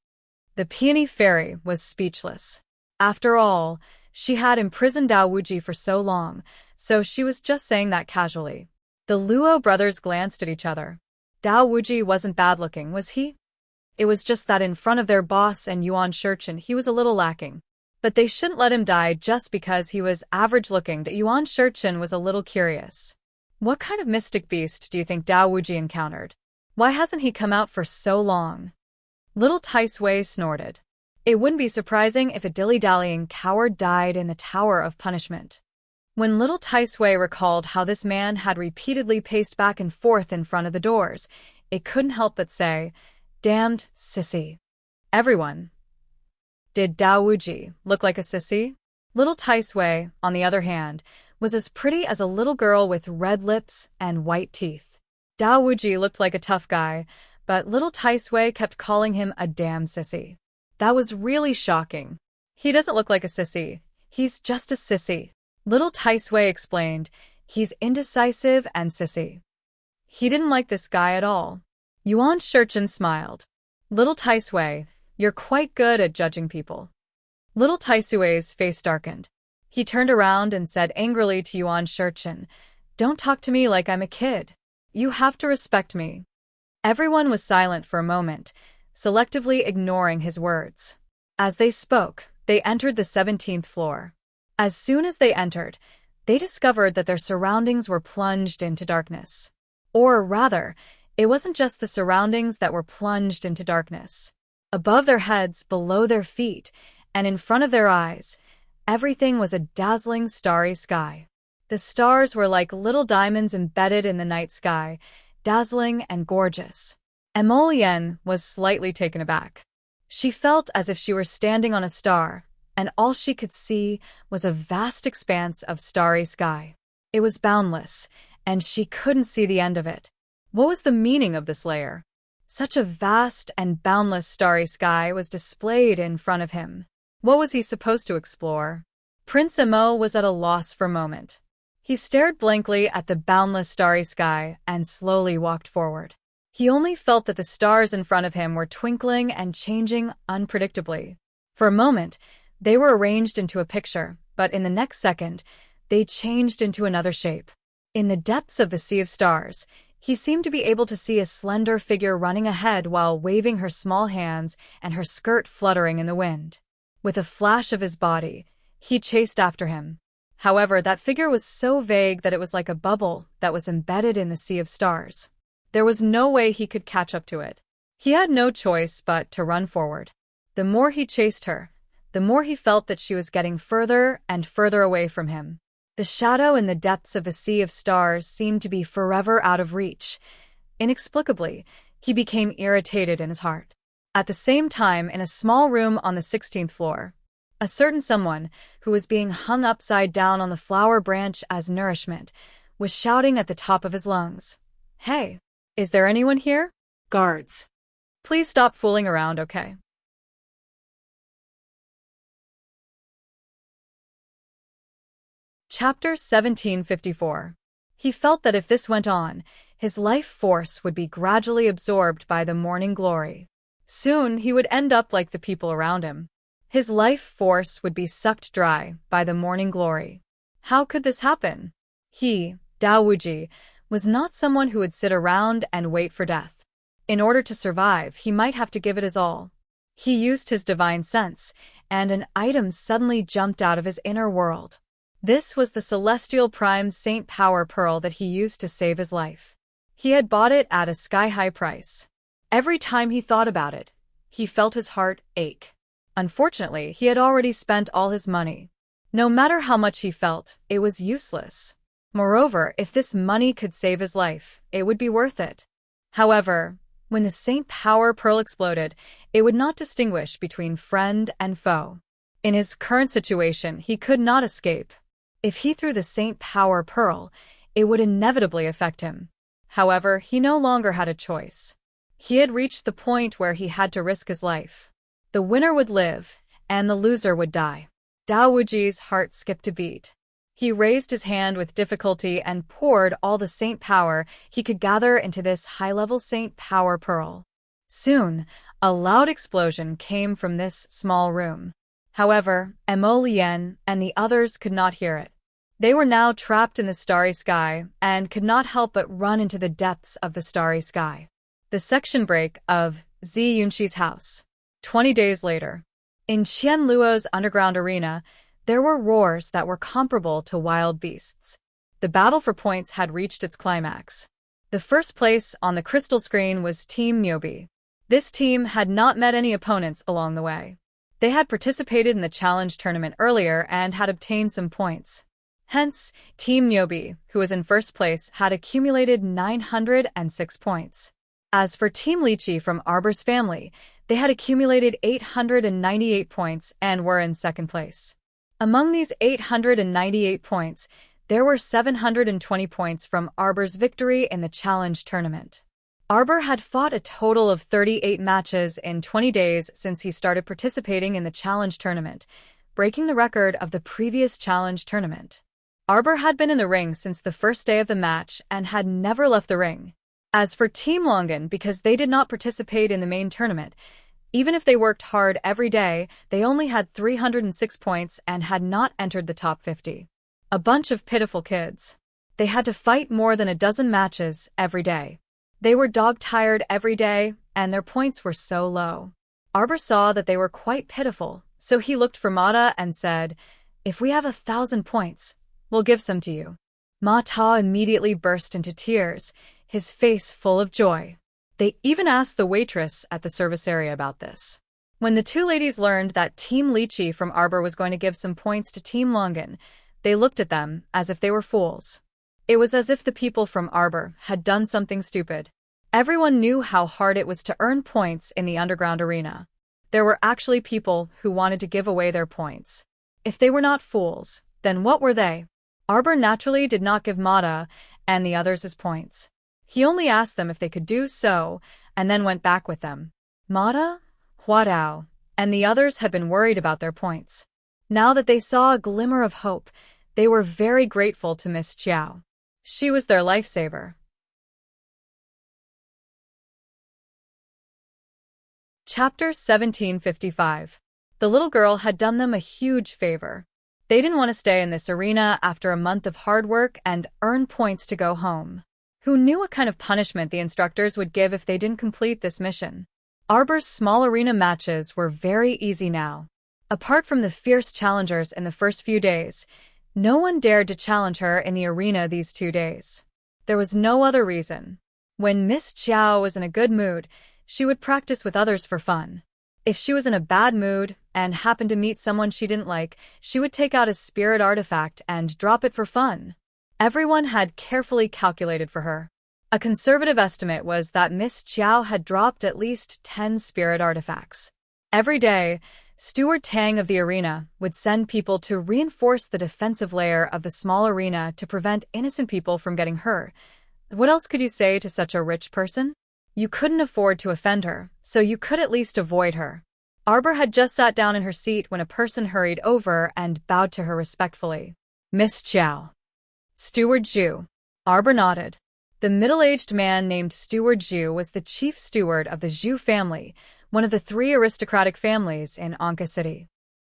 S1: The Peony Fairy was speechless. After all, she had imprisoned Dao Wuji for so long, so she was just saying that casually. The Luo brothers glanced at each other. Dao Wuji wasn't bad-looking, was he? It was just that in front of their boss and Yuan Shurchen he was a little lacking. But they shouldn't let him die just because he was average-looking. Yuan Shurchen was a little curious. What kind of mystic beast do you think Dao Wuji encountered? Why hasn't he come out for so long? Little Tai Sui snorted. It wouldn't be surprising if a dilly-dallying coward died in the Tower of Punishment. When little Tai Sui recalled how this man had repeatedly paced back and forth in front of the doors, it couldn't help but say, "Damned sissy." Everyone. Did Dao Wuji look like a sissy? Little Tai Sui, on the other hand, was as pretty as a little girl with red lips and white teeth. Dao Wuji looked like a tough guy, but little Tai Sui kept calling him a damn sissy. That was really shocking. "He doesn't look like a sissy. He's just a sissy." Little Tai Sui explained, "He's indecisive and sissy." He didn't like this guy at all. Yuan Shurchen smiled. "Little Tai Sui, you're quite good at judging people." Little Tai Sui's face darkened. He turned around and said angrily to Yuan Shurchen, "Don't talk to me like I'm a kid. You have to respect me." Everyone was silent for a moment, selectively ignoring his words. As they spoke, They entered the 17th floor. As soon as they entered, they discovered that their surroundings were plunged into darkness. Or rather, it wasn't just the surroundings that were plunged into darkness. Above their heads, below their feet, and in front of their eyes, everything was a dazzling starry sky. The stars were like little diamonds embedded in the night sky, dazzling and gorgeous. Emolienne was slightly taken aback. She felt as if she were standing on a star, and all she could see was a vast expanse of starry sky. It was boundless, and she couldn't see the end of it. What was the meaning of this layer? Such a vast and boundless starry sky was displayed in front of him. What was he supposed to explore? Prince Emo was at a loss for a moment. He stared blankly at the boundless starry sky and slowly walked forward. He only felt that the stars in front of him were twinkling and changing unpredictably. For a moment, they were arranged into a picture, but in the next second, they changed into another shape. In the depths of the sea of stars, he seemed to be able to see a slender figure running ahead while waving her small hands and her skirt fluttering in the wind. With a flash of his body, he chased after him. However, that figure was so vague that it was like a bubble that was embedded in the sea of stars. There was no way he could catch up to it. He had no choice but to run forward. The more he chased her, the more he felt that she was getting further and further away from him. The shadow in the depths of the sea of stars seemed to be forever out of reach. Inexplicably, he became irritated in his heart. At the same time, in a small room on the 16th floor, a certain someone, who was being hung upside down on the flower branch as nourishment, was shouting at the top of his lungs. "Hey, is there anyone here?
S2: Guards.
S1: Please stop fooling around, okay?" Chapter 1754. He felt that if this went on, his life force would be gradually absorbed by the morning glory. Soon he would end up like the people around him. His life force would be sucked dry by the morning glory. How could this happen? He, Dao Wuji, was not someone who would sit around and wait for death. In order to survive, he might have to give it his all. He used his divine sense, and an item suddenly jumped out of his inner world. This was the Celestial Prime Saint Power Pearl that he used to save his life. He had bought it at a sky-high price. Every time he thought about it, he felt his heart ache. Unfortunately, he had already spent all his money. No matter how much he felt, it was useless. Moreover, if this money could save his life, it would be worth it. However, when the Saint Power Pearl exploded, it would not distinguish between friend and foe. In his current situation, he could not escape. If he threw the Saint Power Pearl, it would inevitably affect him. However, he no longer had a choice. He had reached the point where he had to risk his life. The winner would live, and the loser would die. Dao Wuji's heart skipped a beat. He raised his hand with difficulty and poured all the saint power he could gather into this high-level Saint Power Pearl. Soon, a loud explosion came from this small room. However, Emolienne and the others could not hear it. They were now trapped in the starry sky and could not help but run into the depths of the starry sky. The section break of Zi Yunxi's house. 20 days later. In Qianluo's underground arena, there were roars that were comparable to wild beasts. The battle for points had reached its climax. The first place on the crystal screen was Team Myobi. This team had not met any opponents along the way. They had participated in the challenge tournament earlier and had obtained some points. Hence, Team Myobi, who was in first place, had accumulated 906 points. As for Team Lychee from Arbor's family, they had accumulated 898 points and were in second place. Among these 898 points, there were 720 points from Arbor's victory in the challenge tournament. Arbor had fought a total of 38 matches in 20 days since he started participating in the challenge tournament, breaking the record of the previous challenge tournament. Arbor had been in the ring since the first day of the match and had never left the ring. As for Team Longan, because they did not participate in the main tournament, even if they worked hard every day, they only had 306 points and had not entered the top 50. A bunch of pitiful kids. They had to fight more than a dozen matches every day. They were dog-tired every day, and their points were so low. Arbor saw that they were quite pitiful, So he looked for Mata and said, "If we have 1,000 points, we'll give some to you." Mata immediately burst into tears, his face full of joy. They even asked the waitress at the service area about this. When the two ladies learned that Team Lychee from Arbor was going to give some points to Team Longan, they looked at them as if they were fools. It was as if the people from Arbor had done something stupid. Everyone knew how hard it was to earn points in the underground arena. There were actually people who wanted to give away their points. If they were not fools, then what were they? Arbor naturally did not give Mata and the others his points. He only asked them if they could do so, and then went back with them. Mata, Huadao, and the others had been worried about their points. Now that they saw a glimmer of hope, they were very grateful to Miss Chiao. She was their lifesaver. Chapter 1755. The little girl had done them a huge favor. They didn't want to stay in this arena after a month of hard work and earn points to go home. Who knew what kind of punishment the instructors would give if they didn't complete this mission? Arbor's small arena matches were very easy now. Apart from the fierce challengers in the first few days, no one dared to challenge her in the arena these 2 days. There was no other reason. When Miss Chiao was in a good mood, she would practice with others for fun. If she was in a bad mood and happened to meet someone she didn't like, she would take out a spirit artifact and drop it for fun. Everyone had carefully calculated for her. A conservative estimate was that Miss Chiao had dropped at least 10 spirit artifacts. Every day, Steward Tang of the arena would send people to reinforce the defensive layer of the small arena to prevent innocent people from getting hurt. What else could you say to such a rich person? You couldn't afford to offend her, so you could at least avoid her. Arbor had just sat down in her seat when a person hurried over and bowed to her respectfully. "Miss Chiao." "Steward Zhu." Arbor nodded. The middle-aged man named Steward Zhu was the chief steward of the Zhu family, one of the 3 aristocratic families in Anka City.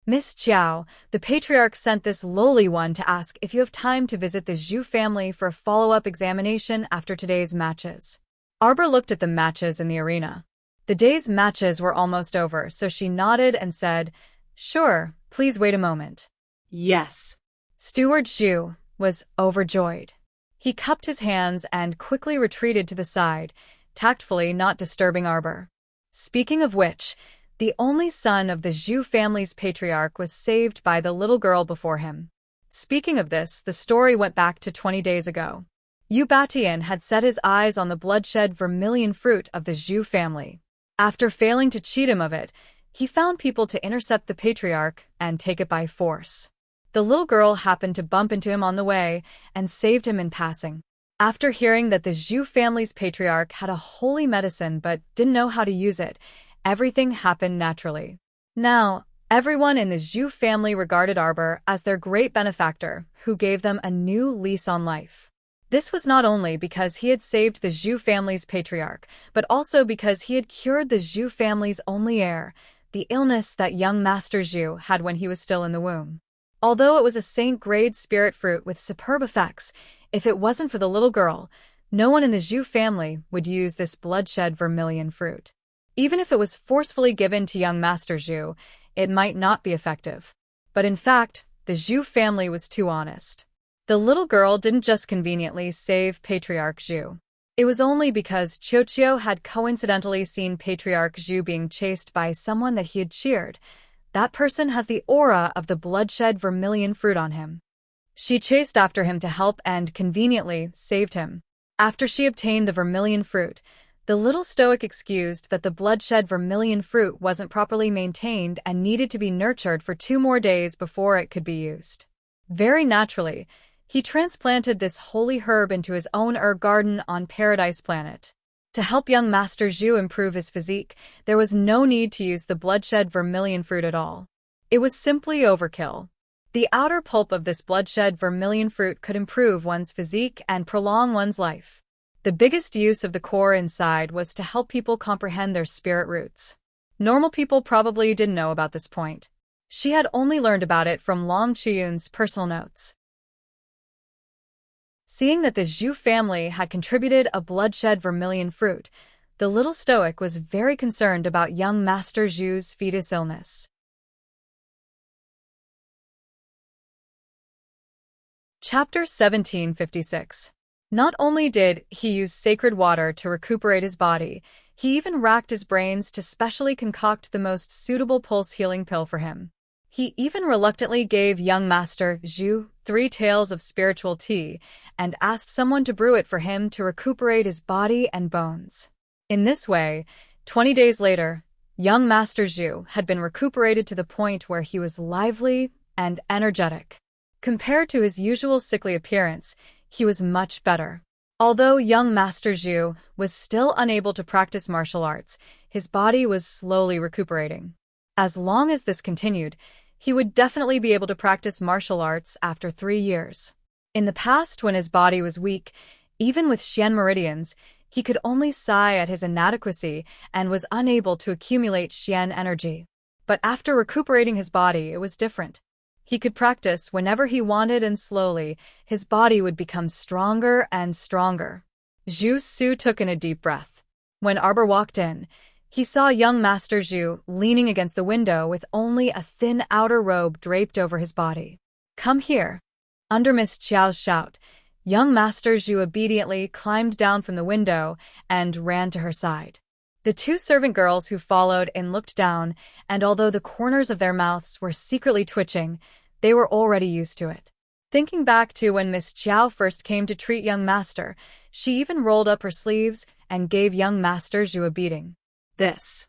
S1: "Miss Chiao, the patriarch sent this lowly one to ask if you have time to visit the Zhu family for a follow-up examination after today's matches." Arbor looked at the matches in the arena. The day's matches were almost over, so she nodded and said, "Sure, please wait a moment."
S2: Yes.
S1: Steward Zhu was overjoyed. He cupped his hands and quickly retreated to the side, tactfully not disturbing Arbor. Speaking of which, the only son of the Zhu family's patriarch was saved by the little girl before him. Speaking of this, the story went back to 20 days ago. Yu Batian had set his eyes on the bloodshed vermilion fruit of the Zhu family. After failing to cheat him of it, he found people to intercept the patriarch and take it by force. The little girl happened to bump into him on the way and saved him in passing. After hearing that the Zhu family's patriarch had a holy medicine but didn't know how to use it, everything happened naturally. Now, everyone in the Zhu family regarded Arbor as their great benefactor who gave them a new lease on life. This was not only because he had saved the Zhu family's patriarch, but also because he had cured the Zhu family's only heir, the illness that young Master Zhu had when he was still in the womb. Although it was a saint-grade spirit fruit with superb effects, if it wasn't for the little girl, no one in the Zhu family would use this bloodshed vermilion fruit. Even if it was forcefully given to young Master Zhu, it might not be effective. But in fact, the Zhu family was too honest. The little girl didn't just conveniently save Patriarch Zhu. It was only because Qiuqiu had coincidentally seen Patriarch Zhu being chased by someone that he had cheered. That person has the aura of the bloodshed vermilion fruit on him. She chased after him to help and conveniently saved him. After she obtained the vermilion fruit, the little stoic excused that the bloodshed vermilion fruit wasn't properly maintained and needed to be nurtured for 2 more days before it could be used. Very naturally, he transplanted this holy herb into his own herb garden on Paradise Planet. To help young Master Zhu improve his physique, there was no need to use the bloodshed vermilion fruit at all. It was simply overkill. The outer pulp of this bloodshed vermilion fruit could improve one's physique and prolong one's life. The biggest use of the core inside was to help people comprehend their spirit roots. Normal people probably didn't know about this point. She had only learned about it from Long Chiyun's personal notes. Seeing that the Zhu family had contributed a bloodshed vermilion fruit, the little stoic was very concerned about young Master Zhu's fetus illness. Chapter 1756. Not only did he use sacred water to recuperate his body, he even racked his brains to specially concoct the most suitable pulse-healing pill for him. He even reluctantly gave young Master Zhu 3 taels of spiritual tea and asked someone to brew it for him to recuperate his body and bones. In this way, 20 days later, young Master Zhu had been recuperated to the point where he was lively and energetic. Compared to his usual sickly appearance, he was much better. Although young Master Zhu was still unable to practice martial arts, his body was slowly recuperating. As long as this continued, he would definitely be able to practice martial arts after 3 years. In the past, when his body was weak, even with Xian meridians, he could only sigh at his inadequacy and was unable to accumulate Xian energy. But after recuperating his body, it was different. He could practice whenever he wanted, and slowly, his body would become stronger and stronger. Zhu Su took in a deep breath. When Arbor walked in, he saw young Master Zhu leaning against the window with only a thin outer robe draped over his body. "Come here." Under Miss Qiao's shout, young Master Zhu obediently climbed down from the window and ran to her side. The 2 servant girls who followed in looked down, and although the corners of their mouths were secretly twitching, they were already used to it. Thinking back to when Miss Qiao first came to treat young Master, she even rolled up her sleeves and gave young Master Zhu a beating.
S2: This.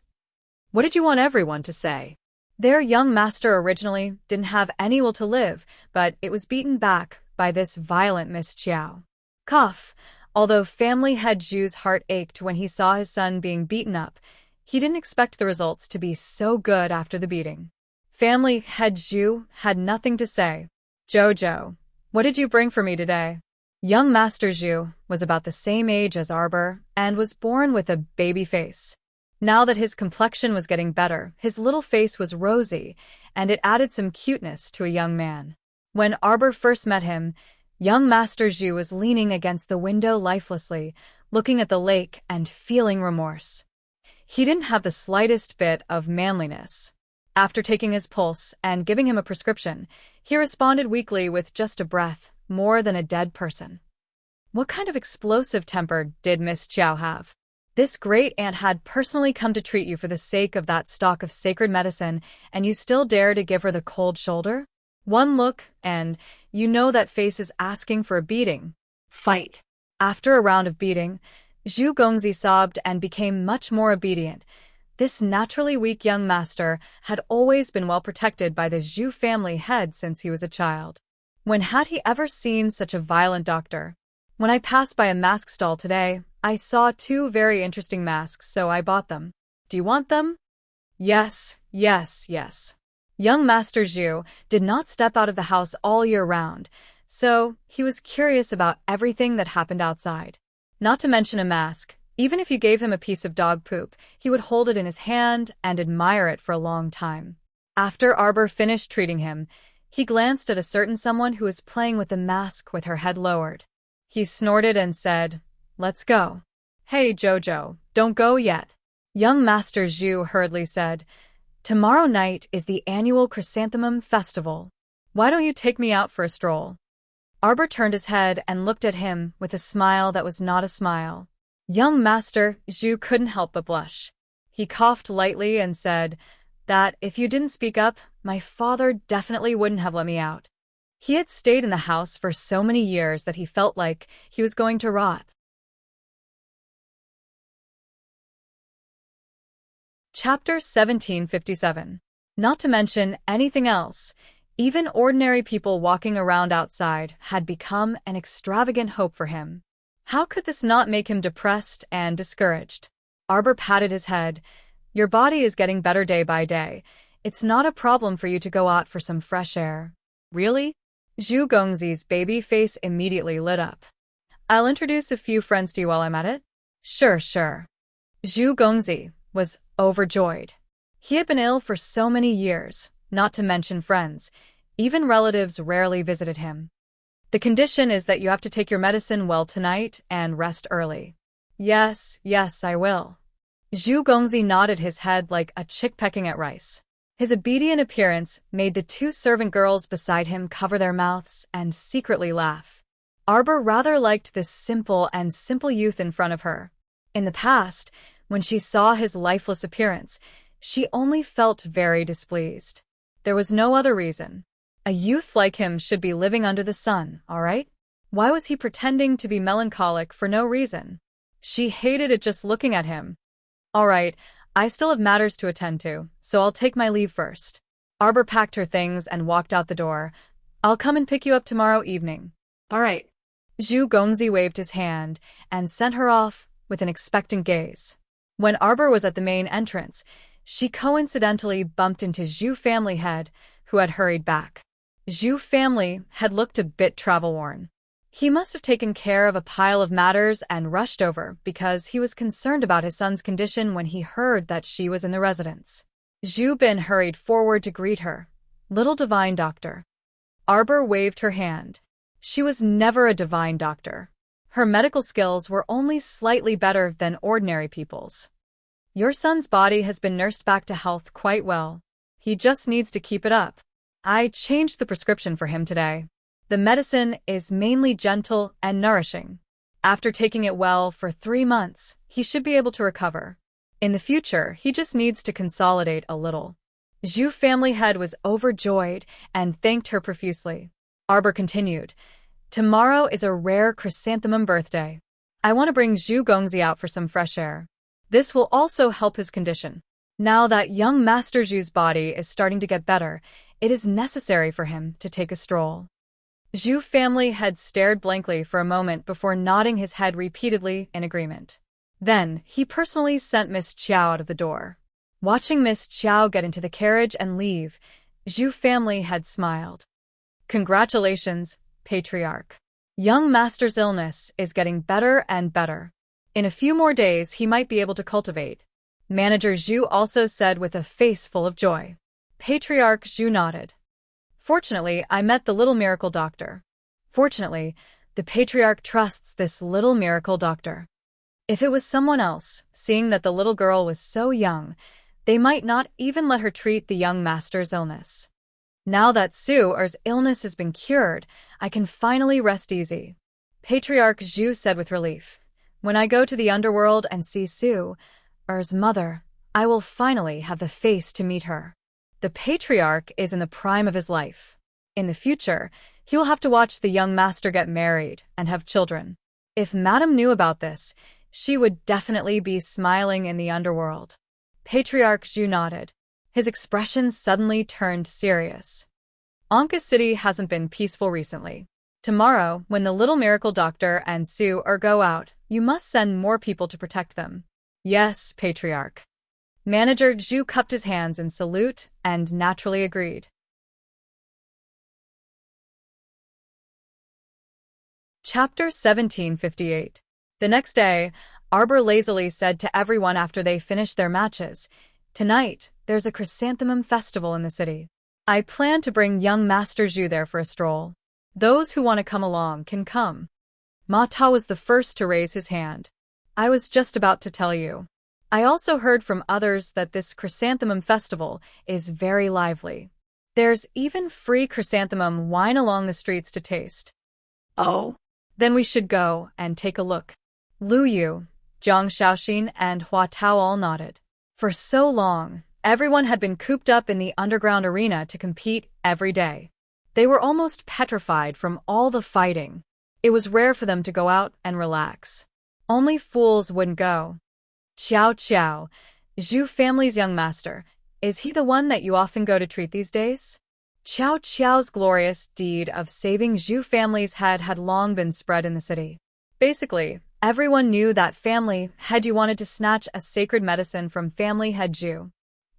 S2: What did you want everyone to say?
S1: Their young master originally didn't have any will to live, but it was beaten back by this violent Miss Qiao. Cough. Although family head Zhu's heart ached when he saw his son being beaten up, he didn't expect the results to be so good after the beating. Family head Zhu had nothing to say. "Jojo, what did you bring for me today?" Young Master Zhu was about the same age as Arbor and was born with a baby face. Now that his complexion was getting better, his little face was rosy, and it added some cuteness to a young man. When Arbor first met him, young Master Zhu was leaning against the window lifelessly, looking at the lake and feeling remorse. He didn't have the slightest bit of manliness. After taking his pulse and giving him a prescription, he responded weakly with just a breath, more than a dead person. What kind of explosive temper did Miss Qiao have? This great aunt had personally come to treat you for the sake of that stock of sacred medicine, and you still dare to give her the cold shoulder? One look, and you know that face is asking for a beating.
S2: Fight.
S1: After a round of beating, Zhu Gongzi sobbed and became much more obedient. This naturally weak young master had always been well protected by the Zhu family head since he was a child. When had he ever seen such a violent doctor? When I passed by a mask stall today, I saw 2 very interesting masks, so I bought them. Do you want them? Yes, yes, yes. Young Master Zhu did not step out of the house all year round, so he was curious about everything that happened outside. Not to mention a mask. Even if you gave him a piece of dog poop, he would hold it in his hand and admire it for a long time. After Arbor finished treating him, he glanced at a certain someone who was playing with the mask with her head lowered. He snorted and said, "Let's go." "Hey, Jojo, don't go yet." Young Master Zhu hurriedly said, "Tomorrow night is the annual Chrysanthemum Festival. Why don't you take me out for a stroll?" Arbor turned his head and looked at him with a smile that was not a smile. Young Master Zhu couldn't help but blush. He coughed lightly and said that if you didn't speak up, my father definitely wouldn't have let me out. He had stayed in the house for so many years that he felt like he was going to rot. Chapter 1757. Not to mention anything else, even ordinary people walking around outside had become an extravagant hope for him. How could this not make him depressed and discouraged? Arbor patted his head. "Your body is getting better day by day. It's not a problem for you to go out for some fresh air." "Really?" Zhu Gongzi's baby face immediately lit up. "I'll introduce a few friends to you while I'm at it." Sure. Zhu Gongzi was overjoyed. He had been ill for so many years, not to mention friends. Even relatives rarely visited him. "The condition is that you have to take your medicine well tonight and rest early." Yes, I will." Zhu Gongzi nodded his head like a chick pecking at rice. His obedient appearance made the two servant girls beside him cover their mouths and secretly laugh. Arbor rather liked this simple youth in front of her. In the past, when she saw his lifeless appearance, she only felt very displeased. There was no other reason. A youth like him should be living under the sun, all right? Why was he pretending to be melancholic for no reason? She hated it just looking at him. All right, I still have matters to attend to, so I'll take my leave first. Arbor packed her things and walked out the door. I'll come and pick you up tomorrow evening.
S2: All right.
S1: Zhu Gongzi waved his hand and sent her off with an expectant gaze. When Arbor was at the main entrance, she coincidentally bumped into Zhu family head, who had hurried back. Zhu family had looked a bit travel-worn. He must have taken care of a pile of matters and rushed over because he was concerned about his son's condition when he heard that she was in the residence. Zhu Bin hurried forward to greet her. Little divine doctor. Arbor waved her hand. She was never a divine doctor. Her medical skills were only slightly better than ordinary people's. Your son's body has been nursed back to health quite well. He just needs to keep it up. I changed the prescription for him today. The medicine is mainly gentle and nourishing. After taking it well for 3 months, he should be able to recover. In the future, he just needs to consolidate a little. Zhu family head was overjoyed and thanked her profusely. Arbor continued, tomorrow is a rare chrysanthemum birthday. I want to bring Zhu Gongzi out for some fresh air. This will also help his condition. Now that young Master Zhu's body is starting to get better, it is necessary for him to take a stroll. Zhu family had stared blankly for a moment before nodding his head repeatedly in agreement. Then, he personally sent Miss Qiao out of the door. Watching Miss Qiao get into the carriage and leave, Zhu family had smiled. Congratulations, Patriarch. Young Master's illness is getting better and better. In a few more days, he might be able to cultivate. Manager Zhu also said with a face full of joy. Patriarch Zhu nodded. Fortunately, I met the little miracle doctor. Fortunately, the Patriarch trusts this little miracle doctor. If it was someone else, seeing that the little girl was so young, they might not even let her treat the young master's illness. Now that Su-er's illness has been cured, I can finally rest easy. Patriarch Zhu said with relief. When I go to the underworld and see Su-er's mother, I will finally have the face to meet her. The Patriarch is in the prime of his life. In the future, he will have to watch the young master get married and have children. If Madame knew about this, she would definitely be smiling in the underworld. Patriarch Zhu nodded. His expression suddenly turned serious. Anka City hasn't been peaceful recently. Tomorrow, when the little miracle doctor and Su-er go out, you must send more people to protect them. Yes, Patriarch. Manager Zhu cupped his hands in salute and naturally agreed. Chapter 1758. The next day, Arbor lazily said to everyone after they finished their matches, tonight, there's a chrysanthemum festival in the city. I plan to bring young Master Zhu there for a stroll. Those who want to come along can come. Ma Ta was the first to raise his hand. I was just about to tell you. I also heard from others that this chrysanthemum festival is very lively. There's even free chrysanthemum wine along the streets to taste.
S2: Oh.
S1: Then we should go and take a look. Lu Yu, Zhang Xiaoxin, and Hua Tao all nodded. For so long, everyone had been cooped up in the underground arena to compete every day. They were almost petrified from all the fighting. It was rare for them to go out and relax. Only fools wouldn't go. Qiao Qiao, Zhu family's young master, is he the one that you often go to treat these days? Qiao Qiao's glorious deed of saving Zhu family's head had long been spread in the city. Basically, everyone knew that family head Zhu wanted to snatch a sacred medicine from family head Zhu.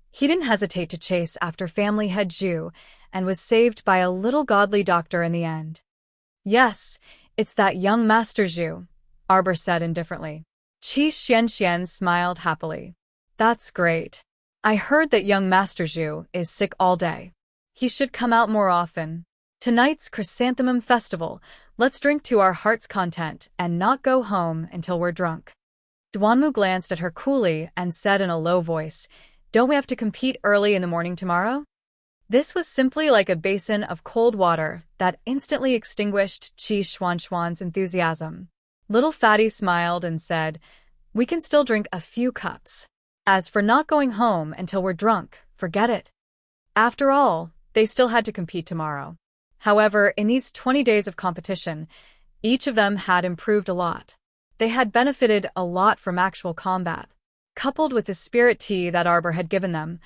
S1: He didn't hesitate to chase after family head Zhu and was saved by a little godly doctor in the end. Yes, it's that young Master Zhu, Arbor said indifferently. Qi Xianxian smiled happily. That's great. I heard that young Master Zhu is sick all day. He should come out more often. Tonight's chrysanthemum festival, let's drink to our heart's content and not go home until we're drunk. Duanmu glanced at her coolly and said in a low voice, Don't we have to compete early in the morning tomorrow? This was simply like a basin of cold water that instantly extinguished Qi Xuanxuan's enthusiasm. Little Fatty smiled and said, "We can still drink a few cups. As for not going home until we're drunk, forget it." After all, they still had to compete tomorrow. However, in these 20 days of competition, each of them had improved a lot. They had benefited a lot from actual combat. Coupled with the spirit tea that Arbor had given them,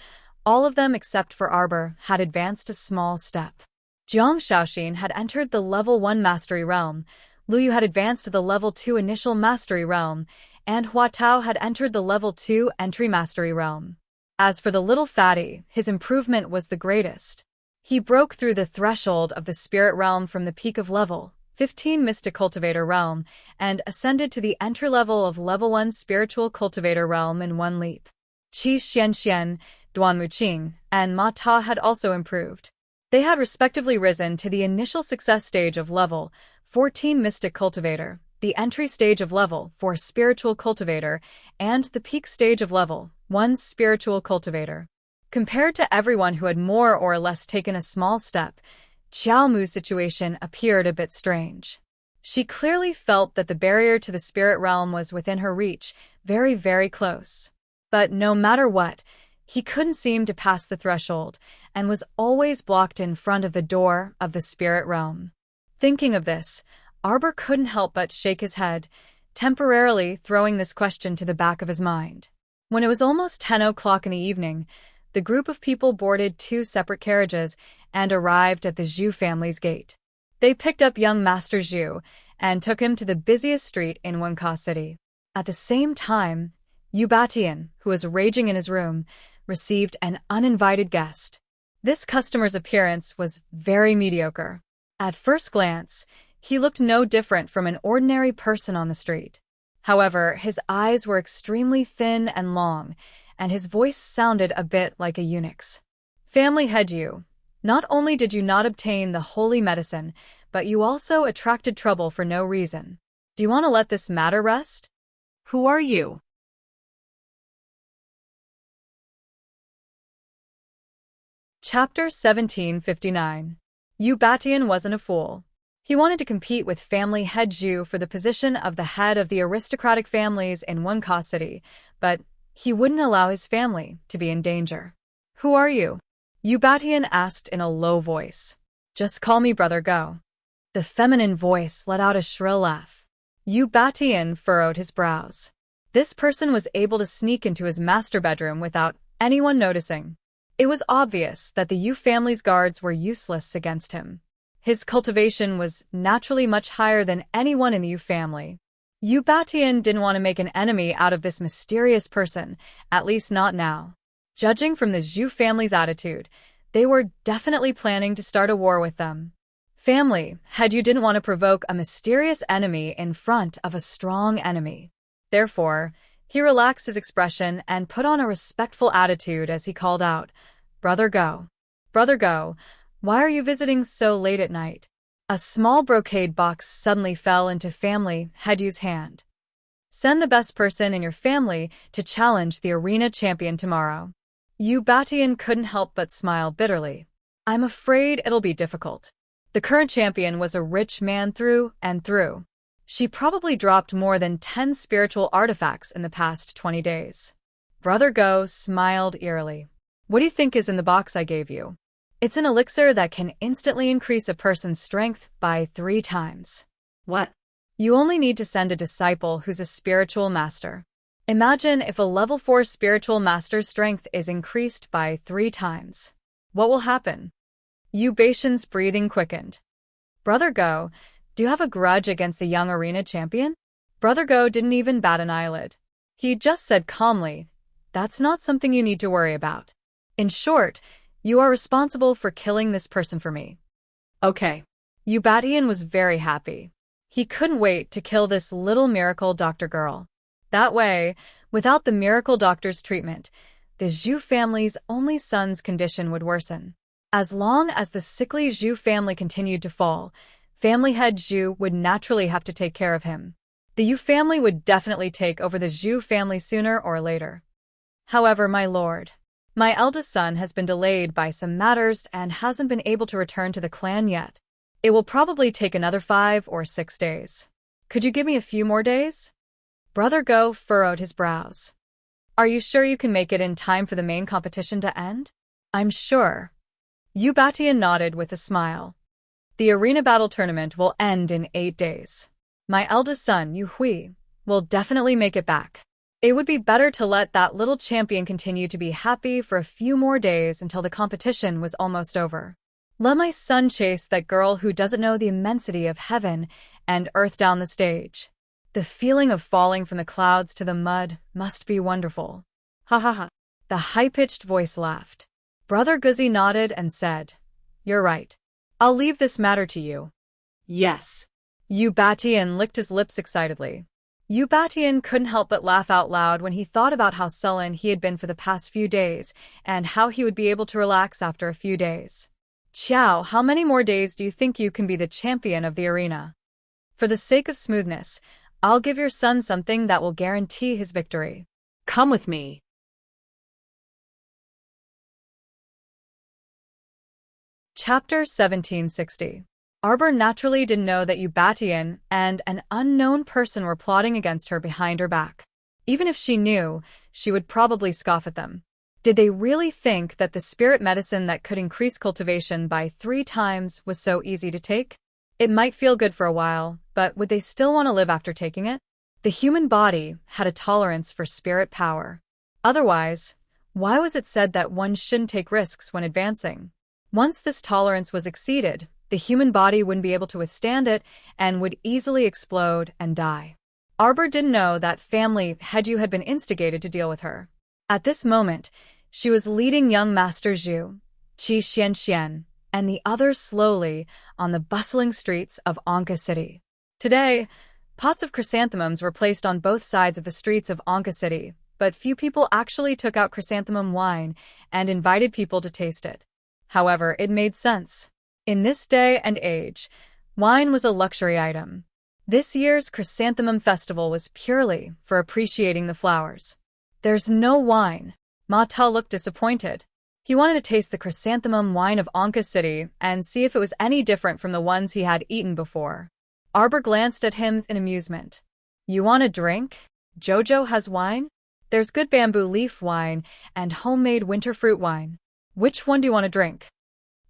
S1: all of them except for Arbor had advanced a small step. Jiang Shaoxin had entered the level 1 mastery realm, Lu Yu had advanced to the level 2 initial mastery realm, and Hua Tao had entered the level 2 entry mastery realm. As for the little fatty, his improvement was the greatest. He broke through the threshold of the spirit realm from the peak of level 15 Mystic Cultivator Realm and ascended to the entry level of level 1 Spiritual Cultivator Realm in one leap. Qi Xianxian, Duan Muqing, and Ma Ta had also improved. They had respectively risen to the initial success stage of level 14 Mystic Cultivator, the entry stage of level 4 Spiritual Cultivator, and the peak stage of level 1 Spiritual Cultivator. Compared to everyone who had more or less taken a small step, Qiao Mu's situation appeared a bit strange. She clearly felt that the barrier to the spirit realm was within her reach, very, very close. But no matter what, he couldn't seem to pass the threshold, and was always blocked in front of the door of the spirit realm. Thinking of this, Arbor couldn't help but shake his head, temporarily throwing this question to the back of his mind. When it was almost 10 o'clock in the evening, the group of people boarded 2 separate carriages and arrived at the Zhu family's gate. They picked up young Master Zhu and took him to the busiest street in Wenka City. At the same time, Yu Batian, who was raging in his room, received an uninvited guest. This customer's appearance was very mediocre. At first glance, he looked no different from an ordinary person on the street. However, his eyes were extremely thin and long, and his voice sounded a bit like a eunuch's. "Family head Yu, not only did you not obtain the holy medicine, but you also attracted trouble for no reason. Do you want to let this matter rest?"
S2: Who are you?
S1: Chapter 1759. Yu Batian wasn't a fool. He wanted to compete with family head Zhu for the position of the head of the aristocratic families in Wenka City, but he wouldn't allow his family to be in danger. "Who are you?" Yu Batian asked in a low voice. "Just call me Brother Go." The feminine voice let out a shrill laugh. Yu Batian furrowed his brows. This person was able to sneak into his master bedroom without anyone noticing. It was obvious that the Yu family's guards were useless against him. His cultivation was naturally much higher than anyone in the Yu family. Yu Batian didn't want to make an enemy out of this mysterious person, at least not now. Judging from the Zhu family's attitude, they were definitely planning to start a war with them. Family head Yu didn't want to provoke a mysterious enemy in front of a strong enemy. Therefore, he relaxed his expression and put on a respectful attitude as he called out, "Brother Go. Brother Go, why are you visiting so late at night?" A small brocade box suddenly fell into family head Yu's hand. "Send the best person in your family to challenge the arena champion tomorrow." Yu Batian couldn't help but smile bitterly. "I'm afraid it'll be difficult. The current champion was a rich man through and through. She probably dropped more than 10 spiritual artifacts in the past 20 days. Brother Go smiled eerily. "What do you think is in the box I gave you?" "It's an elixir that can instantly increase a person's strength by 3 times.
S2: What?
S1: You only need to send a disciple who's a spiritual master. Imagine if a level 4 spiritual master's strength is increased by 3 times. What will happen?" Yu Batian's breathing quickened. "Brother Go, do you have a grudge against the young arena champion?" Brother Go didn't even bat an eyelid. He just said calmly, "That's not something you need to worry about. In short, you are responsible for killing this person for me."
S2: Okay.
S1: Yu Batian was very happy. He couldn't wait to kill this little miracle doctor girl. That way, without the miracle doctor's treatment, the Zhu family's only son's condition would worsen. As long as the sickly Zhu family continued to fall, family head Zhu would naturally have to take care of him. The Yu family would definitely take over the Zhu family sooner or later. "However, my lord," My eldest son has been delayed by some matters and hasn't been able to return to the clan yet. It will probably take another 5 or 6 days. Could you give me a few more days? Brother Go furrowed his brows. Are you sure you can make it in time for the main competition to end? I'm sure. Yubatian nodded with a smile. The arena battle tournament will end in 8 days. My eldest son, Yu Hui, will definitely make it back. It would be better to let that little champion continue to be happy for a few more days until the competition was almost over. Let my son chase that girl who doesn't know the immensity of heaven and earth down the stage. The feeling of falling from the clouds to the mud must be wonderful. Ha ha ha. The high-pitched voice laughed. Brother Guzzi nodded and said, You're right. I'll leave this matter to you.
S2: Yes.
S1: Yubatian licked his lips excitedly. Yubatian couldn't help but laugh out loud when he thought about how sullen he had been for the past few days and how he would be able to relax after a few days. Qiao, how many more days do you think you can be the champion of the arena? For the sake of smoothness, I'll give your son something that will guarantee his victory.
S2: Come with me.
S1: Chapter 1760. Arbor naturally didn't know that Yubatian and an unknown person were plotting against her behind her back. Even if she knew, she would probably scoff at them. Did they really think that the spirit medicine that could increase cultivation by 3 times was so easy to take? It might feel good for a while, but would they still want to live after taking it? The human body had a tolerance for spirit power. Otherwise, why was it said that one shouldn't take risks when advancing? Once this tolerance was exceeded, the human body wouldn't be able to withstand it and would easily explode and die. Arbor didn't know that family Heju had been instigated to deal with her. At this moment, she was leading young Master Zhu, Qi Xianxian, and the others slowly on the bustling streets of Anka City. Today, pots of chrysanthemums were placed on both sides of the streets of Anka City, but few people actually took out chrysanthemum wine and invited people to taste it. However, it made sense. In this day and age, wine was a luxury item. This year's chrysanthemum festival was purely for appreciating the flowers. There's no wine. Ma Ta looked disappointed. He wanted to taste the chrysanthemum wine of Anka City and see if it was any different from the ones he had eaten before. Arbor glanced at him in amusement. You want a drink? Jojo has wine? There's good bamboo leaf wine and homemade winter fruit wine. Which one do you want to drink?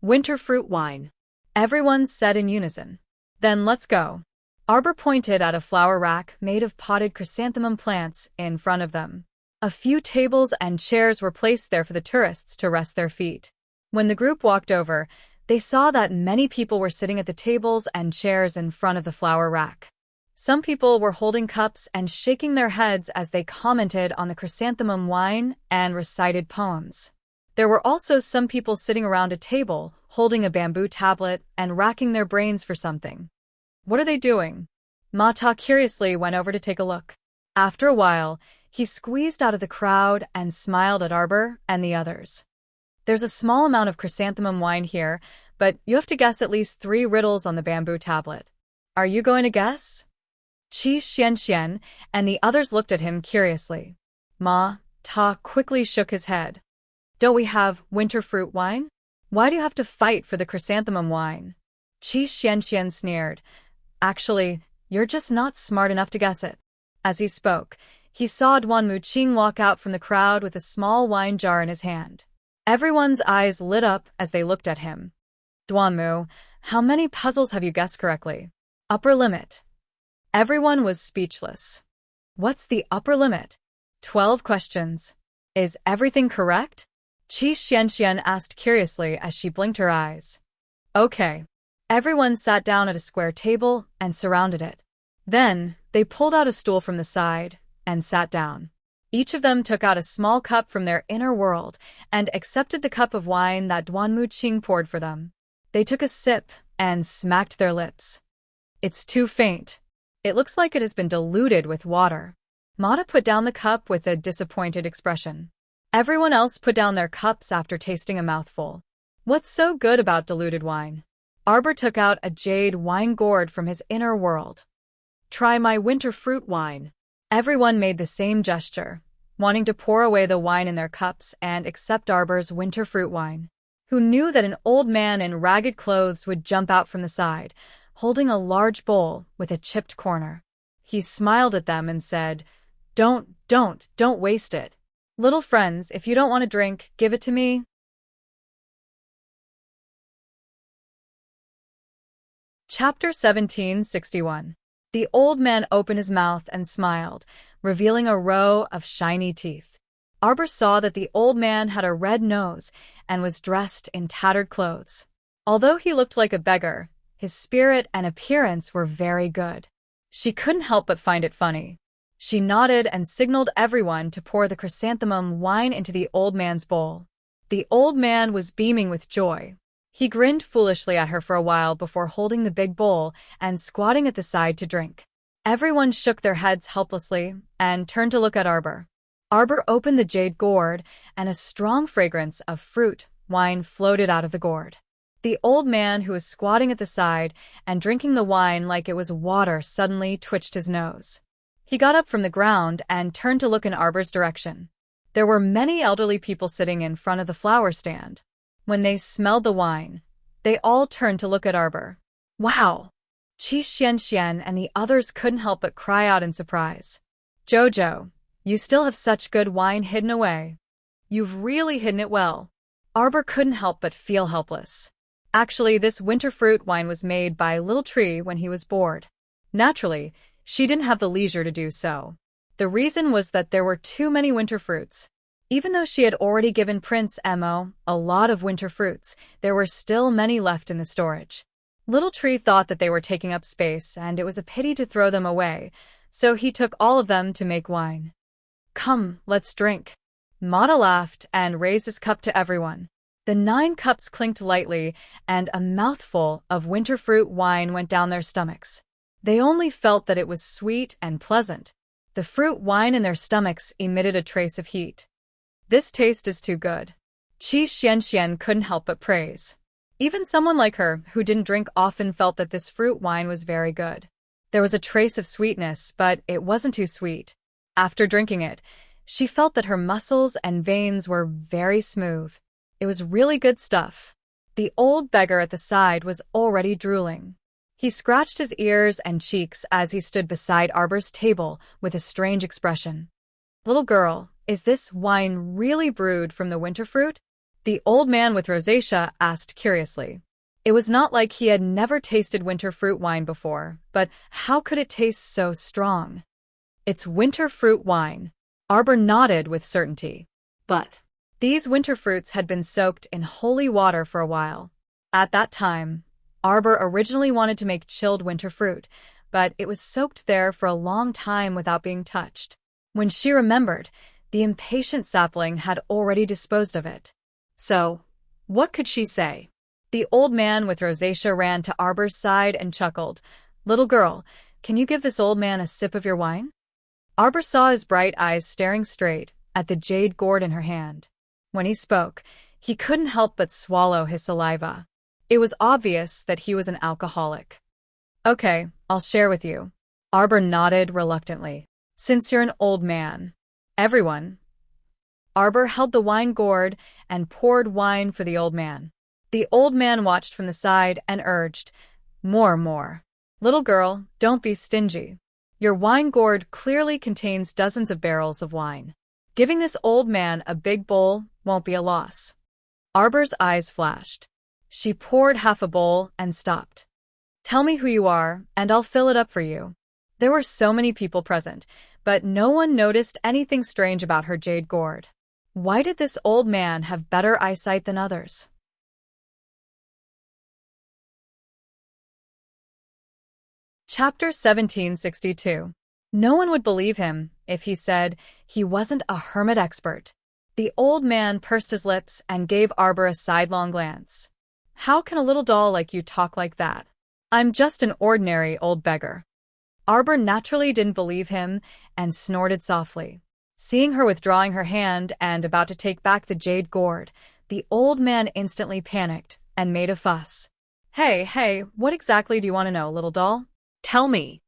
S2: Winter fruit wine.
S1: Everyone said in unison. Then let's go. Arbor pointed at a flower rack made of potted chrysanthemum plants in front of them. A few tables and chairs were placed there for the tourists to rest their feet. When the group walked over, they saw that many people were sitting at the tables and chairs in front of the flower rack. Some people were holding cups and shaking their heads as they commented on the chrysanthemum wine and recited poems. There were also some people sitting around a table, holding a bamboo tablet and racking their brains for something. What are they doing? Ma Ta curiously went over to take a look. After a while, he squeezed out of the crowd and smiled at Arbor and the others. There's a small amount of chrysanthemum wine here, but you have to guess at least 3 riddles on the bamboo tablet. Are you going to guess? Qi Xianxian and the others looked at him curiously. Ma Ta quickly shook his head. Don't we have winter fruit wine? Why do you have to fight for the chrysanthemum wine? Qi Xianxian sneered. Actually, you're just not smart enough to guess it. As he spoke, he saw Duanmu Qing walk out from the crowd with a small wine jar in his hand. Everyone's eyes lit up as they looked at him. Duanmu, how many puzzles have you guessed correctly? Upper limit. Everyone was speechless. What's the upper limit? 12 questions. Is everything correct? Qi Xianxian asked curiously as she blinked her eyes. Okay. Everyone sat down at a square table and surrounded it. Then, they pulled out a stool from the side and sat down. Each of them took out a small cup from their inner world and accepted the cup of wine that Duanmu Qing poured for them. They took a sip and smacked their lips. It's too faint. It looks like it has been diluted with water. Mata put down the cup with a disappointed expression. Everyone else put down their cups after tasting a mouthful. What's so good about diluted wine? Arbor took out a jade wine gourd from his inner world. Try my winter fruit wine. Everyone made the same gesture. wanting to pour away the wine in their cups and accept Arbor's winter fruit wine. Who knew that an old man in ragged clothes would jump out from the side, holding a large bowl with a chipped corner. He smiled at them and said, Don't waste it. Little friends, if you don't want to drink, give it to me. Chapter 1761. The old man opened his mouth and smiled, revealing a row of shiny teeth. Arbor saw that the old man had a red nose and was dressed in tattered clothes. Although he looked like a beggar, his spirit and appearance were very good. She couldn't help but find it funny. She nodded and signaled everyone to pour the chrysanthemum wine into the old man's bowl. The old man was beaming with joy. He grinned foolishly at her for a while before holding the big bowl and squatting at the side to drink. Everyone shook their heads helplessly and turned to look at Arbor. Arbor opened the jade gourd, and a strong fragrance of fruit wine floated out of the gourd. The old man, who was squatting at the side and drinking the wine like it was water, suddenly twitched his nose. He got up from the ground and turned to look in Arbor's direction. There were many elderly people sitting in front of the flower stand. When they smelled the wine, they all turned to look at Arbor. Wow! Qi Xian and the others couldn't help but cry out in surprise. Jojo, you still have such good wine hidden away. You've really hidden it well. Arbor couldn't help but feel helpless. Actually, this winter fruit wine was made by Little Tree when he was bored. Naturally, she didn't have the leisure to do so. The reason was that there were too many winter fruits. Even though she had already given Prince Emo a lot of winter fruits, there were still many left in the storage. Little Tree thought that they were taking up space, and it was a pity to throw them away, so he took all of them to make wine. Come, let's drink. Mata laughed and raised his cup to everyone. The 9 cups clinked lightly, and a mouthful of winter fruit wine went down their stomachs. They only felt that it was sweet and pleasant. The fruit wine in their stomachs emitted a trace of heat. This taste is too good. Qi Xian couldn't help but praise. Even someone like her, who didn't drink often, felt that this fruit wine was very good. There was a trace of sweetness, but it wasn't too sweet. After drinking it, she felt that her muscles and veins were very smooth. It was really good stuff. The old beggar at the side was already drooling. He scratched his ears and cheeks as he stood beside Arbor's table with a strange expression. Little girl, is this wine really brewed from the winter fruit? The old man with rosacea asked curiously. It was not like he had never tasted winter fruit wine before, but how could it taste so strong? It's winter fruit wine. Arbor nodded with certainty. But these winter fruits had been soaked in holy water for a while. At that time, Arbor originally wanted to make chilled winter fruit, but it was soaked there for a long time without being touched. When she remembered, the impatient sapling had already disposed of it. So, what could she say? The old man with rosacea ran to Arbor's side and chuckled. Little girl, can you give this old man a sip of your wine? Arbor saw his bright eyes staring straight at the jade gourd in her hand. When he spoke, he couldn't help but swallow his saliva. It was obvious that he was an alcoholic. Okay, I'll share with you. Arbor nodded reluctantly. Since you're an old man. Everyone. Arbor held the wine gourd and poured wine for the old man. The old man watched from the side and urged, More. Little girl, don't be stingy. Your wine gourd clearly contains dozens of barrels of wine. Giving this old man a big bowl won't be a loss. Arbor's eyes flashed. She poured half a bowl and stopped. Tell me who you are, and I'll fill it up for you. There were so many people present, but no one noticed anything strange about her jade gourd. Why did this old man have better eyesight than others? Chapter 1762. No one would believe him if he said he wasn't a hermit expert. The old man pursed his lips and gave Arbor a sidelong glance. How can a little doll like you talk like that? I'm just an ordinary old beggar. Arbor naturally didn't believe him and snorted softly. Seeing her withdrawing her hand and about to take back the jade gourd, the old man instantly panicked and made a fuss. Hey, what exactly do you want to know, little doll? Tell me.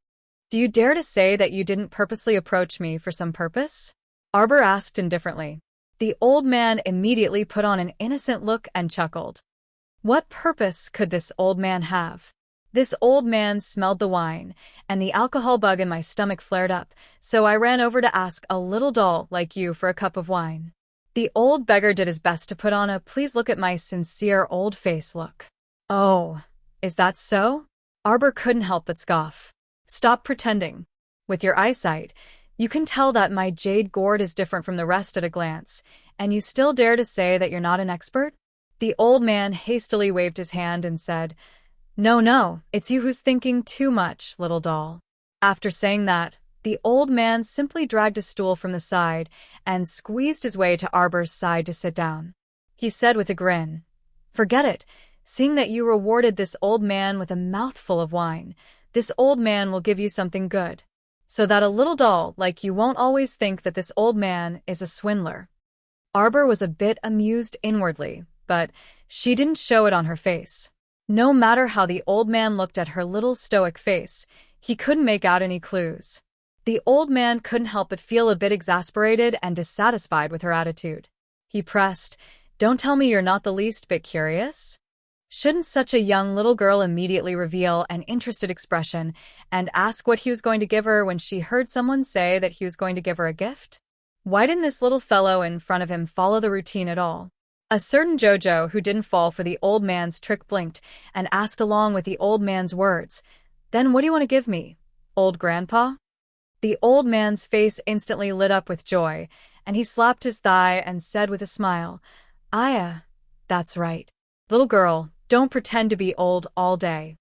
S1: Do you dare to say that you didn't purposely approach me for some purpose? Arbor asked indifferently. The old man immediately put on an innocent look and chuckled. What purpose could this old man have? This old man smelled the wine, and the alcohol bug in my stomach flared up, so I ran over to ask a little doll like you for a cup of wine. The old beggar did his best to put on a please look at my sincere old face look. Oh, is that so? Arbor couldn't help but scoff. Stop pretending. With your eyesight, you can tell that my jade gourd is different from the rest at a glance, and you still dare to say that you're not an expert? The old man hastily waved his hand and said, No, it's you who's thinking too much, little doll. After saying that, the old man simply dragged a stool from the side and squeezed his way to Arbor's side to sit down. He said with a grin, Forget it. Seeing that you rewarded this old man with a mouthful of wine, this old man will give you something good, so that a little doll like you won't always think that this old man is a swindler. Arbor was a bit amused inwardly, but she didn't show it on her face. No matter how the old man looked at her little stoic face, he couldn't make out any clues. The old man couldn't help but feel a bit exasperated and dissatisfied with her attitude. He pressed, Don't tell me you're not the least bit curious? Shouldn't such a young little girl immediately reveal an interested expression and ask what he was going to give her when she heard someone say that he was going to give her a gift? Why didn't this little fellow in front of him follow the routine at all? A certain Jojo who didn't fall for the old man's trick blinked and asked along with the old man's words, Then what do you want to give me, old grandpa? The old man's face instantly lit up with joy, and he slapped his thigh and said with a smile, That's right. Little girl, don't pretend to be old all day.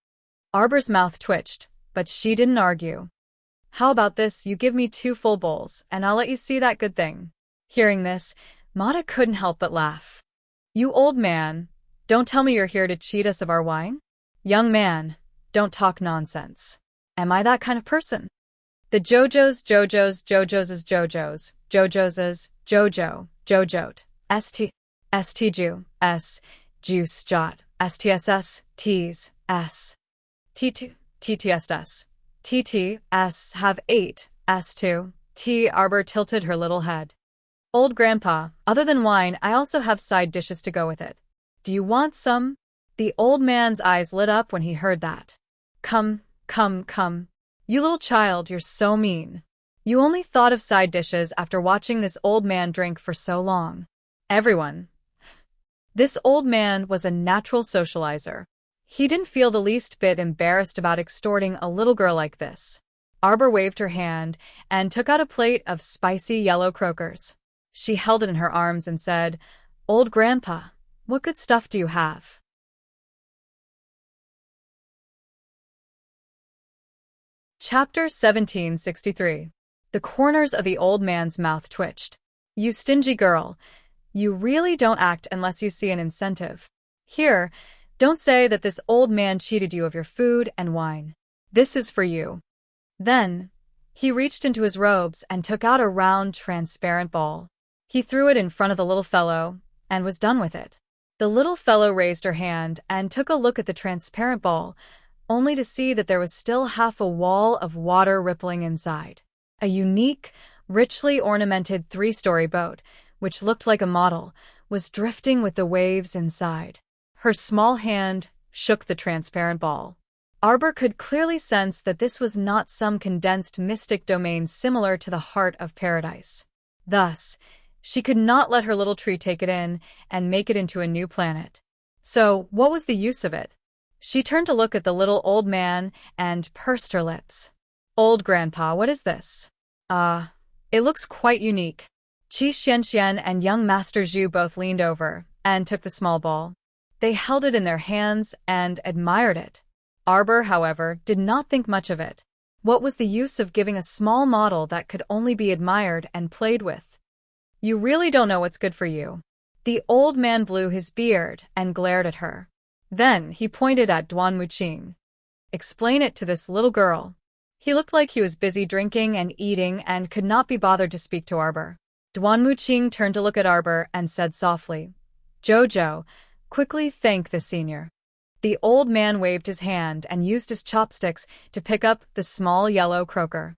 S1: Arbor's mouth twitched, but she didn't argue. How about this, you give me 2 full bowls, and I'll let you see that good thing. Hearing this, Mata couldn't help but laugh. You old man, don't tell me you're here to cheat us of our wine? Young man, don't talk nonsense. Am I that kind of person? The Jojo's, Jojot, Juice, Jot, STSS, Ts, S, T2, TTSS, TTS have 8, S2, T. Arbor tilted her little head. Old grandpa, other than wine, I also have side dishes to go with it. Do you want some? The old man's eyes lit up when he heard that. Come. You little child, you're so mean. You only thought of side dishes after watching this old man drink for so long. Everyone. This old man was a natural socializer. He didn't feel the least bit embarrassed about extorting a little girl like this. Arbor waved her hand and took out a plate of spicy yellow croakers. She held it in her arms and said, Old grandpa, what good stuff do you have? Chapter 1763. The corners of the old man's mouth twitched. You stingy girl. You really don't act unless you see an incentive. Here, don't say that this old man cheated you of your food and wine. This is for you. Then, he reached into his robes and took out a round, transparent ball. He threw it in front of the little fellow and was done with it. The little fellow raised her hand and took a look at the transparent ball, only to see that there was still half a wall of water rippling inside. A unique, richly ornamented 3-story boat, which looked like a model, was drifting with the waves inside. Her small hand shook the transparent ball. Arbor could clearly sense that this was not some condensed mystic domain similar to the heart of paradise. Thus, she could not let her little tree take it in and make it into a new planet. So, what was the use of it? She turned to look at the little old man and pursed her lips. Old grandpa, what is this? It looks quite unique. Qi Xianxian and young Master Zhu both leaned over and took the small ball. They held it in their hands and admired it. Arbor, however, did not think much of it. What was the use of giving a small model that could only be admired and played with? You really don't know what's good for you. The old man blew his beard and glared at her. Then he pointed at Duan Muqing. Explain it to this little girl. He looked like he was busy drinking and eating and could not be bothered to speak to Arbor. Duan Muqing turned to look at Arbor and said softly, Jojo, quickly thank the senior. The old man waved his hand and used his chopsticks to pick up the small yellow croaker.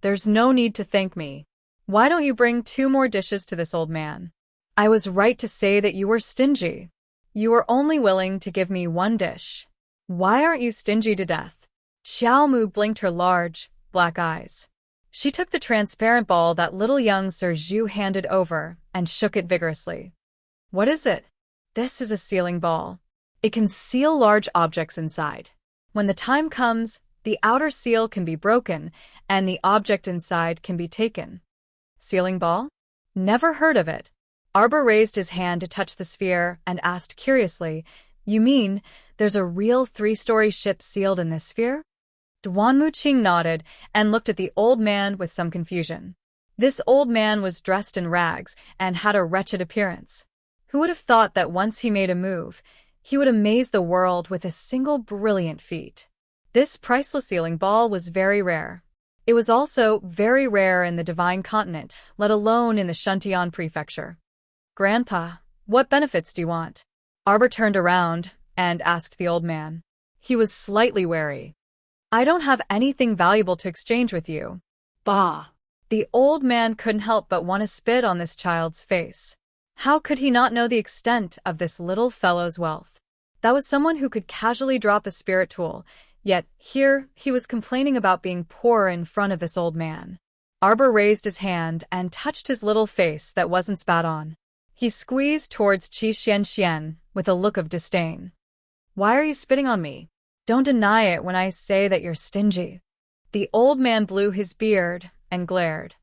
S1: There's no need to thank me. Why don't you bring 2 more dishes to this old man? I was right to say that you were stingy. You were only willing to give me 1 dish. Why aren't you stingy to death? Xiao Mu blinked her large, black eyes. She took the transparent ball that little young Sir Zhu handed over and shook it vigorously. What is it? This is a sealing ball. It can seal large objects inside. When the time comes, the outer seal can be broken and the object inside can be taken. Sealing ball? Never heard of it. Arbor raised his hand to touch the sphere and asked curiously, You mean there's a real 3-story ship sealed in this sphere? Duan Muqing nodded and looked at the old man with some confusion. This old man was dressed in rags and had a wretched appearance. Who would have thought that once he made a move, he would amaze the world with a single brilliant feat? This priceless sealing ball was very rare. It was also very rare in the Divine Continent, let alone in the Shuntian Prefecture. Grandpa, what benefits do you want? Arbor turned around and asked the old man. He was slightly wary. I don't have anything valuable to exchange with you.
S2: Bah!
S1: The old man couldn't help but want to spit on this child's face. How could he not know the extent of this little fellow's wealth? That was someone who could casually drop a spirit tool, yet here he was complaining about being poor in front of this old man. Arbor raised his hand and touched his little face that wasn't spat on. He squeezed towards Qi Xian with a look of disdain. Why are you spitting on me? Don't deny it when I say that you're stingy. The old man blew his beard and glared.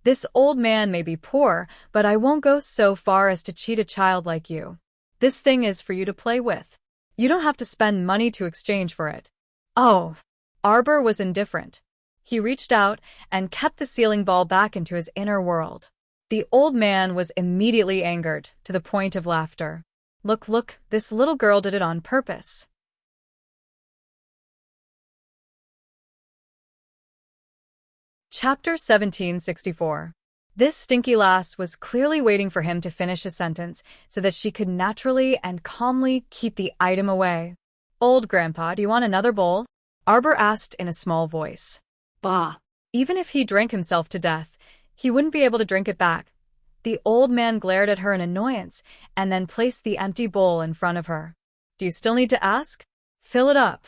S1: This old man may be poor, but I won't go so far as to cheat a child like you. This thing is for you to play with. You don't have to spend money to exchange for it. Oh. Arbor was indifferent. He reached out and kept the sealing ball back into his inner world. The old man was immediately angered to the point of laughter. Look, this little girl did it on purpose. Chapter 1764. This stinky lass was clearly waiting for him to finish his sentence so that she could naturally and calmly keep the item away. Old Grandpa, do you want another bowl? Arbor asked in a small voice.
S2: Bah!
S1: Even if he drank himself to death, he wouldn't be able to drink it back. The old man glared at her in annoyance and then placed the empty bowl in front of her. Do you still need to ask? Fill it up.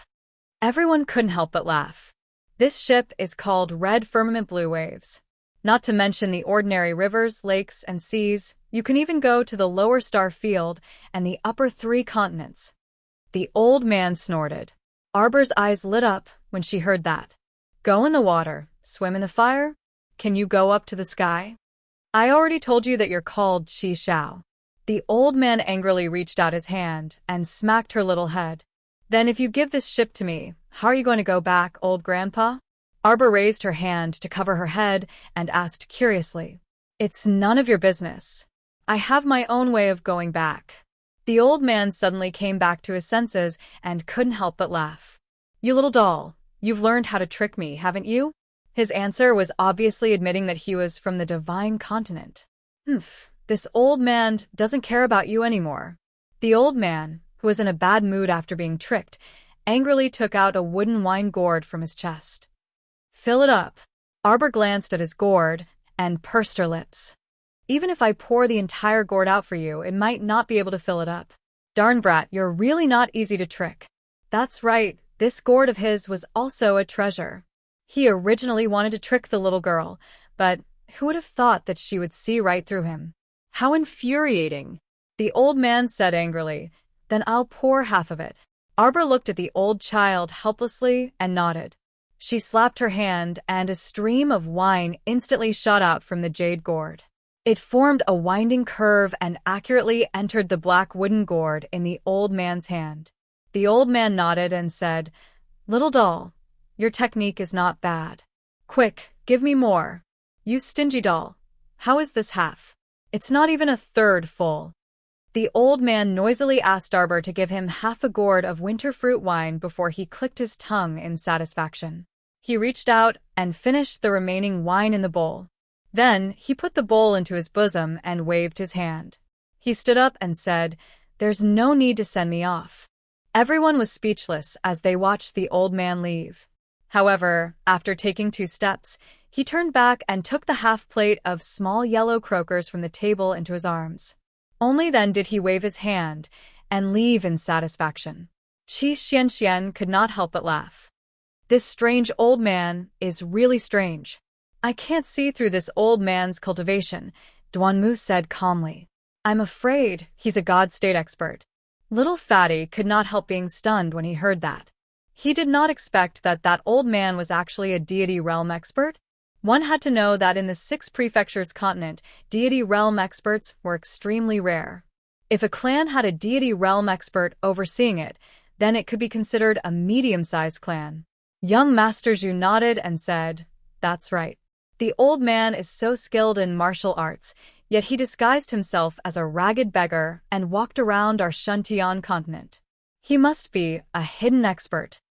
S1: Everyone couldn't help but laugh. This ship is called Red Firmament Blue Waves. Not to mention the ordinary rivers, lakes, and seas, you can even go to the lower star field and the upper 3 continents. The old man snorted. Arbor's eyes lit up when she heard that. Go in the water, swim in the fire? Can you go up to the sky? I already told you that you're called Qi Xiao. The old man angrily reached out his hand and smacked her little head. Then if you give this ship to me, how are you going to go back, old grandpa? Arbor raised her hand to cover her head and asked curiously. It's none of your business. I have my own way of going back. The old man suddenly came back to his senses and couldn't help but laugh. You little doll, you've learned how to trick me, haven't you? His answer was obviously admitting that he was from the Divine Continent. This old man doesn't care about you anymore. The old man, who was in a bad mood after being tricked, angrily took out a wooden wine gourd from his chest. Fill it up. Arbor glanced at his gourd and pursed her lips. Even if I pour the entire gourd out for you, it might not be able to fill it up. Darn brat, you're really not easy to trick. That's right, this gourd of his was also a treasure. He originally wanted to trick the little girl, but who would have thought that she would see right through him?
S2: How infuriating!
S1: The old man said angrily. Then I'll pour half of it. Arbor looked at the old child helplessly and nodded. She slapped her hand and a stream of wine instantly shot out from the jade gourd. It formed a winding curve and accurately entered the black wooden gourd in the old man's hand. The old man nodded and said, Little doll, your technique is not bad. Quick, give me more. You stingy doll. How is this half? It's not even a third full. The old man noisily asked Arbor to give him half a gourd of winter fruit wine before he clicked his tongue in satisfaction. He reached out and finished the remaining wine in the bowl. Then he put the bowl into his bosom and waved his hand. He stood up and said, There's no need to send me off. Everyone was speechless as they watched the old man leave. However, after taking 2 steps, He turned back and took the half plate of small yellow croakers from the table into his arms. Only then did he wave his hand and leave in satisfaction. Qi Xianxian could not help but laugh. This strange old man is really strange. I can't see through this old man's cultivation, Duanmu said calmly. I'm afraid he's a God state expert. Little Fatty could not help being stunned when he heard that. He did not expect that old man was actually a deity realm expert. One had to know that in the 6 prefectures continent, deity realm experts were extremely rare. If a clan had a deity realm expert overseeing it, then it could be considered a medium-sized clan. Young Master Zhu nodded and said, "That's right. The old man is so skilled in martial arts, yet he disguised himself as a ragged beggar and walked around our Shuntian continent. He must be a hidden expert."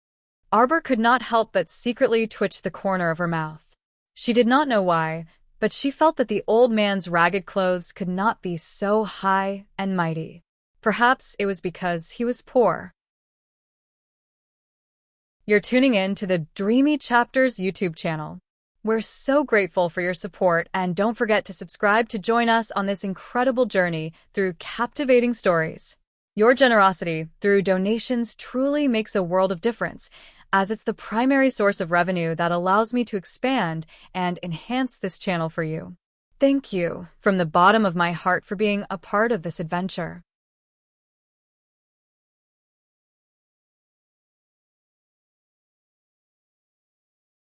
S1: Arbor could not help but secretly twitch the corner of her mouth. She did not know why, but she felt that the old man's ragged clothes could not be so high and mighty. Perhaps it was because he was poor. You're tuning in to the Dreamy Chapters YouTube channel. We're so grateful for your support, and don't forget to subscribe to join us on this incredible journey through captivating stories. Your generosity through donations truly makes a world of difference, as it's the primary source of revenue that allows me to expand and enhance this channel for you. Thank you from the bottom of my heart for being a part of this adventure.